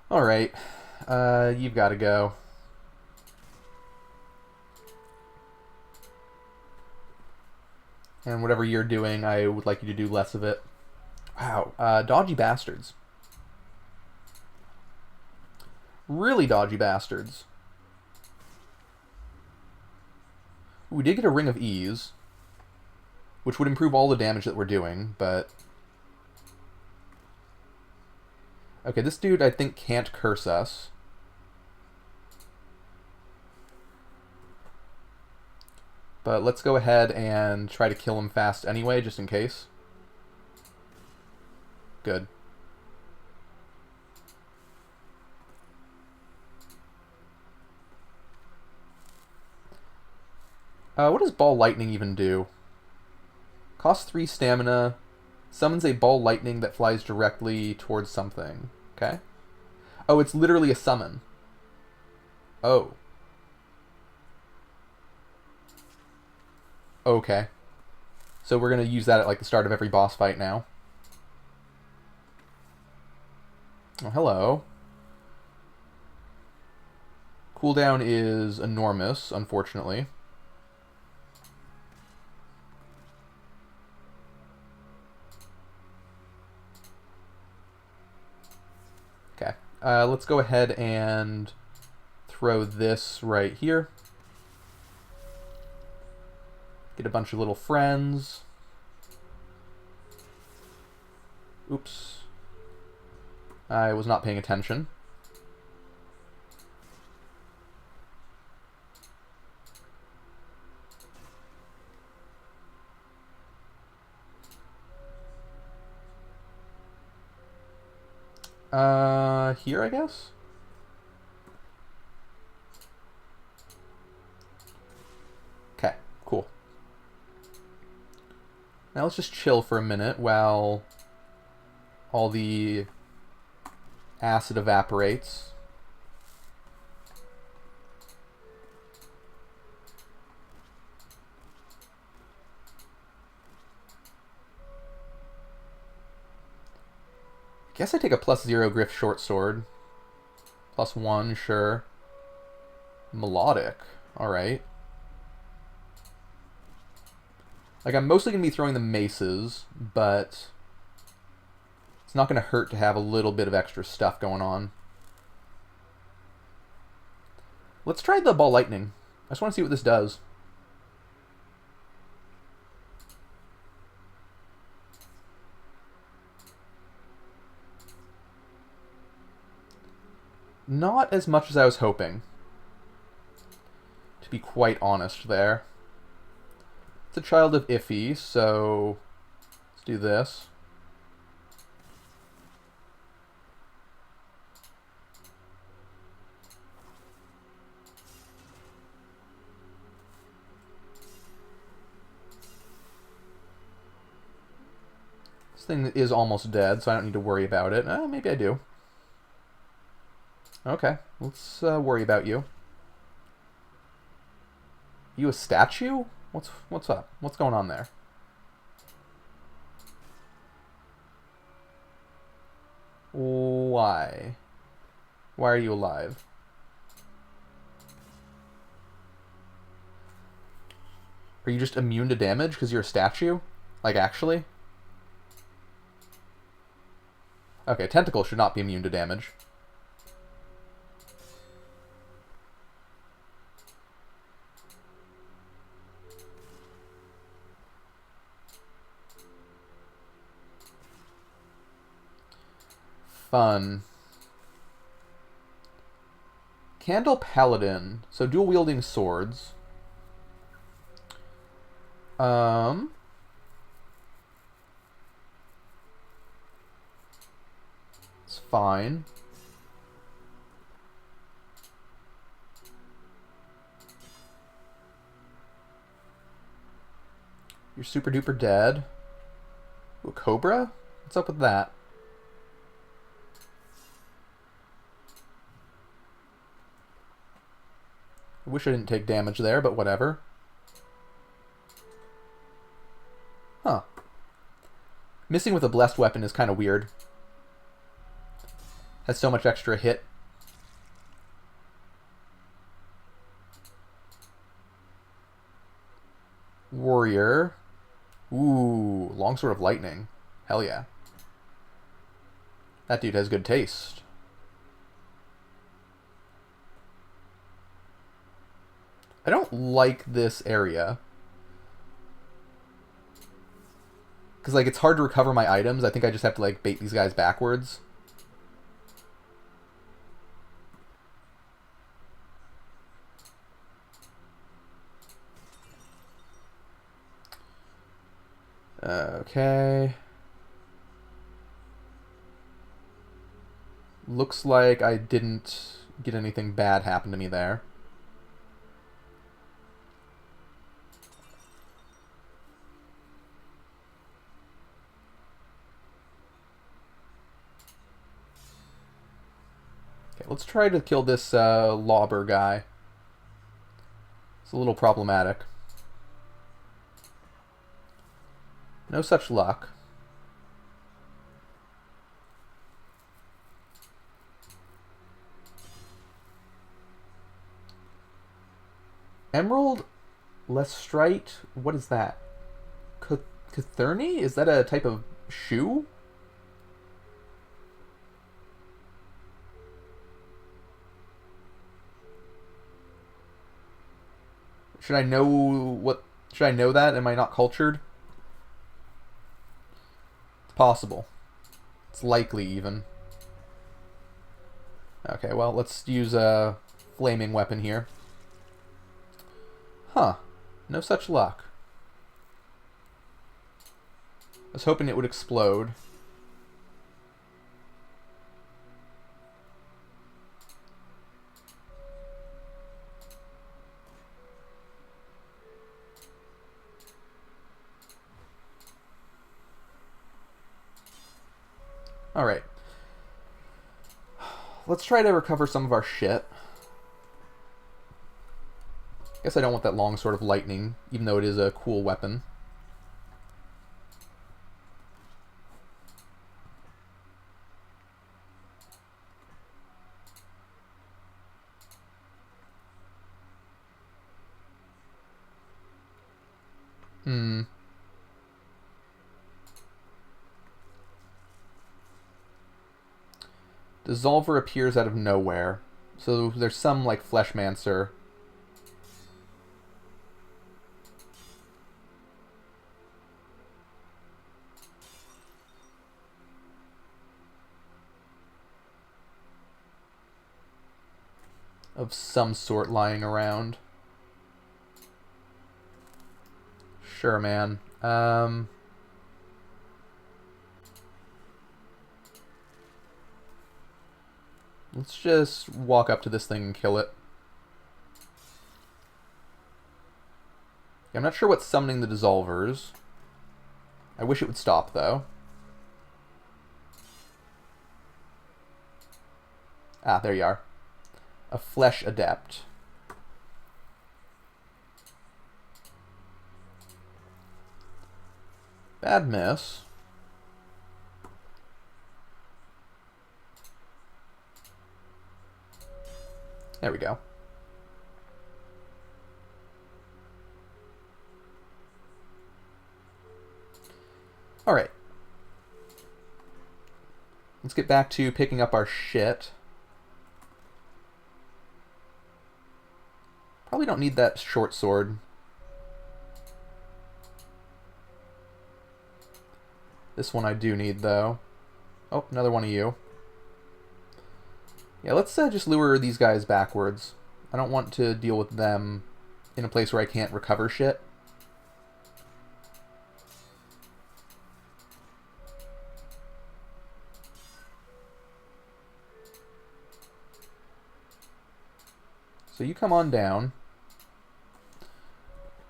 Alright. You've got to go. And whatever you're doing, I would like you to do less of it. Wow. Dodgy bastards. Really dodgy bastards. We did get a Ring of Ease, which would improve all the damage that we're doing, but... Okay, this dude, I think, can't curse us. But let's go ahead and try to kill him fast anyway, just in case. Good. What does Ball Lightning even do? Costs 3 stamina. Summons a ball lightning that flies directly towards something. Okay. Oh, it's literally a summon. Oh. Okay. So we're going to use that at like the start of every boss fight now. Oh, hello. Cooldown is enormous, unfortunately. Okay. Let's go ahead and throw this right here. Get a bunch of little friends. Oops. I was not paying attention. Here, I guess? Okay, cool. Now let's just chill for a minute while all the acid evaporates. Guess I take a +0 Griff short sword. +1, sure. Melodic. Alright. Like, I'm mostly going to be throwing the maces, but it's not going to hurt to have a little bit of extra stuff going on. Let's try the ball lightning. I just want to see what this does. Not as much as I was hoping, to be quite honest there. It's a child of Iffy, so let's do this. This thing is almost dead, so I don't need to worry about it. Maybe I do. Okay, let's worry about you. You a statue? What's up? What's going on there? Why? Why are you alive? Are you just immune to damage because you're a statue? Like, actually? Okay, tentacle should not be immune to damage. Fun. Candle Paladin. So dual wielding swords. It's fine. You're super duper dead. Ooh, Cobra? What's up with that? I wish I didn't take damage there, but whatever. Huh. Missing with a blessed weapon is kind of weird. Has so much extra hit. Warrior. Ooh, longsword of lightning. Hell yeah. That dude has good taste. I don't like this area. Because, like, it's hard to recover my items. I think I just have to, like, bait these guys backwards. Okay. Looks like I didn't get anything bad happen to me there. Okay, let's try to kill this lobber guy. It's a little problematic. No such luck. Emerald Lestrite? What is that? Cathurni? Is that a type of shoe? Should I know what... Should I know that? Am I not cultured? It's possible. It's likely, even. Okay, well, let's use a flaming weapon here. Huh. No such luck. I was hoping it would explode. Alright. Let's try to recover some of our shit. Guess I don't want that long sword of lightning, even though it is a cool weapon. Hmm. Dissolver appears out of nowhere. So there's some, like, Fleshmancer. Of some sort lying around. Sure, man. Let's just walk up to this thing and kill it. I'm not sure what's summoning the dissolvers. I wish it would stop, though. Ah, there you are. A Flesh Adept. Bad miss. There we go. Alright. Let's get back to picking up our shit. Probably don't need that short sword. This one I do need, though. Oh, another one of you. Yeah, let's just lure these guys backwards. I don't want to deal with them in a place where I can't recover shit. So you come on down.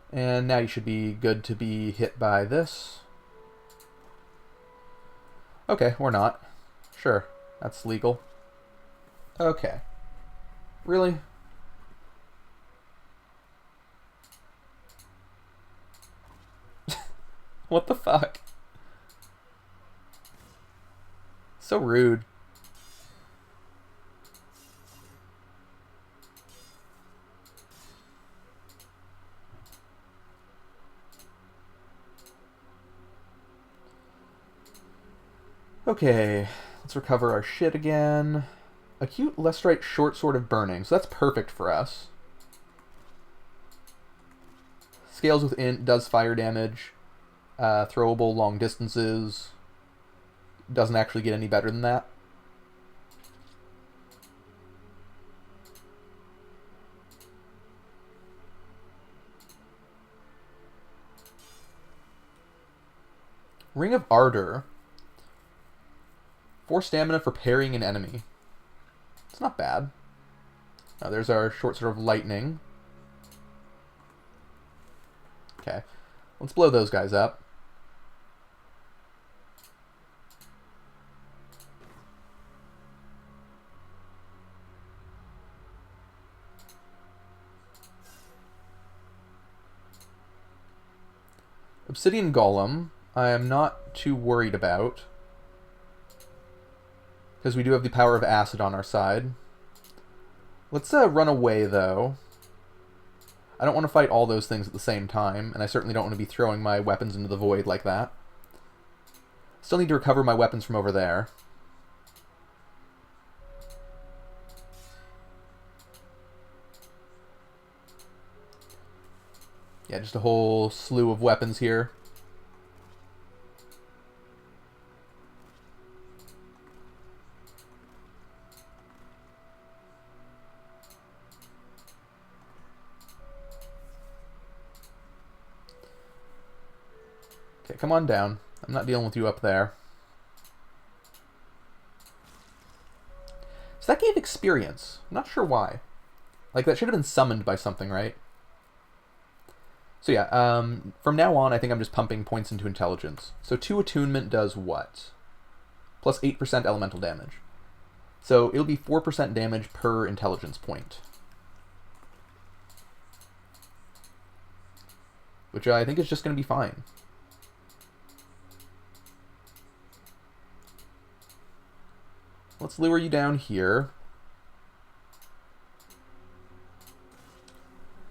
And now you should be good to be hit by this. Okay, or not. Sure, that's legal. Okay. Really? What the fuck? So rude. Okay, let's recover our shit again. Acute Lestrite Short Sword of Burning, so that's perfect for us. Scales with Int, does fire damage. Throwable long distances. Doesn't actually get any better than that. Ring of Ardor. 4 stamina for parrying an enemy. It's not bad. Now there's our short sword of lightning. Okay. Let's blow those guys up. Obsidian Golem, I am not too worried about. Because we do have the power of acid on our side. Let's run away, though. I don't want to fight all those things at the same time, and I certainly don't want to be throwing my weapons into the void like that. Still need to recover my weapons from over there. Yeah, just a whole slew of weapons here. Okay, come on down. I'm not dealing with you up there. So that gave experience. I'm not sure why. Like, that should have been summoned by something, right? So yeah, from now on, I think I'm just pumping points into intelligence. So 2 attunement does what? Plus 8% elemental damage. So it'll be 4% damage per intelligence point. Which I think is just going to be fine. Let's lure you down here.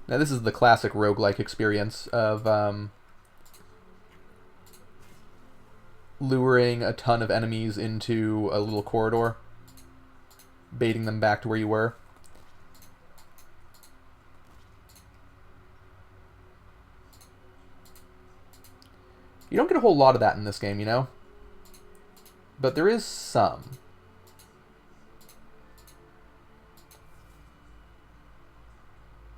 Now this is the classic roguelike experience of luring a ton of enemies into a little corridor, baiting them back to where you were. You don't get a whole lot of that in this game, you know? But there is some.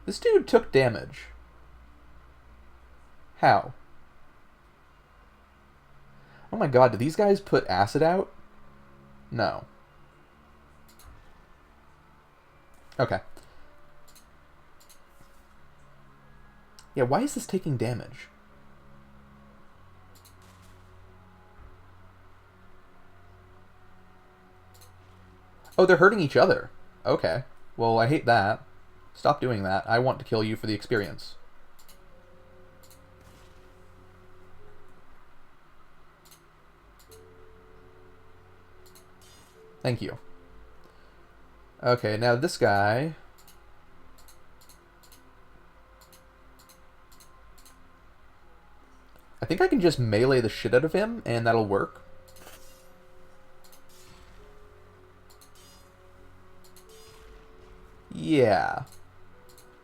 This dude took damage. How? Oh my god, do these guys put acid out? No. Okay. Yeah, why is this taking damage? Oh, they're hurting each other. Okay. Well, I hate that. Stop doing that. I want to kill you for the experience. Thank you. Okay, now this guy... I think I can just melee the shit out of him, and that'll work. Yeah.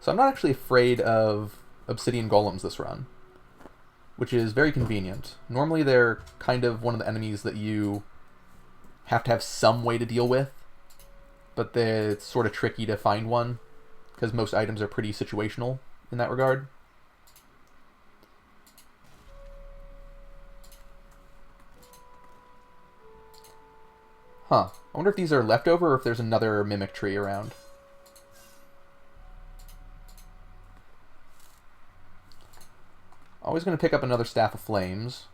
So I'm not actually afraid of obsidian golems this run, which is very convenient. Normally they're kind of one of the enemies that you have to have some way to deal with, but it's sort of tricky to find one, because most items are pretty situational in that regard. Huh. I wonder if these are leftover or if there's another mimic tree around. Always going to pick up another Staff of Flames,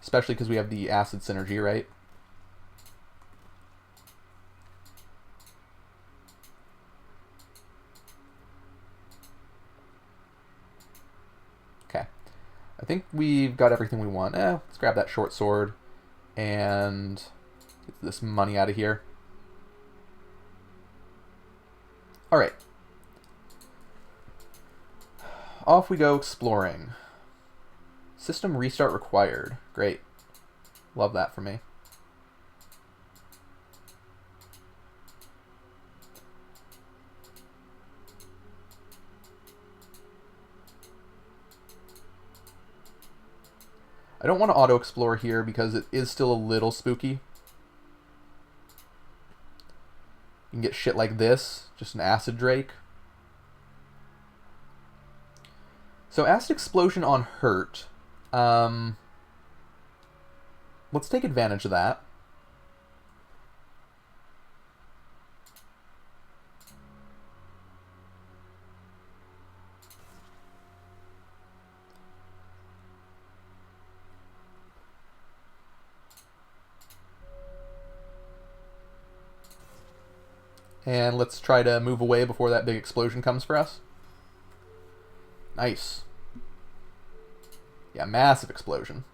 especially because we have the acid synergy, right? Okay. I think we've got everything we want. Let's grab that short sword and get this money out of here. Alright. Off we go exploring. System restart required. Great. Love that for me. I don't want to auto-explore here because it is still a little spooky. You can get shit like this, just an acid drake. So acid explosion on hurt. Let's take advantage of that. And let's try to move away before that big explosion comes for us. Nice. Yeah, massive explosion.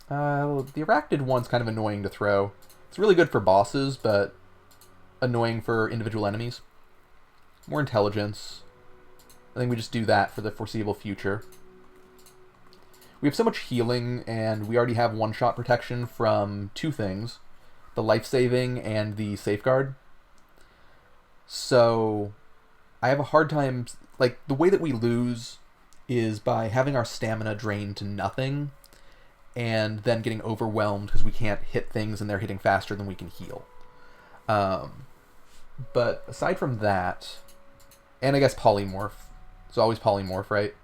The arachnid one's kind of annoying to throw. It's really good for bosses, but annoying for individual enemies. More intelligence. I think we just do that for the foreseeable future. We have so much healing, and we already have one-shot protection from two things. The life-saving and the safeguard. So I have a hard time... Like, the way that we lose is by having our stamina drained to nothing, and then getting overwhelmed because we can't hit things and they're hitting faster than we can heal. But aside from that... And I guess polymorph. It's always polymorph, right?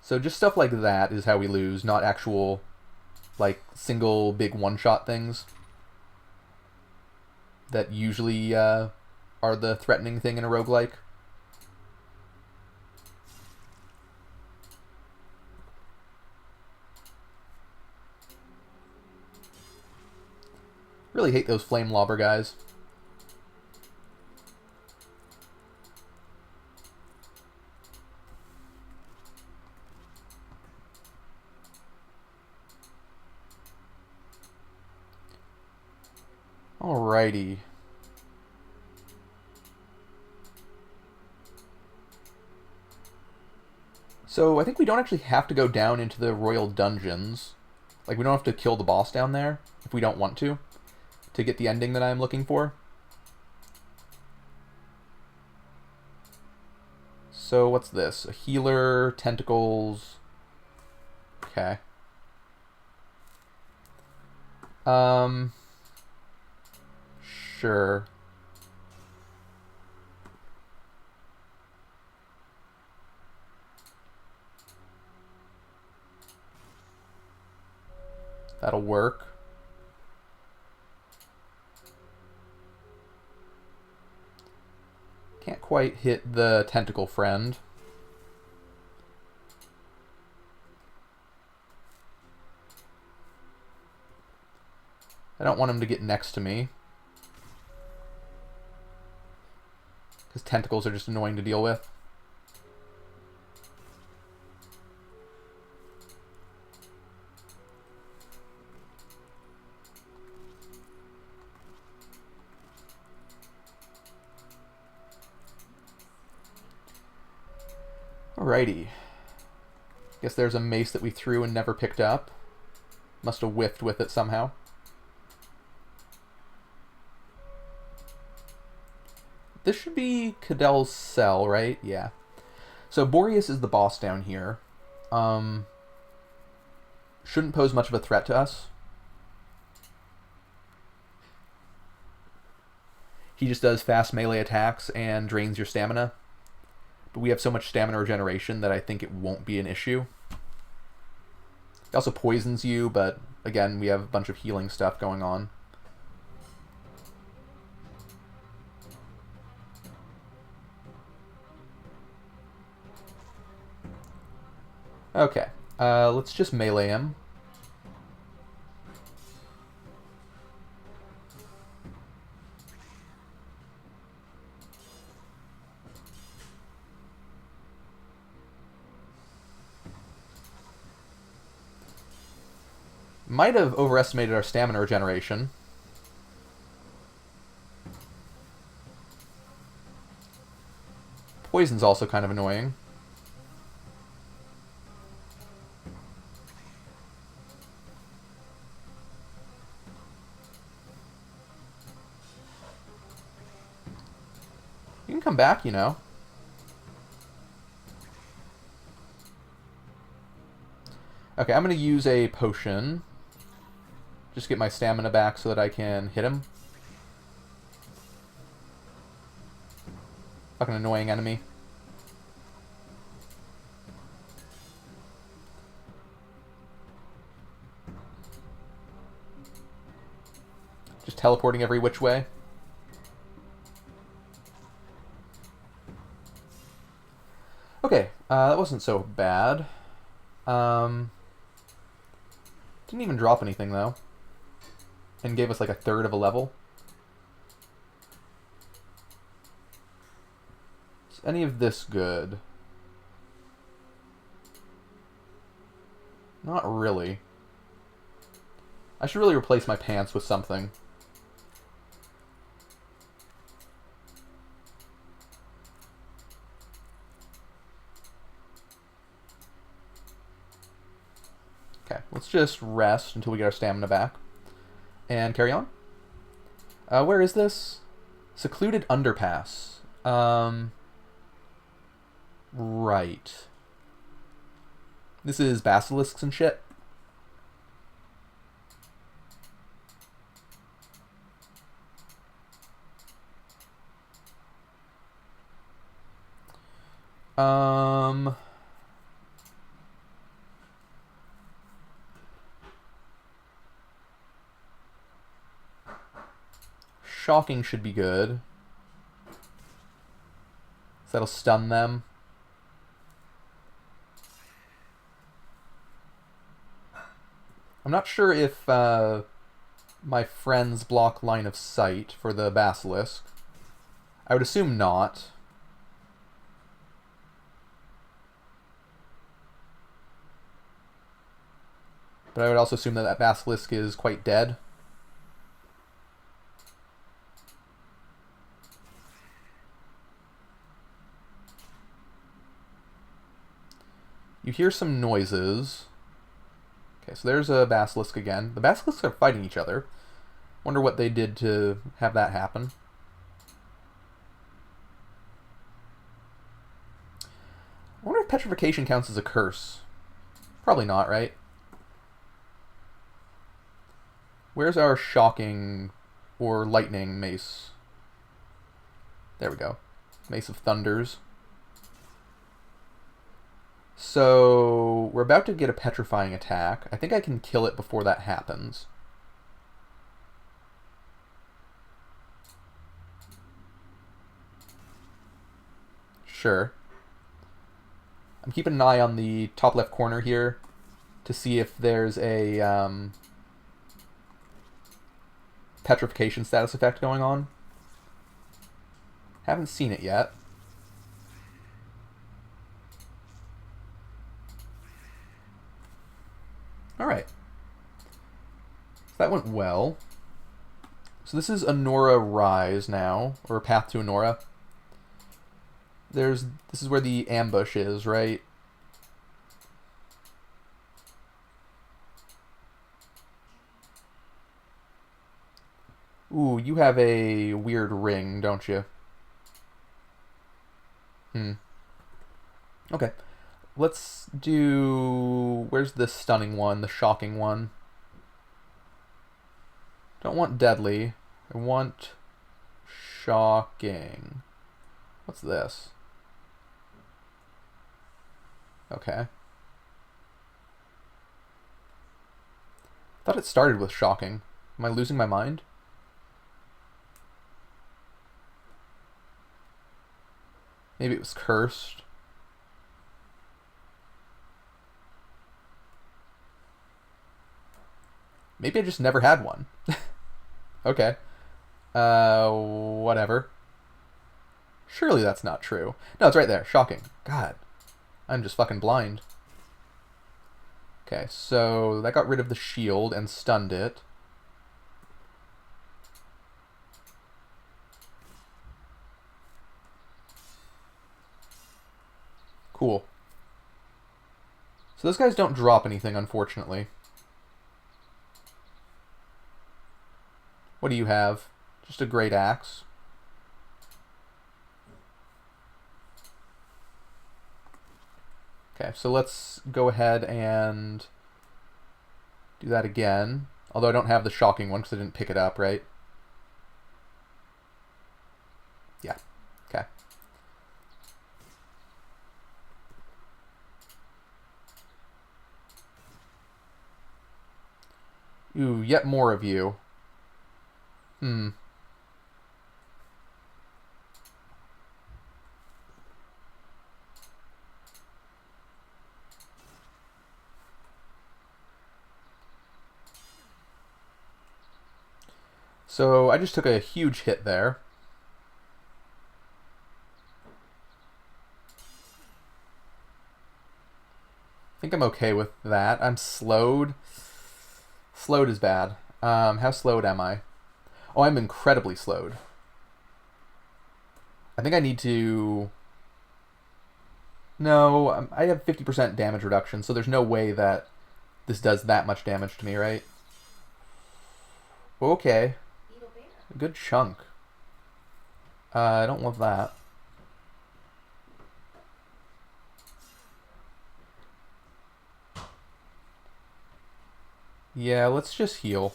So just stuff like that is how we lose, not actual, like, single big one-shot things that usually are the threatening thing in a roguelike. Really hate those flame lobber guys. Alrighty. So I think we don't actually have to go down into the royal dungeons. Like, we don't have to kill the boss down there if we don't want to get the ending that I'm looking for. So what's this? A healer, tentacles. Okay. Sure. That'll work. Can't quite hit the tentacle friend. I don't want him to get next to me, because tentacles are just annoying to deal with. Alrighty. Guess there's a mace that we threw and never picked up. Must have whiffed with it somehow. This should be Cadell's cell, right? Yeah. So Boreas is the boss down here. Shouldn't pose much of a threat to us. He just does fast melee attacks and drains your stamina. But we have so much stamina regeneration that I think it won't be an issue. He also poisons you, but again, we have a bunch of healing stuff going on. Okay, let's just melee him. Might have overestimated our stamina regeneration. Poison's also kind of annoying. You can come back, you know. Okay, I'm going to use a potion. Just get my stamina back so that I can hit him. Fucking annoying enemy. Just teleporting every which way. Okay, that wasn't so bad. Didn't even drop anything, though. And gave us like a third of a level. Is any of this good? Not really. I should really replace my pants with something. Okay, let's just rest until we get our stamina back. And carry on. Where is this? Secluded underpass. Right. This is basilisks and shit. Shocking should be good. So that'll stun them. I'm not sure if my friends block line of sight for the basilisk. I would assume not. But I would also assume that that basilisk is quite dead. You hear some noises. Okay, so there's a basilisk again. The basilisks are fighting each other. Wonder what they did to have that happen. I wonder if petrification counts as a curse. Probably not, right? Where's our shocking or lightning mace? There we go. Mace of Thunders. So, we're about to get a petrifying attack. I think I can kill it before that happens. Sure. I'm keeping an eye on the top left corner here to see if there's a petrification status effect going on. Haven't seen it yet. Alright. So that went well. So this is Anora Rise now, or Path to Anora. This is where the ambush is, right? Ooh, you have a weird ring, don't you? Okay. Let's do... Where's the stunning one, the shocking one? Don't want deadly. I want shocking. What's this? Okay. Thought it started with shocking. Am I losing my mind? Maybe it was cursed. Maybe I just never had one. Okay. Whatever. Surely that's not true. No, it's right there. Shocking. God. I'm just fucking blind. Okay, so that got rid of the shield and stunned it. Cool. So those guys don't drop anything, unfortunately. What do you have? Just a great axe. Okay, so let's go ahead and do that again. Although I don't have the shocking one because I didn't pick it up, right? Yeah. Okay. Ooh, yet more of you. So I just took a huge hit there. I think I'm okay with that. I'm slowed. Slowed is bad. How slowed am I? Oh, I'm incredibly slowed. I think I need to... No, I have 50% damage reduction, so there's no way that this does that much damage to me, right? Okay. A good chunk. I don't love that. Yeah, let's just heal.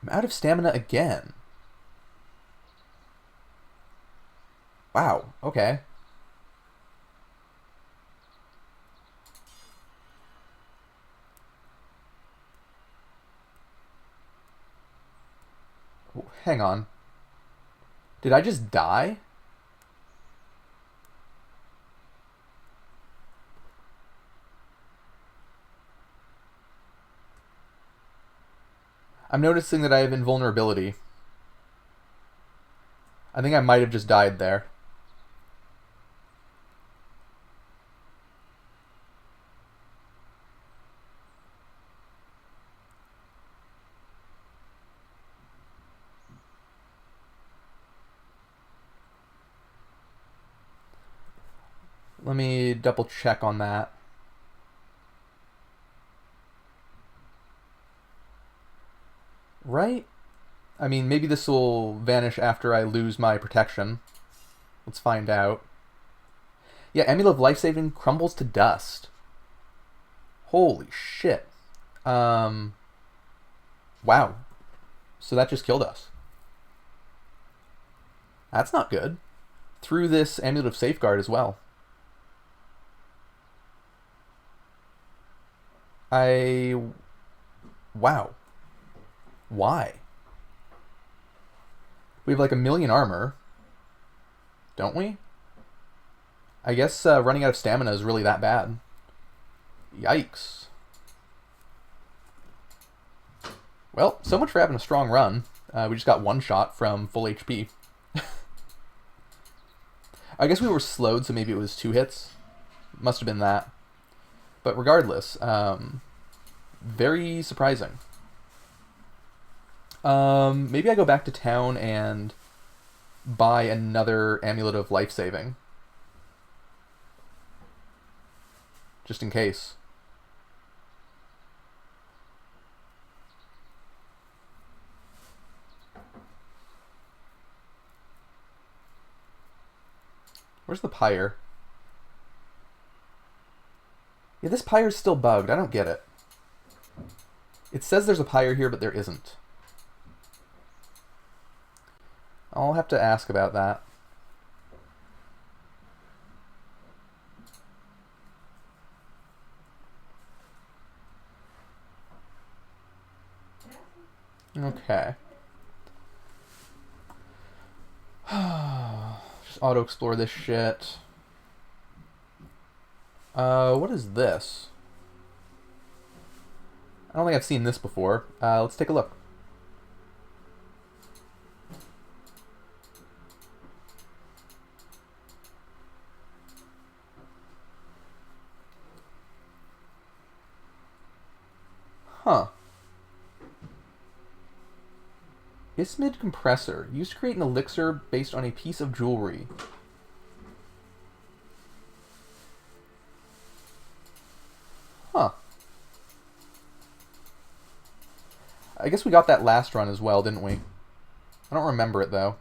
I'm out of stamina again. Wow, okay. Oh, hang on. Did I just die? I'm noticing that I have invulnerability. I think I might have just died there. Let me double check on that. Right? I mean, maybe this will vanish after I lose my protection. Let's find out. Yeah, Amulet of Life Saving crumbles to dust. Holy shit. Wow. So that just killed us. That's not good. Through this Amulet of Safeguard as well. Wow. Why? We have like 1,000,000 armor. Don't we? I guess running out of stamina is really that bad. Yikes. Well, so much for having a strong run. We just got one shot from full HP. I guess we were slowed, so maybe it was 2 hits. Must have been that. But regardless, very surprising. Maybe I go back to town and buy another Amulet of Life Saving. Just in case. Where's the pyre? Yeah, this pyre's still bugged. I don't get it. It says there's a pyre here, but there isn't. I'll have to ask about that. Okay. Just auto-explore this shit. What is this? I don't think I've seen this before. Let's take a look. Huh. Ismid compressor. Used to create an elixir based on a piece of jewelry. Huh. I guess we got that last run as well, didn't we? I don't remember it, though.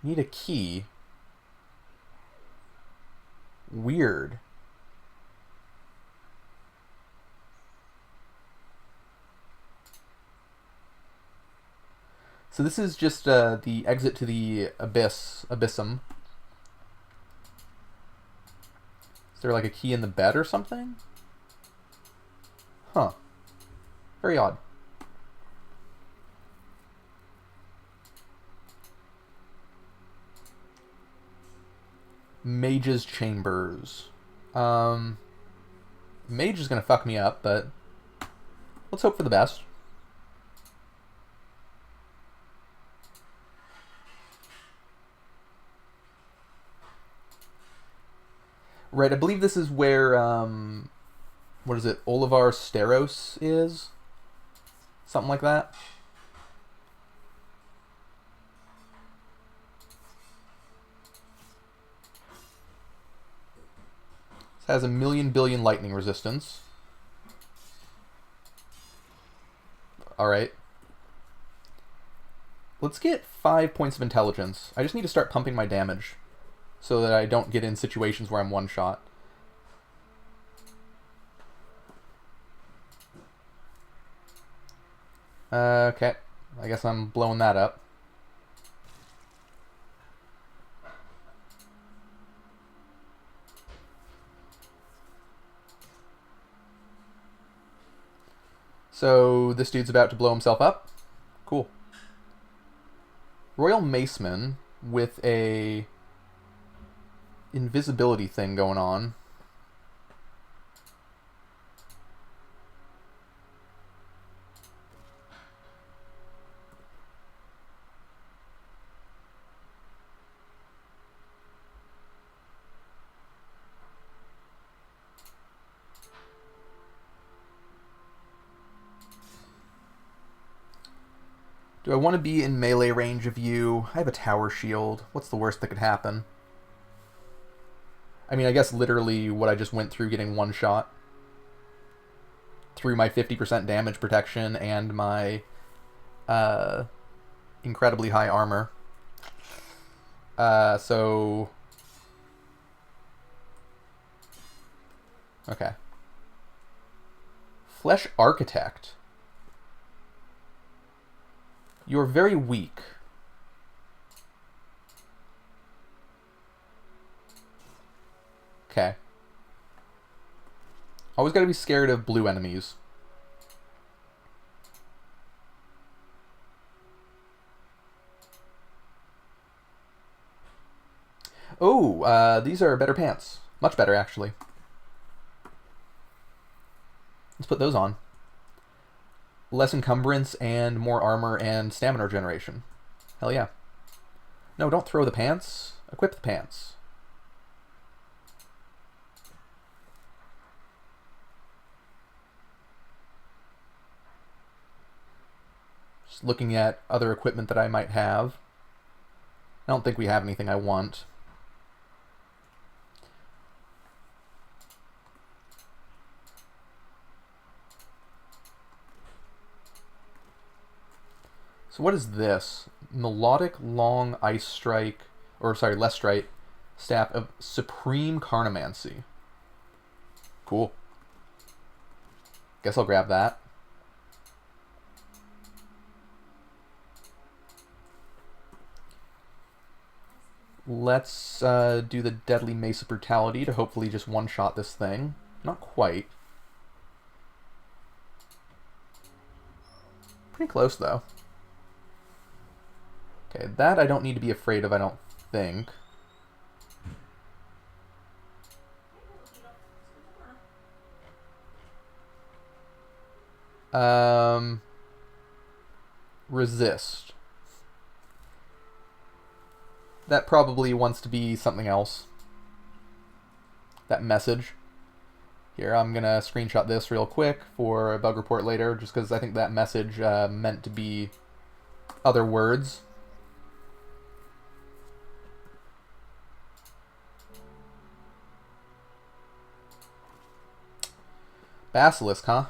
Need a key. Weird. So this is just the exit to the abyssum. Is there like a key in the bed or something? Huh. Very odd. Mage's Chambers. Mage is gonna fuck me up, but let's hope for the best. Right, I believe this is where, what is it, Olivar Steros is? Something like that. This has 1,000,000,000,000 lightning resistance. Alright. Let's get 5 points of intelligence. I just need to start pumping my damage so that I don't get in situations where I'm one shot. Okay. I guess I'm blowing that up. So this dude's about to blow himself up. Cool. Royal Maceman with a invisibility thing going on. Do I want to be in melee range of you? I have a tower shield. What's the worst that could happen? I mean, I guess literally what I just went through getting one shot. Through my 50% damage protection and my incredibly high armor. So... Okay. Flesh Architect. You're very weak. Okay. Always gotta be scared of blue enemies. Oh, these are better pants. Much better, actually. Let's put those on. Less encumbrance and more armor and stamina regeneration. Hell yeah. No, don't throw the pants. Equip the pants. Just looking at other equipment that I might have. I don't think we have anything I want. So what is this? Melodic Long Ice Strike, or sorry, Lestrite, Staff of Supreme Carnomancy. Cool. Guess I'll grab that. Let's do the Deadly Mace of Brutality to hopefully just one-shot this thing. Not quite. Pretty close, though. Okay, that I don't need to be afraid of, I don't think. Resist. That probably wants to be something else. That message. Here, I'm gonna screenshot this real quick for a bug report later, just because I think that message meant to be other words. Basilisk, huh?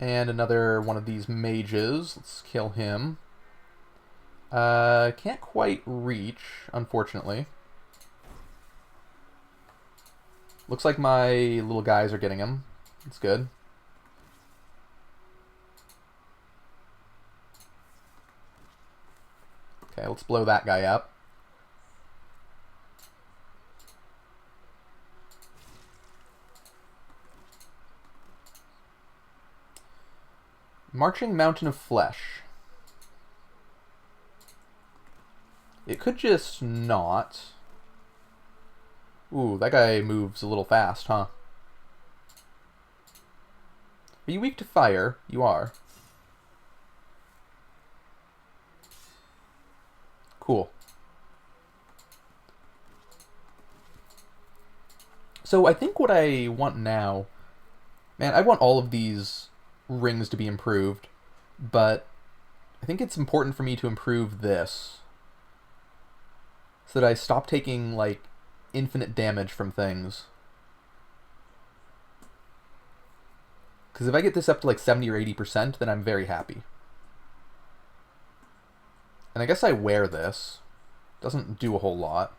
And another one of these mages. Let's kill him. Can't quite reach, unfortunately. Looks like my little guys are getting him. That's good. Okay, let's blow that guy up. Marching Mountain of Flesh. It could just not. Ooh, that guy moves a little fast, huh? Are you weak to fire? You are. Cool. So I think what I want now... Man, I want all of these rings to be improved, but I think it's important for me to improve this. So that I stop taking, like, infinite damage from things. Because if I get this up to like 70 or 80%, then I'm very happy. And I guess I wear this. Doesn't do a whole lot.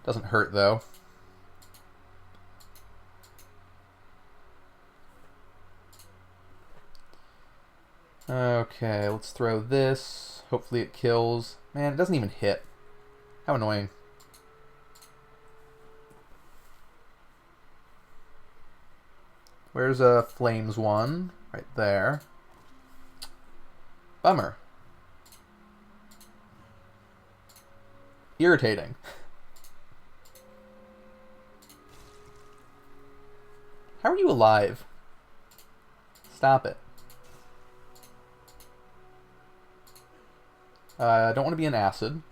Doesn't hurt, though. Okay, let's throw this. Hopefully it kills. Man, it doesn't even hit. How annoying. Where's a flames one? Right there. Bummer. Irritating. How are you alive? Stop it. I don't want to be an acid.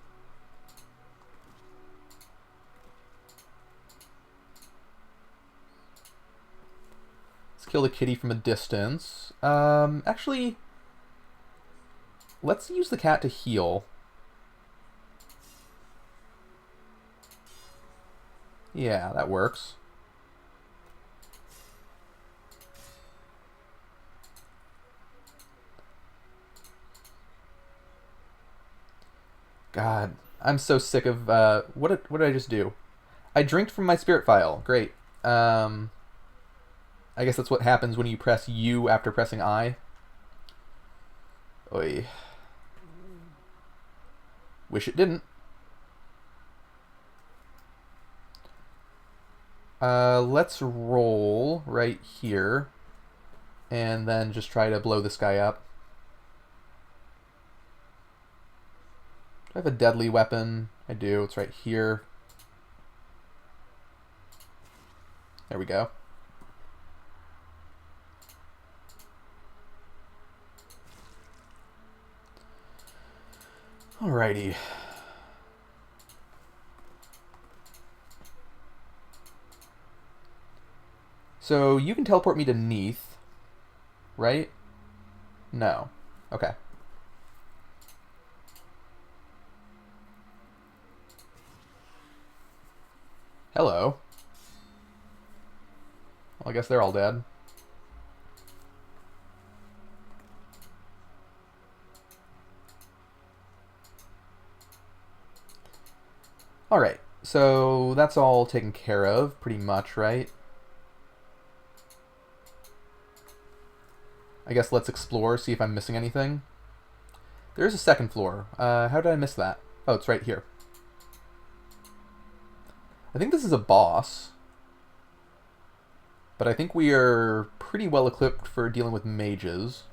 Let's kill the kitty from a distance. Actually, let's use the cat to heal. Yeah, that works. God, I'm so sick of, what did I just do? I drinked from my spirit file. Great. I guess that's what happens when you press U after pressing I. Oy. Wish it didn't. Let's roll right here. And then just try to blow this guy up. Do I have a deadly weapon? I do. It's right here. There we go. Alrighty. So you can teleport me to Neath, right? No. Okay. Hello. Well, I guess they're all dead. Alright, so that's all taken care of, pretty much, right? I guess let's explore, see if I'm missing anything. There's a second floor. How did I miss that? Oh, it's right here. I think this is a boss. But I think we are pretty well equipped for dealing with mages.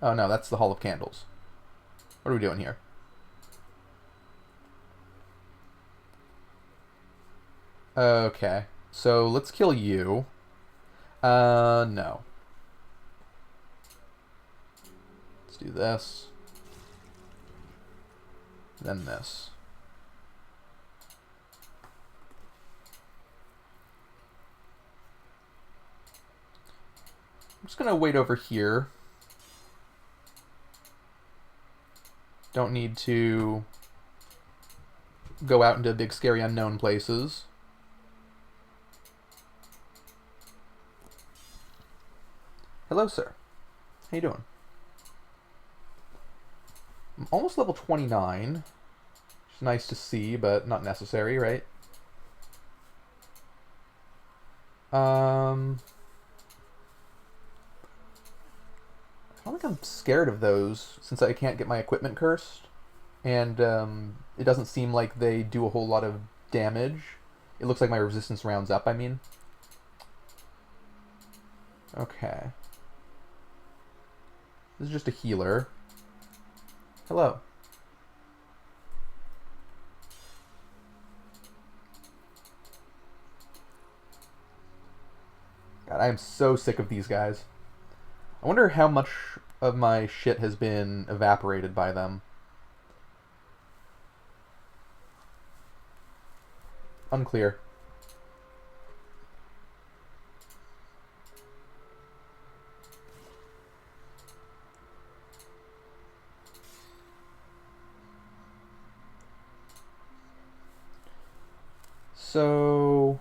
Oh no, that's the Hall of Candles. What are we doing here? Okay, so let's kill you. No. Let's do this. Then this. I'm just gonna wait over here. Don't need to go out into big, scary, unknown places. Hello, sir. How you doing? I'm almost level 29. It's nice to see, but not necessary, right? I don't think I'm scared of those, since I can't get my equipment cursed. And it doesn't seem like they do a whole lot of damage. It looks like my resistance rounds up, I mean. Okay. This is just a healer. Hello. God, I am so sick of these guys. I wonder how much of my shit has been evaporated by them. Unclear. So,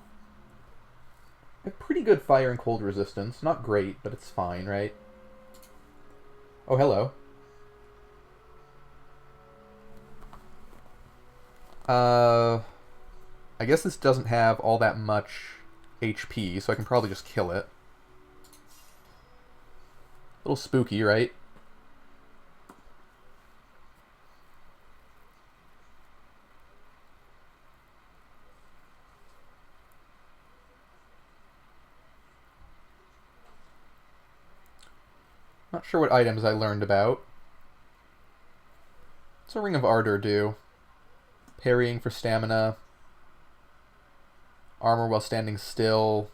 I have pretty good fire and cold resistance. Not great, but it's fine, right? Oh, hello. I guess this doesn't have all that much HP, so I can probably just kill it. A little spooky, right? Not sure what items I learned about. What's a Ring of Ardor do? Parrying for stamina. Armor while standing still.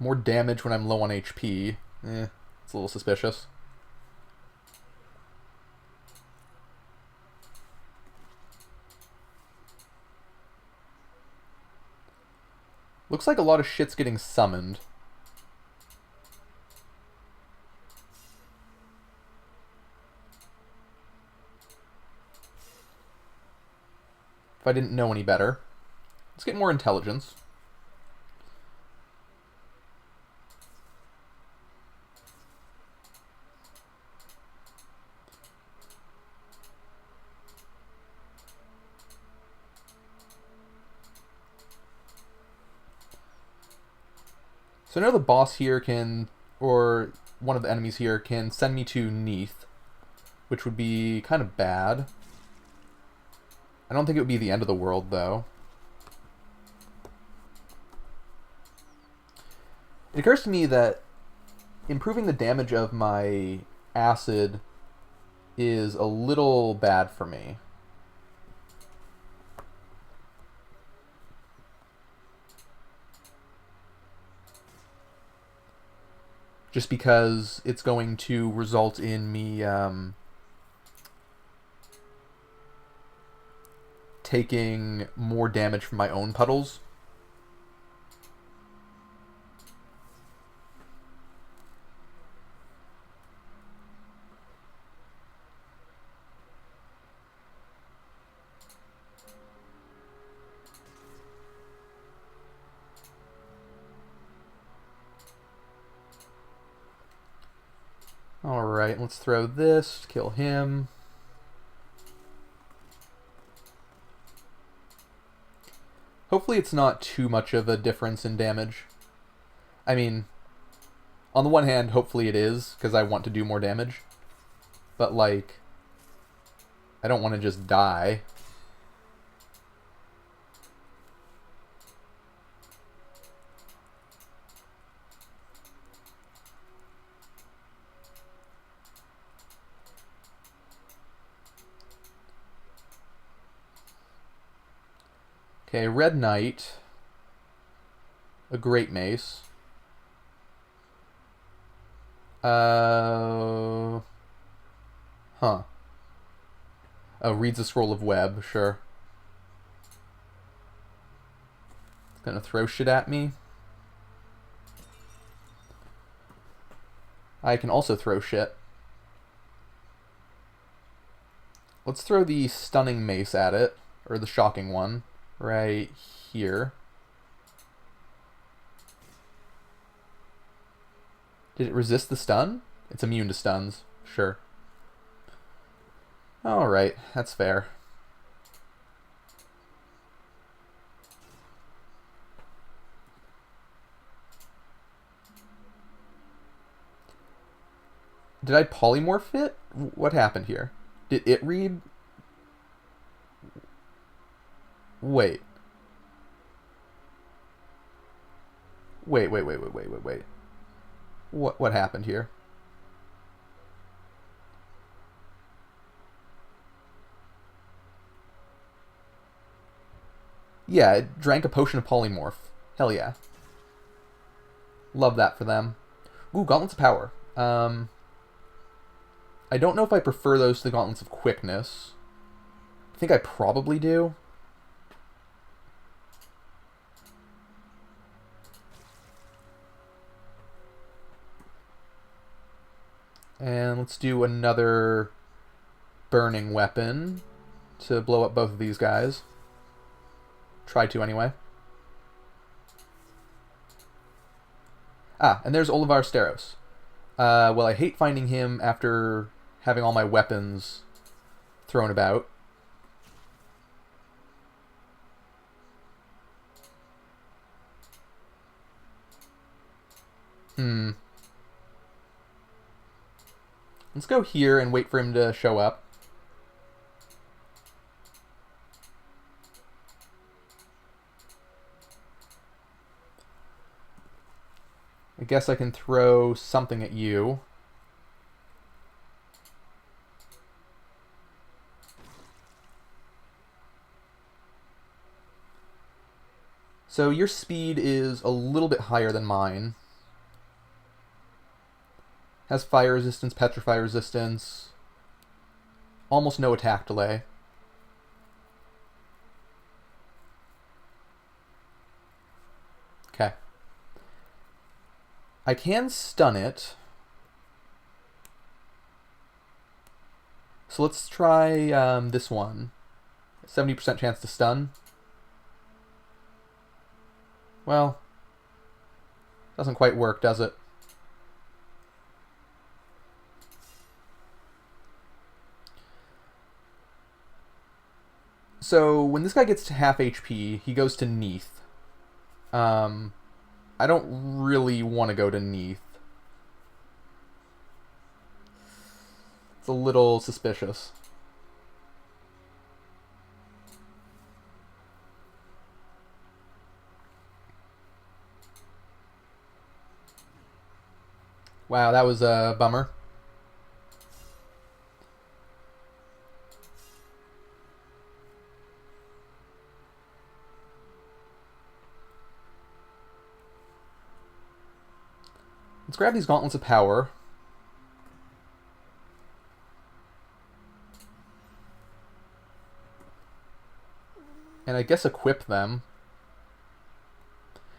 More damage when I'm low on HP. It's a little suspicious. Looks like a lot of shit's getting summoned. If I didn't know any better. Let's get more intelligence. So I know the boss here can, or one of the enemies here can send me to Neath, which would be kind of bad. I don't think it would be the end of the world, though. It occurs to me that improving the damage of my acid is a little bad for me. Just because it's going to result in me taking more damage from my own puddles. Alright, let's throw this, kill him. Hopefully it's not too much of a difference in damage. I mean, on the one hand, hopefully it is, because I want to do more damage. But, like, I don't want to just die. Okay, Red Knight. A Great Mace. Huh. Oh, reads a Scroll of Web, sure. It's gonna throw shit at me. I can also throw shit. Let's throw the Stunning Mace at it, or the Shocking one. Right here. Did it resist the stun? It's immune to stuns. Sure. Alright, that's fair. Did I polymorph it? What happened here? Did it read? Wait. Wait. What happened here? Yeah, it drank a potion of polymorph. Hell yeah. Love that for them. Ooh, Gauntlets of Power. I don't know if I prefer those to the Gauntlets of Quickness. I think I probably do. And let's do another burning weapon to blow up both of these guys. Try to, anyway. Ah, and there's Olivar Steros. Well, I hate finding him after having all my weapons thrown about. Let's go here and wait for him to show up. I guess I can throw something at you. So your speed is a little bit higher than mine. Has fire resistance, petrify resistance. Almost no attack delay. Okay. I can stun it. So let's try this one. 70% chance to stun. Well, doesn't quite work, does it? So when this guy gets to half HP, he goes to Neath. I don't really want to go to Neath. It's a little suspicious. Wow, that was a bummer. Let's grab these Gauntlets of Power. And I guess equip them.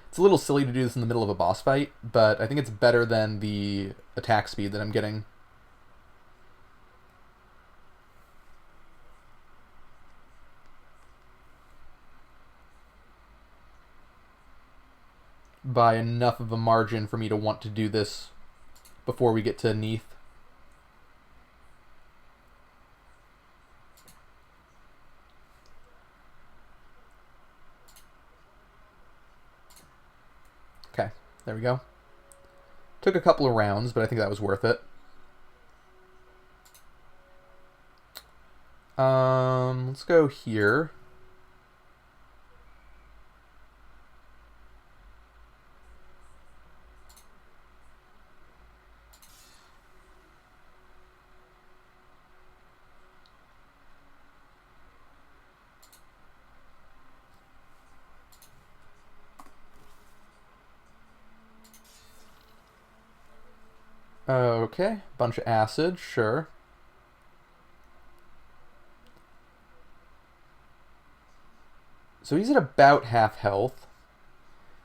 It's a little silly to do this in the middle of a boss fight, but I think it's better than the attack speed that I'm getting. By enough of a margin for me to want to do this before we get to Neath. Okay, there we go. Took a couple of rounds, but I think that was worth it. Let's go here. Okay, bunch of acid, sure. So he's at about half health.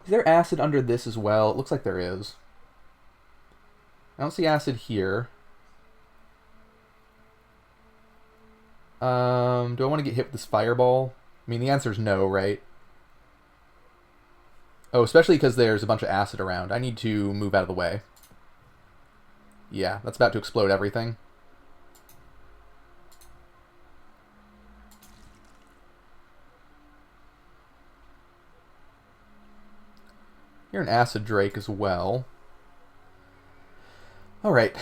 Is there acid under this as well? It looks like there is. I don't see acid here. Do I want to get hit with this fireball? I mean, the answer is no, right? Oh, especially because there's a bunch of acid around. I need to move out of the way. Yeah, that's about to explode everything. You're an acid drake as well. Alright,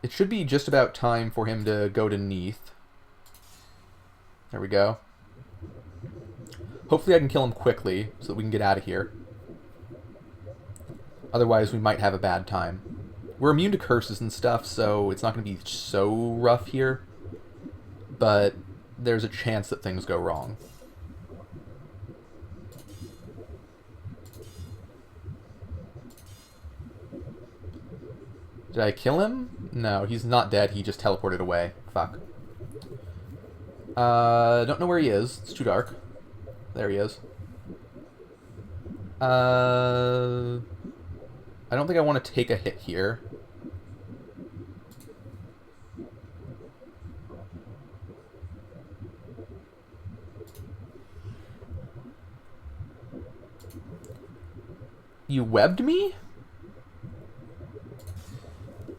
it should be just about time for him to go to Neath. There we go. Hopefully I can kill him quickly so that we can get out of here. Otherwise we might have a bad time. We're immune to curses and stuff, so it's not going to be so rough here. But there's a chance that things go wrong. Did I kill him? No, he's not dead. He just teleported away. Fuck. Don't know where he is. It's too dark. There he is. I don't think I want to take a hit here. You webbed me?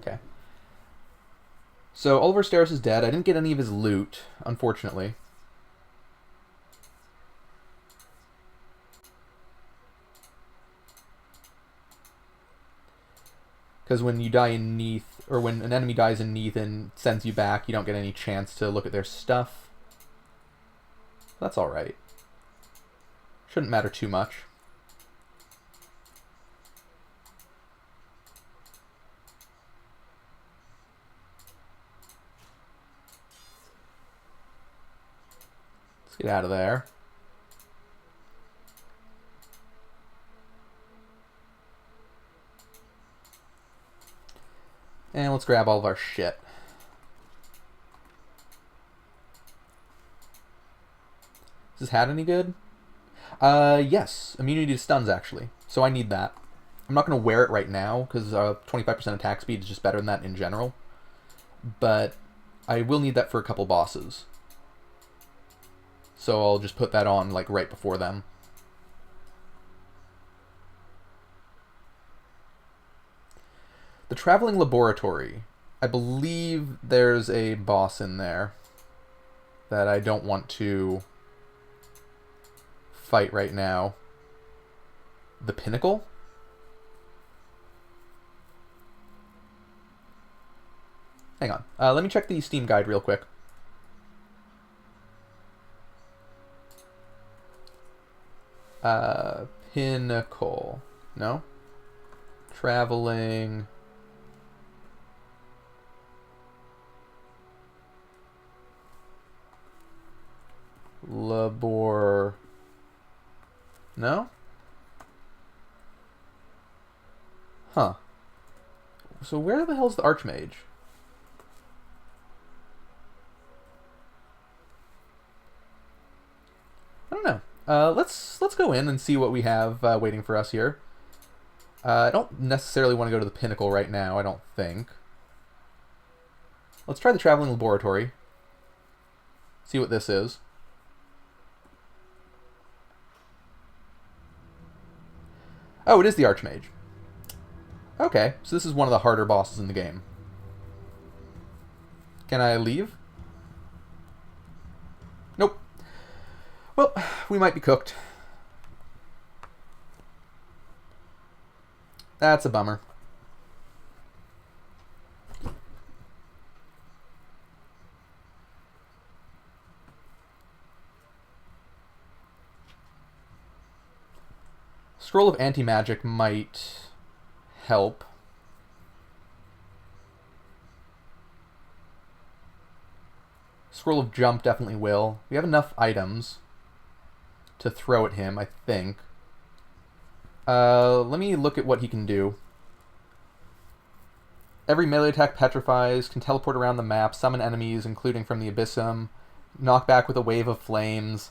Okay. So Oliver Steros is dead. I didn't get any of his loot, unfortunately. Because when you die in Neath, or when an enemy dies in Neath and sends you back, you don't get any chance to look at their stuff. That's alright. Shouldn't matter too much. Let's get out of there. And let's grab all of our shit. Is this hat any good? Yes. Immunity to stuns, actually. So I need that. I'm not going to wear it right now, because 25% attack speed is just better than that in general. But I will need that for a couple bosses. So I'll just put that on, like, right before them. The Traveling Laboratory. I believe there's a boss in there that I don't want to fight right now. The Pinnacle? Hang on. Let me check the Steam guide real quick. Pinnacle. No? Traveling... Labor... No? Huh. So where the hell's the Archmage? I don't know. Let's go in and see what we have waiting for us here. I don't necessarily want to go to the Pinnacle right now, I don't think. Let's try the Traveling Laboratory. See what this is. Oh, it is the Archmage. Okay, so this is one of the harder bosses in the game. Can I leave? Nope. Well, we might be cooked. That's a bummer. Scroll of Anti-Magic might help. Scroll of Jump definitely will. We have enough items to throw at him, I think. Let me look at what he can do. Every melee attack petrifies, can teleport around the map, summon enemies, including from the Abyssum, knock back with a wave of flames.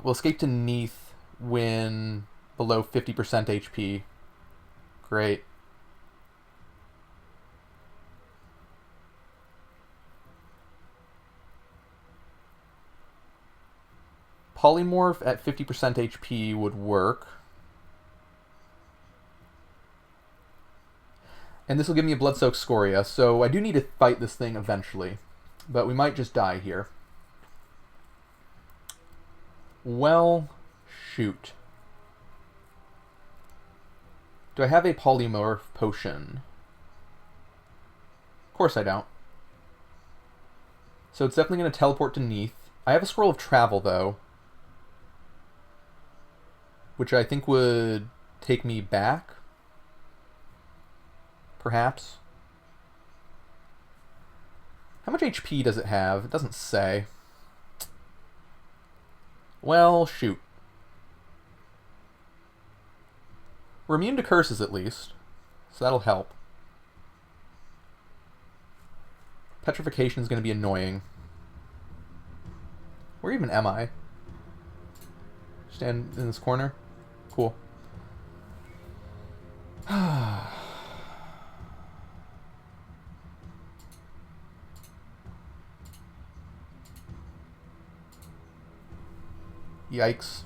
Will escape to Neath when below 50% HP. Great. Polymorph at 50% HP would work. And this will give me a Blood-Soaked Scoria, so I do need to fight this thing eventually. But we might just die here. Well, shoot. Do I have a Polymorph potion? Of course I don't. So it's definitely going to teleport to Neath. I have a Scroll of Travel, though, which I think would take me back, perhaps. How much HP does it have? It doesn't say. Well, shoot. We're immune to curses, at least, so that'll help. Petrification is going to be annoying. Where even am I? Stand in this corner? Cool. Yikes.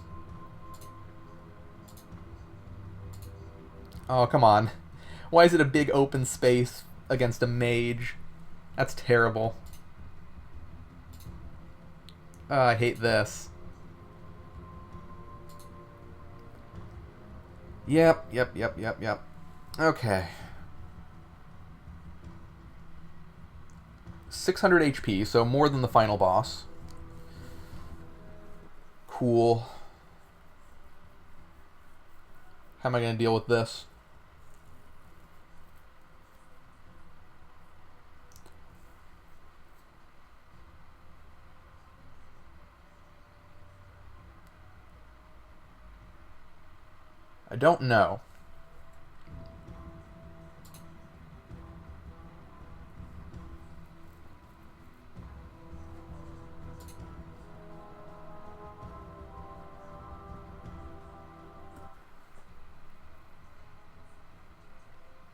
Oh, come on. Why is it a big open space against a mage? That's terrible. I hate this. Yep. Okay. 600 HP, so more than the final boss. Cool. How am I going to deal with this? I don't know.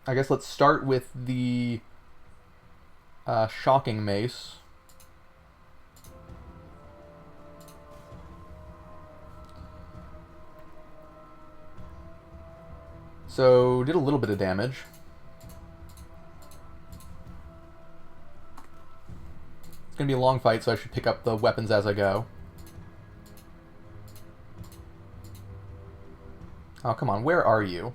I guess let's start with the shocking mace. So, did a little bit of damage. It's going to be a long fight, so I should pick up the weapons as I go. Oh, come on, where are you?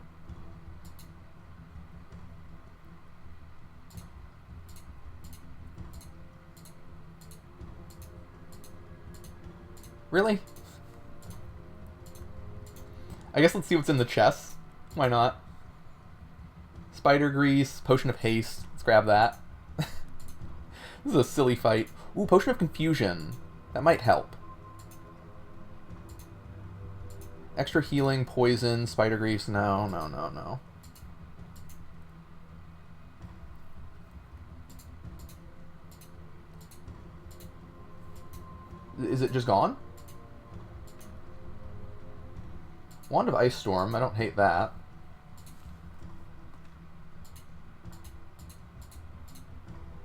Really? I guess let's see what's in the chest. Why not? Spider grease, potion of haste. Let's grab that. This is a silly fight. Ooh, potion of confusion. That might help. Extra healing, poison, spider grease. No, no, no, no. Is it just gone? Wand of Ice Storm. I don't hate that.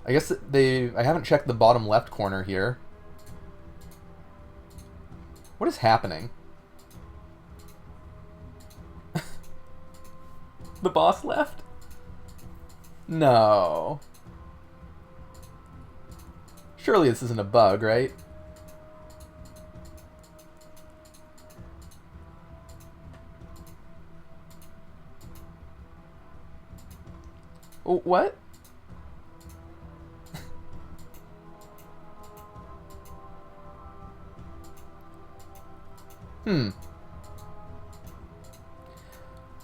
I guess I haven't checked the bottom left corner here. What is happening? The boss left? No. Surely this isn't a bug, right? Oh, what?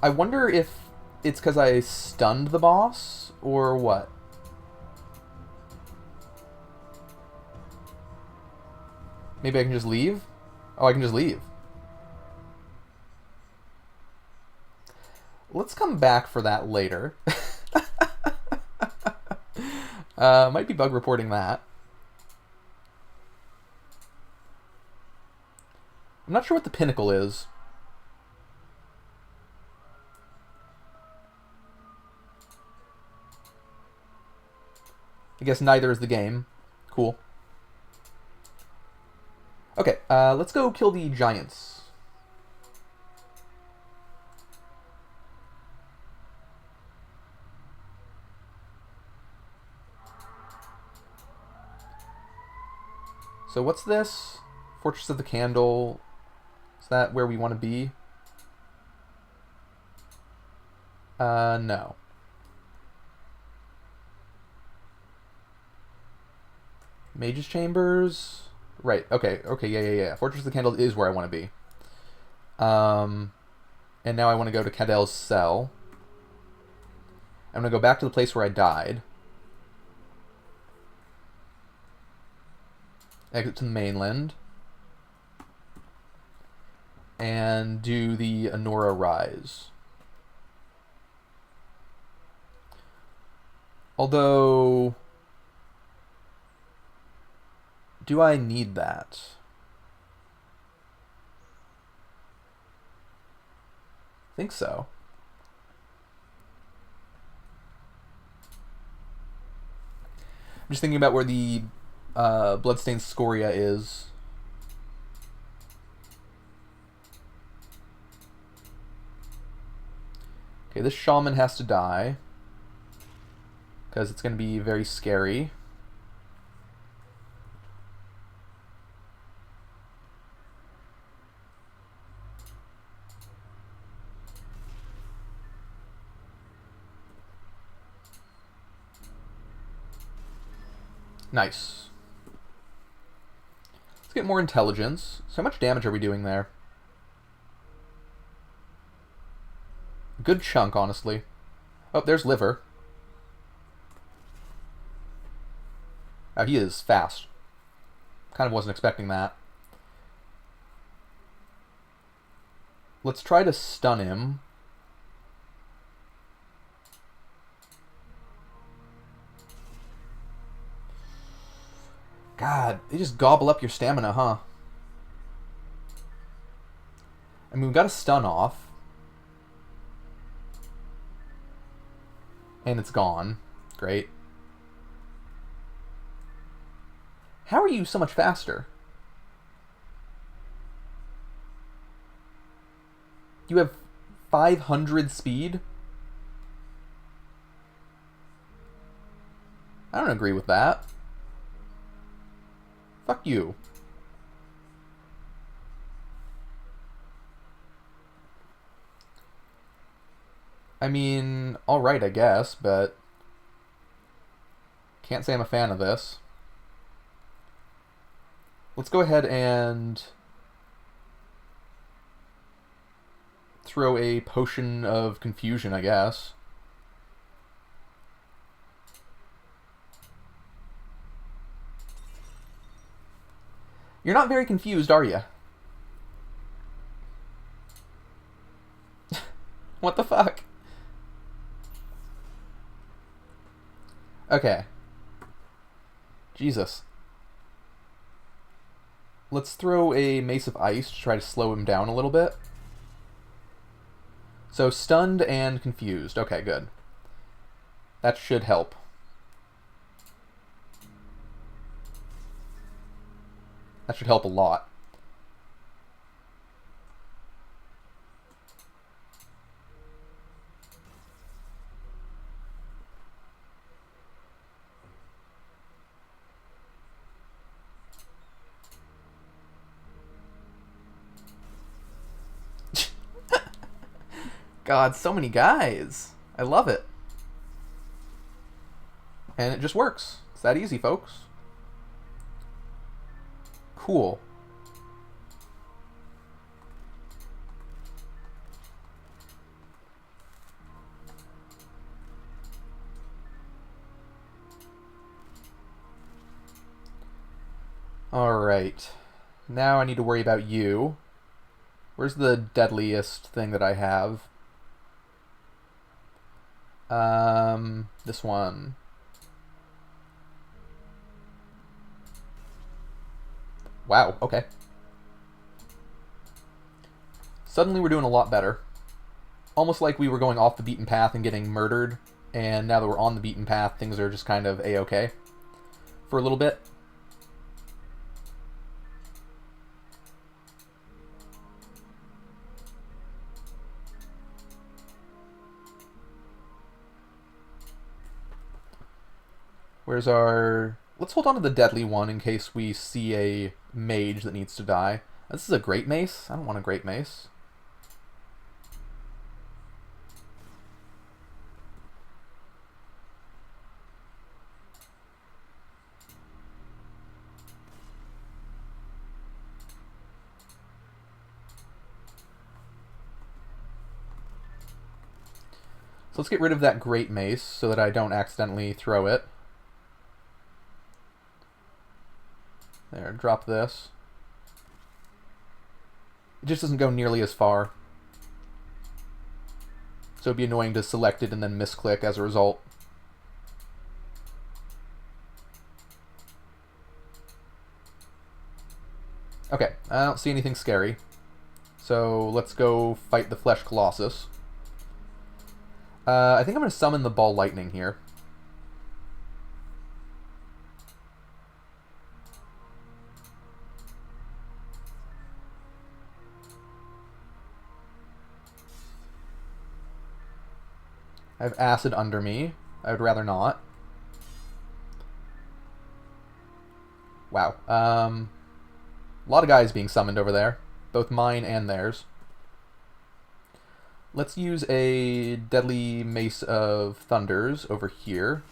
I wonder if it's because I stunned the boss, or what? Maybe I can just leave? Oh, I can just leave. Let's come back for that later. Might be bug reporting that. I'm not sure what the pinnacle is. I guess neither is the game. Cool. Okay, let's go kill the giants. So what's this? Fortress of the Candle. Is that where we want to be? No. Mage's Chambers. Right, okay, yeah. Fortress of the Candle is where I want to be. And now I want to go to Cadell's cell. I'm going to go back to the place where I died. Exit to the mainland. And do the Anora Rise. Although, do I need that? I think so. I'm just thinking about where the bloodstained Scoria is. Okay, this shaman has to die because it's going to be very scary. Nice. Let's get more intelligence. So how much damage are we doing there? Good chunk, honestly. Oh, there's Liver. Oh, he is fast. Kind of wasn't expecting that. Let's try to stun him. God, they just gobble up your stamina, huh? I mean, we've got a stun off. And it's gone. Great. How are you so much faster? You have 500 speed? I don't agree with that. Fuck you. I mean, alright, I guess, but can't say I'm a fan of this. Let's go ahead and throw a potion of confusion, I guess. You're not very confused, are you? What the fuck? Okay. Jesus. Let's throw a Mace of Ice to try to slow him down a little bit. So stunned and confused. Okay, good. That should help. That should help a lot. God, so many guys. I love it. And it just works. It's that easy, folks. Cool. Alright. Now I need to worry about you. Where's the deadliest thing that I have? This one. Wow, okay. Suddenly we're doing a lot better. Almost like we were going off the beaten path and getting murdered, and now that we're on the beaten path, things are just kind of a-okay for a little bit. Where's our... Let's hold on to the deadly one in case we see a mage that needs to die. This is a great mace? I don't want a great mace. So let's get rid of that great mace so that I don't accidentally throw it. There, drop this. It just doesn't go nearly as far. So it'd be annoying to select it and then misclick as a result. Okay, I don't see anything scary. So let's go fight the Flesh Colossus. I think I'm going to summon the Ball Lightning here. I have acid under me. I would rather not. Wow. A lot of guys being summoned over there. Both mine and theirs. Let's use a Deadly Mace of Thunders over here.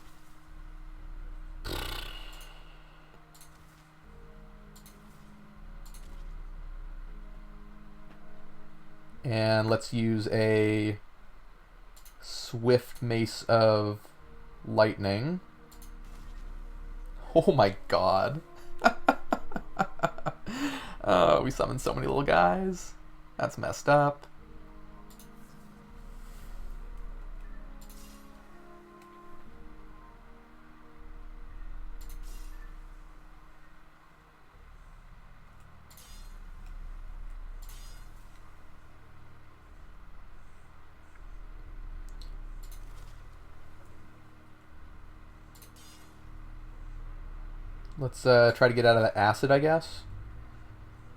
And let's use a Swift Mace of Lightning. Oh my god. We summoned so many little guys. That's messed up. Let's try to get out of that acid, I guess.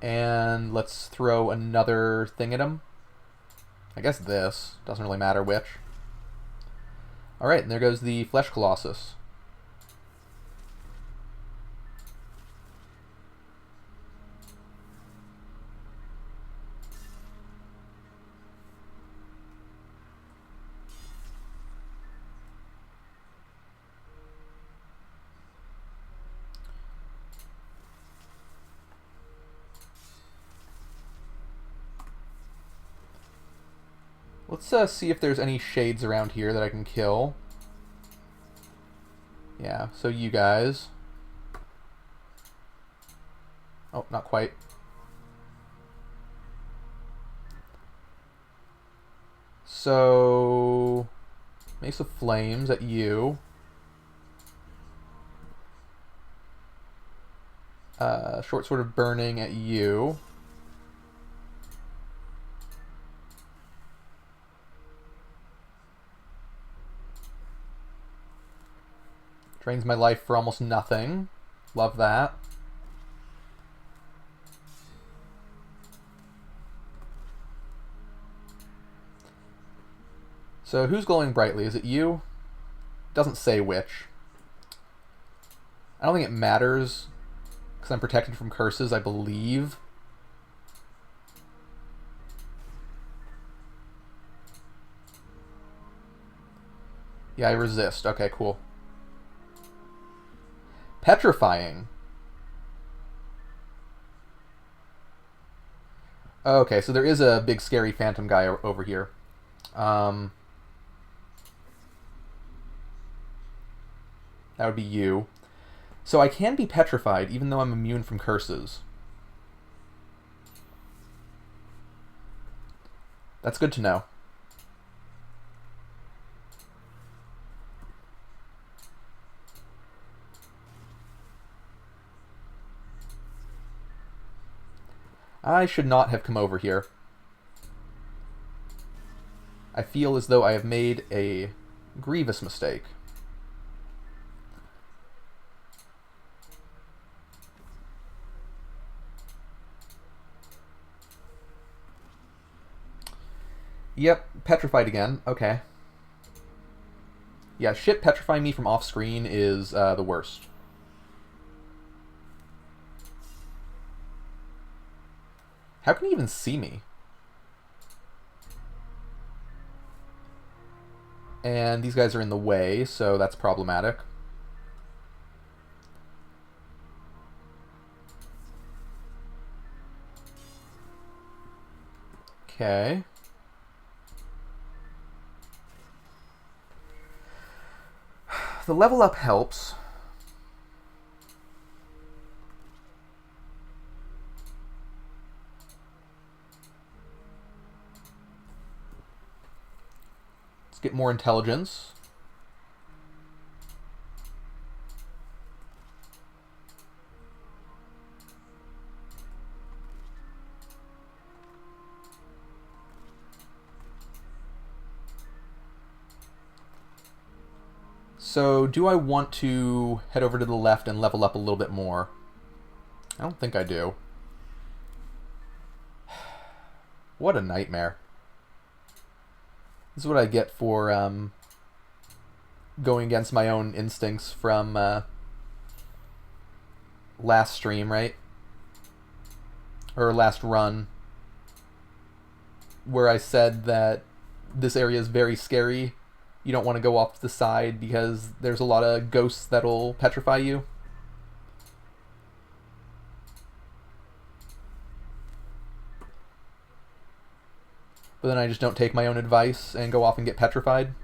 And let's throw another thing at him. I guess this. Doesn't really matter which. Alright, and there goes the Flesh Colossus. Let's see if there's any shades around here that I can kill. Yeah, so you guys. Oh, not quite. So, Mace of Flames at you. Short Sword of Burning at you. Drains my life for almost nothing. Love that. So who's glowing brightly? Is it you? Doesn't say which. I don't think it matters because I'm protected from curses, I believe. Yeah, I resist. Okay, cool. Petrifying. Okay, so there is a big scary phantom guy over here. That would be you. So I can be petrified even though I'm immune from curses. That's good to know. I should not have come over here. I feel as though I have made a grievous mistake. Yep, petrified again. Okay. Yeah, shit petrifying me from off screen is the worst. How can he even see me? And these guys are in the way, so that's problematic. Okay. The level up helps. Let's get more intelligence. So, do I want to head over to the left and level up a little bit more? I don't think I do. What a nightmare. This is what I get for going against my own instincts from last stream, right? Or last run, where I said that this area is very scary. You don't want to go off to the side because there's a lot of ghosts that'll petrify you. But then I just don't take my own advice and go off and get petrified.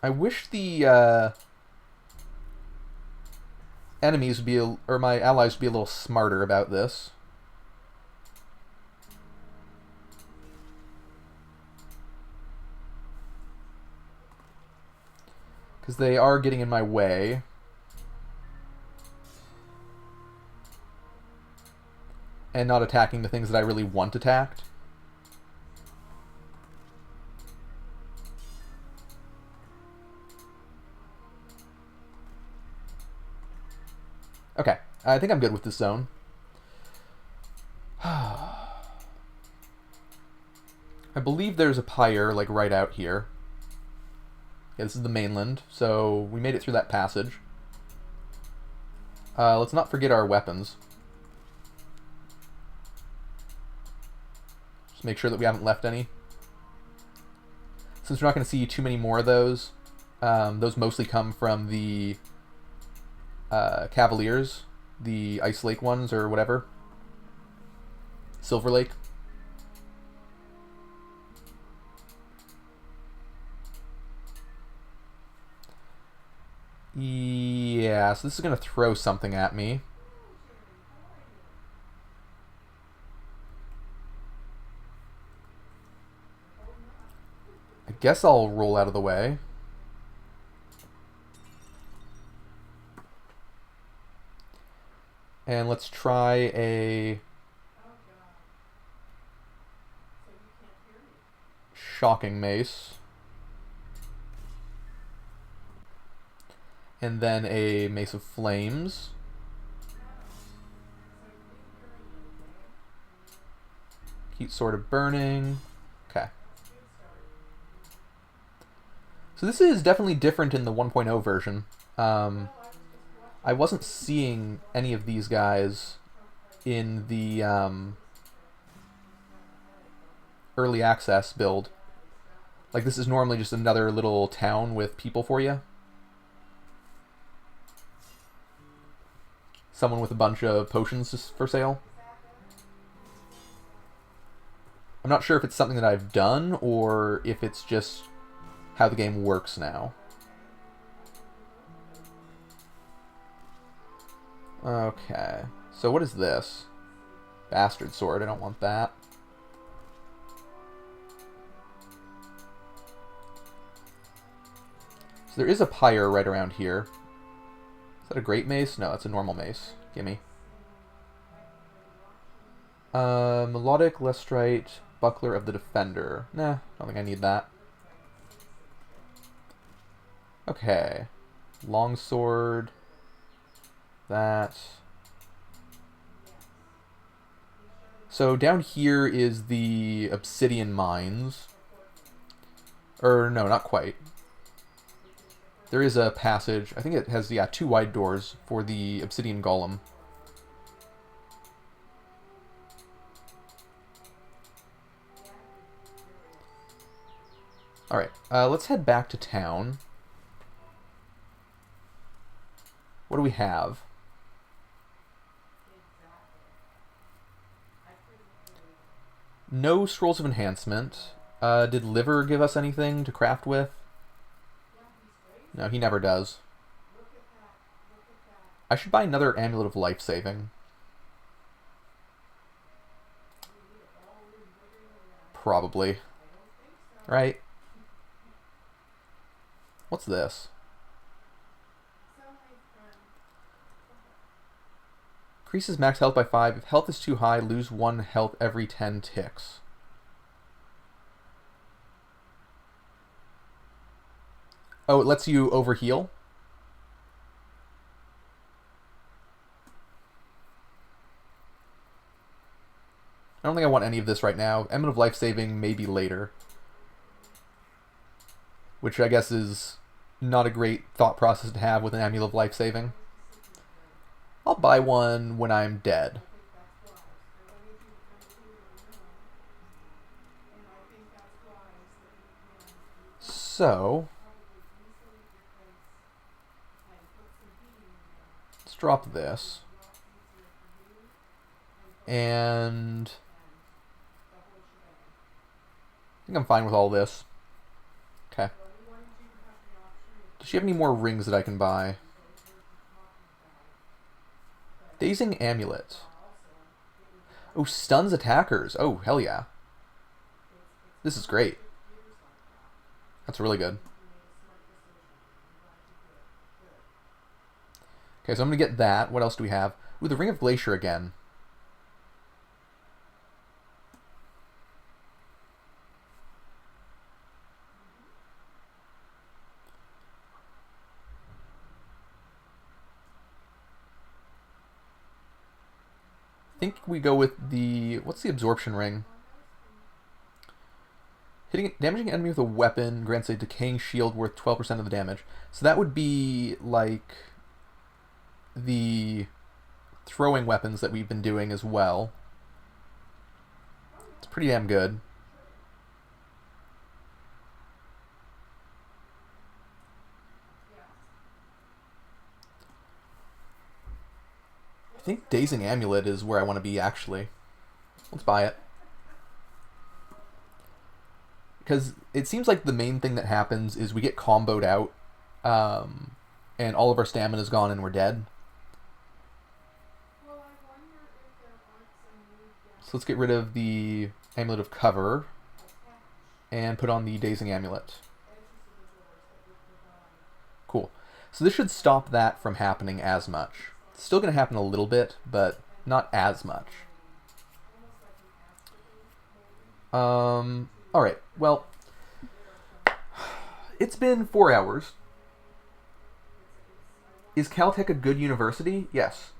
I wish the enemies would be, or my allies would be a little smarter about this. Because they are getting in my way. and not attacking the things that I really want attacked. Okay, I think I'm good with this zone. I believe there's a pyre, like, right out here. Yeah, this is the mainland, so we made it through that passage. Let's not forget our weapons. Just make sure that we haven't left any. Since we're not going to see too many more of those mostly come from the Cavaliers, the Ice Lake ones, or whatever. Silver Lake. Yeah, so this is going to throw something at me. I guess I'll roll out of the way. And let's try a shocking mace. And then a Mace of Flames. Keep Sword of Burning. Okay. So this is definitely different in the 1.0 version. I wasn't seeing any of these guys in the early access build. Like, this is normally just another little town with people for you. Someone with a bunch of potions for sale. I'm not sure if it's something that I've done or if it's just how the game works now. Okay, so what is this? Bastard sword, I don't want that. So there is a pyre right around here. Is that a great mace? No, it's a normal mace. Gimme. Melodic Lestrite Buckler of the Defender. Nah, don't think I need that. Okay. Longsword. That. So down here is the Obsidian Mines. Or no, not quite. There is a passage. I think it has, yeah, 2 wide doors for the Obsidian Golem. Alright, let's head back to town. What do we have? No Scrolls of Enhancement. Did Liver give us anything to craft with? No, he never does. I should buy another Amulet of Life Saving. Probably. Right? What's this? Increases max health by 5. If health is too high, lose 1 health every 10 ticks. Oh, it lets you overheal? I don't think I want any of this right now. Amulet of Life Saving maybe later. Which I guess is not a great thought process to have with an Amulet of Life Saving. I'll buy one when I'm dead. So, let's drop this. And I think I'm fine with all this. Okay. Does she have any more rings that I can buy? Dazing Amulet. Oh, stuns attackers. Oh, hell yeah. This is great. That's really good. Okay, so I'm going to get that. What else do we have? Ooh, the Ring of Glacier again. think we go with the... What's the absorption ring? Damaging an enemy with a weapon grants a decaying shield worth 12% of the damage. So that would be like the throwing weapons that we've been doing as well. It's pretty damn good. I think Dazing Amulet is where I want to be, actually. Let's buy it. Because it seems like the main thing that happens is we get comboed out, and all of our stamina is gone and we're dead. So let's get rid of the Amulet of Cover and put on the Dazing Amulet. Cool. So this should stop that from happening as much. It's still going to happen a little bit, but not as much. Alright, well, it's been 4 hours. Is Caltech a good university? Yes.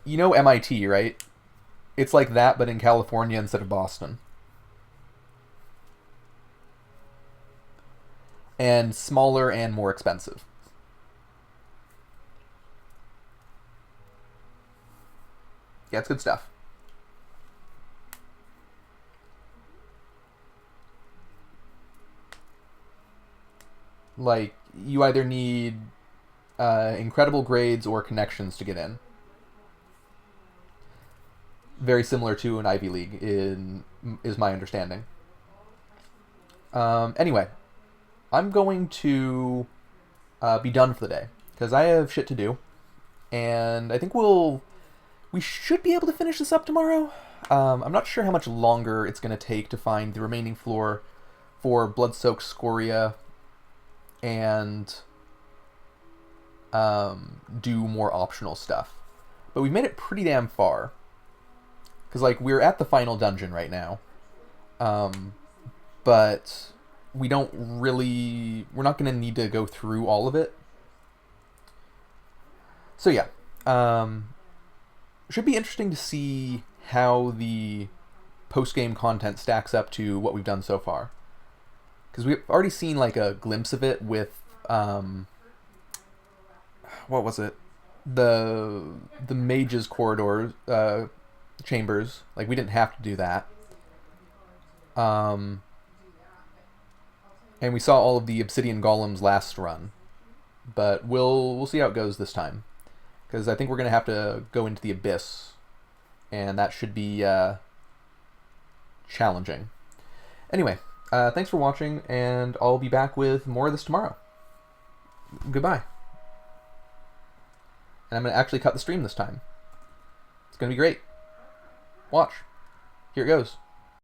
You know MIT, right? It's like that, but in California instead of Boston. And smaller and more expensive. Yeah, it's good stuff. Like, you either need incredible grades or connections to get in. Very similar to an Ivy League, is my understanding. Anyway, I'm going to be done for the day, because I have shit to do. And I think we should be able to finish this up tomorrow. I'm not sure how much longer it's going to take to find the remaining floor for Blood-Soaked Scoria and do more optional stuff. But we've made it pretty damn far. Because, like, we're at the final dungeon right now. But we don't really... We're not going to need to go through all of it. So, yeah. Should be interesting to see how the post-game content stacks up to what we've done so far. Because we've already seen, like, a glimpse of it with... what was it? The Mage's Corridors... chambers. Like, we didn't have to do that. And we saw all of the Obsidian Golems last run. But we'll see how it goes this time. Because I think we're going to have to go into the Abyss. And that should be challenging. Anyway, thanks for watching, and I'll be back with more of this tomorrow. Goodbye. And I'm going to actually cut the stream this time. It's going to be great. Watch. Here it goes.